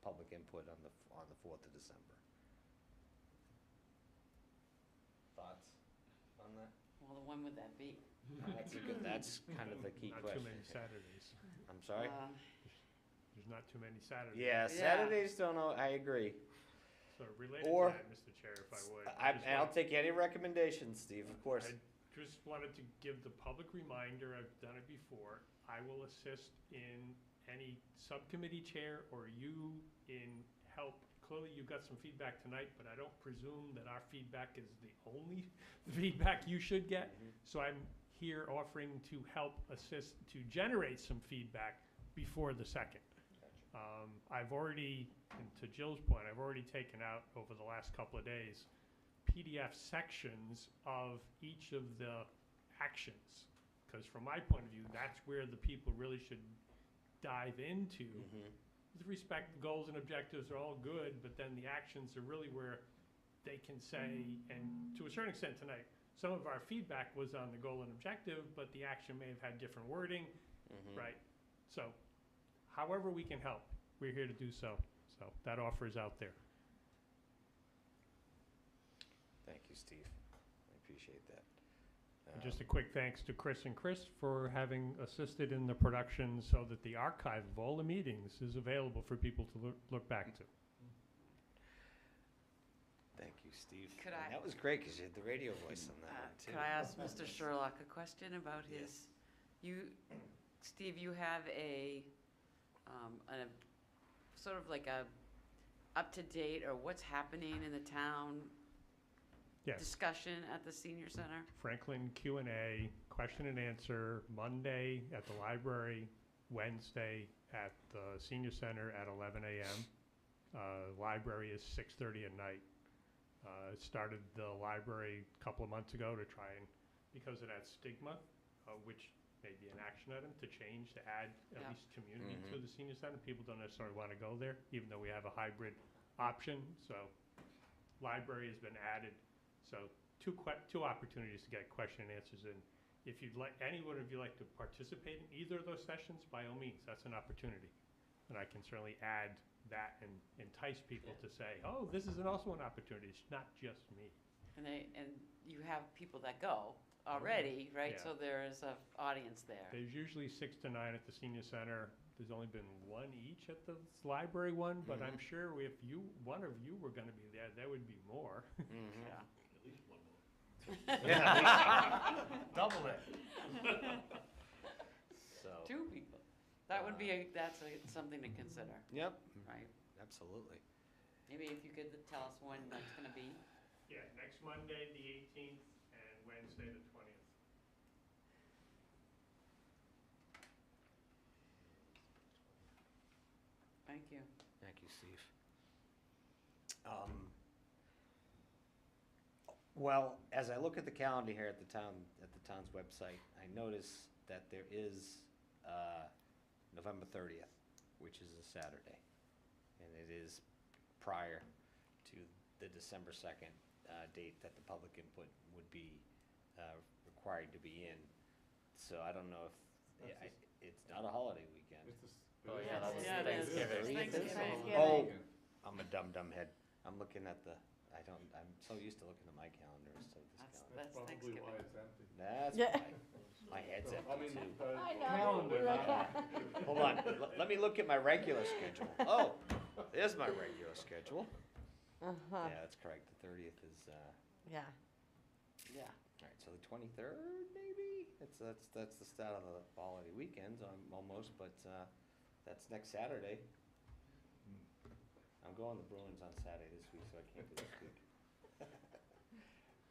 public input on the 4th of December? Thoughts on that? Well, when would that be? That's kind of the key Not question. too many Saturdays. I'm sorry? There's not too many Saturdays. Yeah, Saturdays don't know, I agree. So related Or- to that, Mr. Chair, if I would. And I'll take any recommendations, Steve, of course. I just wanted to give the public reminder, I've done it before, I will assist in any subcommittee chair or you in help. Clearly, you got some feedback tonight, but I don't presume that our feedback is the only feedback you should get. So I'm here offering to help assist to generate some feedback before the 2nd. I've already, and to Jill's point, I've already taken out over the last couple of days PDF sections of each of the actions. Because from my point of view, that's where the people really should dive into. With respect, goals and objectives are all good, but then the actions are really where they can say, and to a certain extent tonight, some of our feedback was on the goal and objective, but the action may have had different wording, right? So however we can help, we're here to do so. So that offer is out there. Thank you, Steve. I appreciate that. And just a quick thanks to Chris and Chris for having assisted in the production so that the archive of all the meetings is available for people to look back to. Thank you, Steve. Could And I- that was great because you had the radio voice on that one, too. Could I ask Mr. Sherlock a question about his, Steve, you have a sort of like a up-to-date or what's happening in the town Yes. discussion at the senior center? Franklin Q&A, question and answer, Monday at the library, Wednesday at the senior center at 11 a.m. Library is 6:30 at night. Started the library a couple of months ago to try and, because of that stigma, which may be an action item to change, to add at least community to the senior center. People don't necessarily want to go there, even though we have a hybrid option. So library has been added. So two opportunities to get question and answers in. If you'd like, anyone of you like to participate in either of those sessions, by all means, that's an opportunity. And I can certainly add that and entice people to say, oh, this is also an opportunity. It's not just me. And you have people that go already, right? Yeah. So there is a audience there. There's usually 6 to 9 at the senior center. There's only been one each at the library one, but I'm sure if one of you were going to be there, there would be more. Yeah. At least one more. Yeah. Double it. So. 2 people. That would be something to consider. Yep. Right. Absolutely. Maybe if you could tell us when that's going to be. Yeah, next Monday, the 18th, and Wednesday, the 20th. Thank you. Thank you, Steve. Well, as I look at the calendar here at the town's website, I notice that there is November 30th, which is a Saturday, and it is prior to the December 2nd date that the public input would be required to be in. So I don't know if It's not a holiday weekend. Oh, yeah, that was Yeah, it is. Thanksgiving. Thanksgiving. Oh, I'm a dumb head. I'm looking at I'm so used to looking at my calendar instead of this calendar. That's Probably Thanksgiving. why it's empty. That's Yeah. why. My head's empty I mean, too. I know. calendar. Hold on, let me look at my regular schedule. Oh, there's my regular schedule. Uh-huh. Yeah, that's correct. The 30th is, Yeah. Yeah. all right, so the 23rd maybe? That's the start of the holiday weekends, almost, but, that's next Saturday. I'm going to Bruins on Saturday this week, so I can't do this week.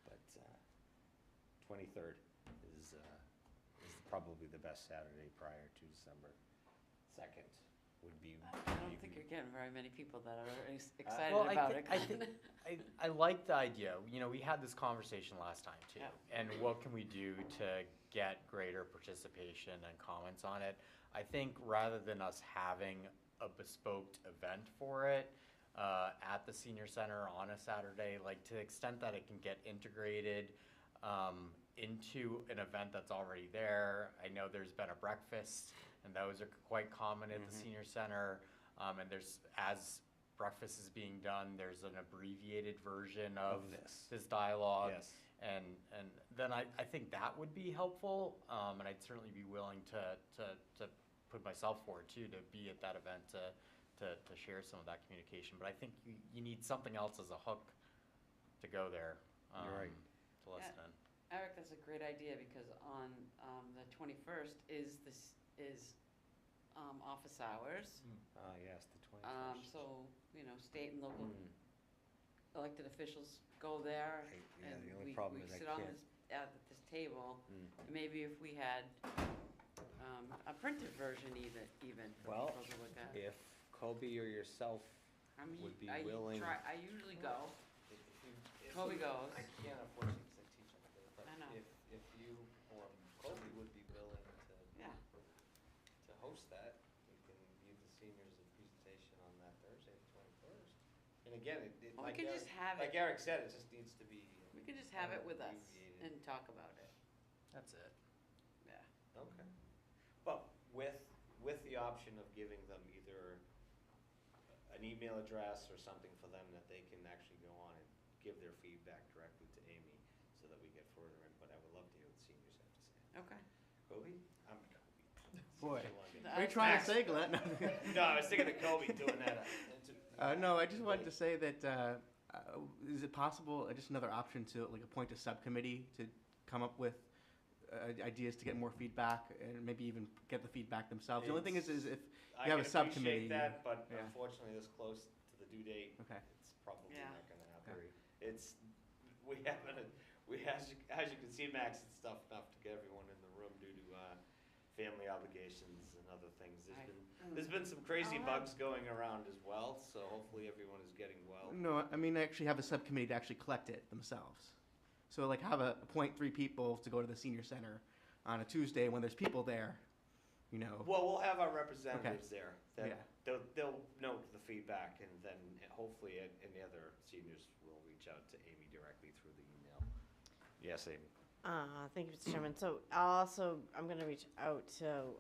But, 23rd is probably the best Saturday prior to December 2nd would be. I don't think you're getting very many people that are excited Well, about it. I like the idea. You know, we had this conversation last time too. Yeah. And what can we do to get greater participation and comments on it? I think rather than us having a bespoke event for it at the senior center on a Saturday, like to the extent that it can get integrated into an event that's already there. I know there's been a breakfast, and those are quite common at the senior center. And there's, as breakfast is being done, there's an abbreviated version of this dialogue. Yes. And then I think that would be helpful, and I'd certainly be willing to put myself forward too, to be at that event to share some of that communication. But I think you need something else as a hook to go there. You're right. To listen in. Eric, that's a great idea because on the 21st is office hours. Yes, the 21st. So, state and local elected officials go there Yeah, and the only we problem is I sit on can't. at this table. And maybe if we had a printed version even for Well, people to look at. if Kobe or yourself I mean, would be I willing. I usually go. If Kobe we- goes. I can't unfortunately because I teach up there, but I know. if you or Kobe would be willing to Yeah. to host that, we can give the seniors a presentation on that Thursday, the 21st. And again, it Well, we like can Eric, just have like it. Eric said, it just needs to be. We can just have it with us abbreviated. and talk about it. That's it. Yeah. Okay. But with the option of giving them either an email address or something for them that they can actually go on and give their feedback directly to Amy so that we get further input. I would love to hear what the seniors have to say. Okay. Kobe? I'm Kobe. Boy, What what are you trying to say, Glenn? No, I was thinking of Kobe doing that. No, I just wanted to say that, is it possible, just another option to like appoint a subcommittee to come up with ideas to get more feedback and maybe even get the feedback themselves? The only thing is if I you have a can subcommittee. appreciate that, but yeah. unfortunately, this close to the due date, Okay. it's probably Yeah. not gonna happen. It's, as you can see, Max, it's tough enough to get everyone in the room due to family obligations and other things. There's been some crazy bugs going around as well, so hopefully everyone is getting well. No, I mean, actually have a subcommittee to actually collect it themselves. So like appoint 3 people to go to the senior center on a Tuesday when there's people there, Well, we'll have our representatives there. That Yeah. They'll note the feedback, and then hopefully any other seniors will reach out to Amy directly through the email. Yes, Amy. Thank you, Mr. Chairman. So I'm going to reach out to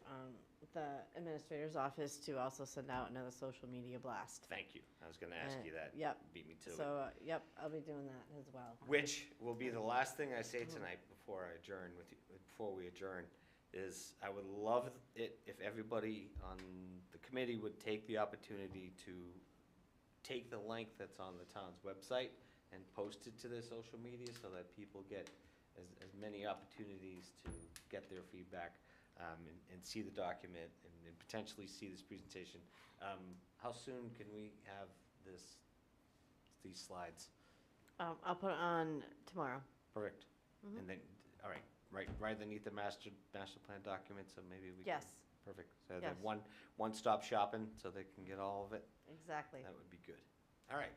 the administrator's office to also send out another social media blast. Thank you. I was gonna ask you that. Yep. Beat me to it. So, yep, I'll be doing that as well. Which will be the last thing I say tonight before we adjourn, is I would love it if everybody on the committee would take the opportunity to take the link that's on the town's website and post it to their social media so that people get as many opportunities to get their feedback and see the document and potentially see this presentation. How soon can we have these slides? I'll put it on tomorrow. Perfect. Mhm. And then, all right, right underneath the master plan document, so maybe we can. Yes. Perfect. So Yes. then one-stop shopping, so they can get all of it. Exactly. That would be good. All right.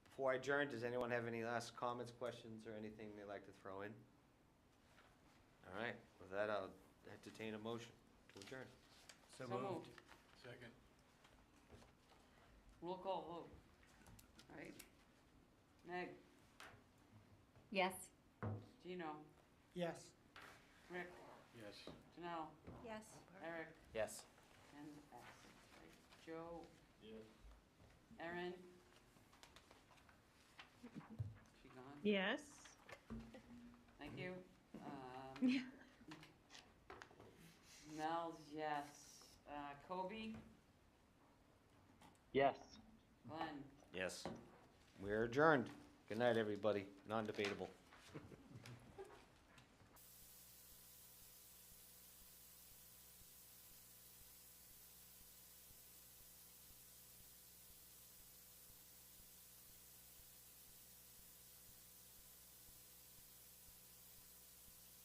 Before I adjourn, does anyone have any last comments, questions, or anything they'd like to throw in? All right. With that, I'll entertain a motion to adjourn. So moved. Second. Roll call vote. All right. Meg, Yes. Gino, Yes. Rick, Yes. Janelle, Yes. Eric, Yes. and absent, right? Joe? Yes. Erin? She gone? Yes. Thank you. Um, Nels, yes. Kobe? Yes. Glenn? Yes. We're adjourned. Good night, everybody. Non-debatable.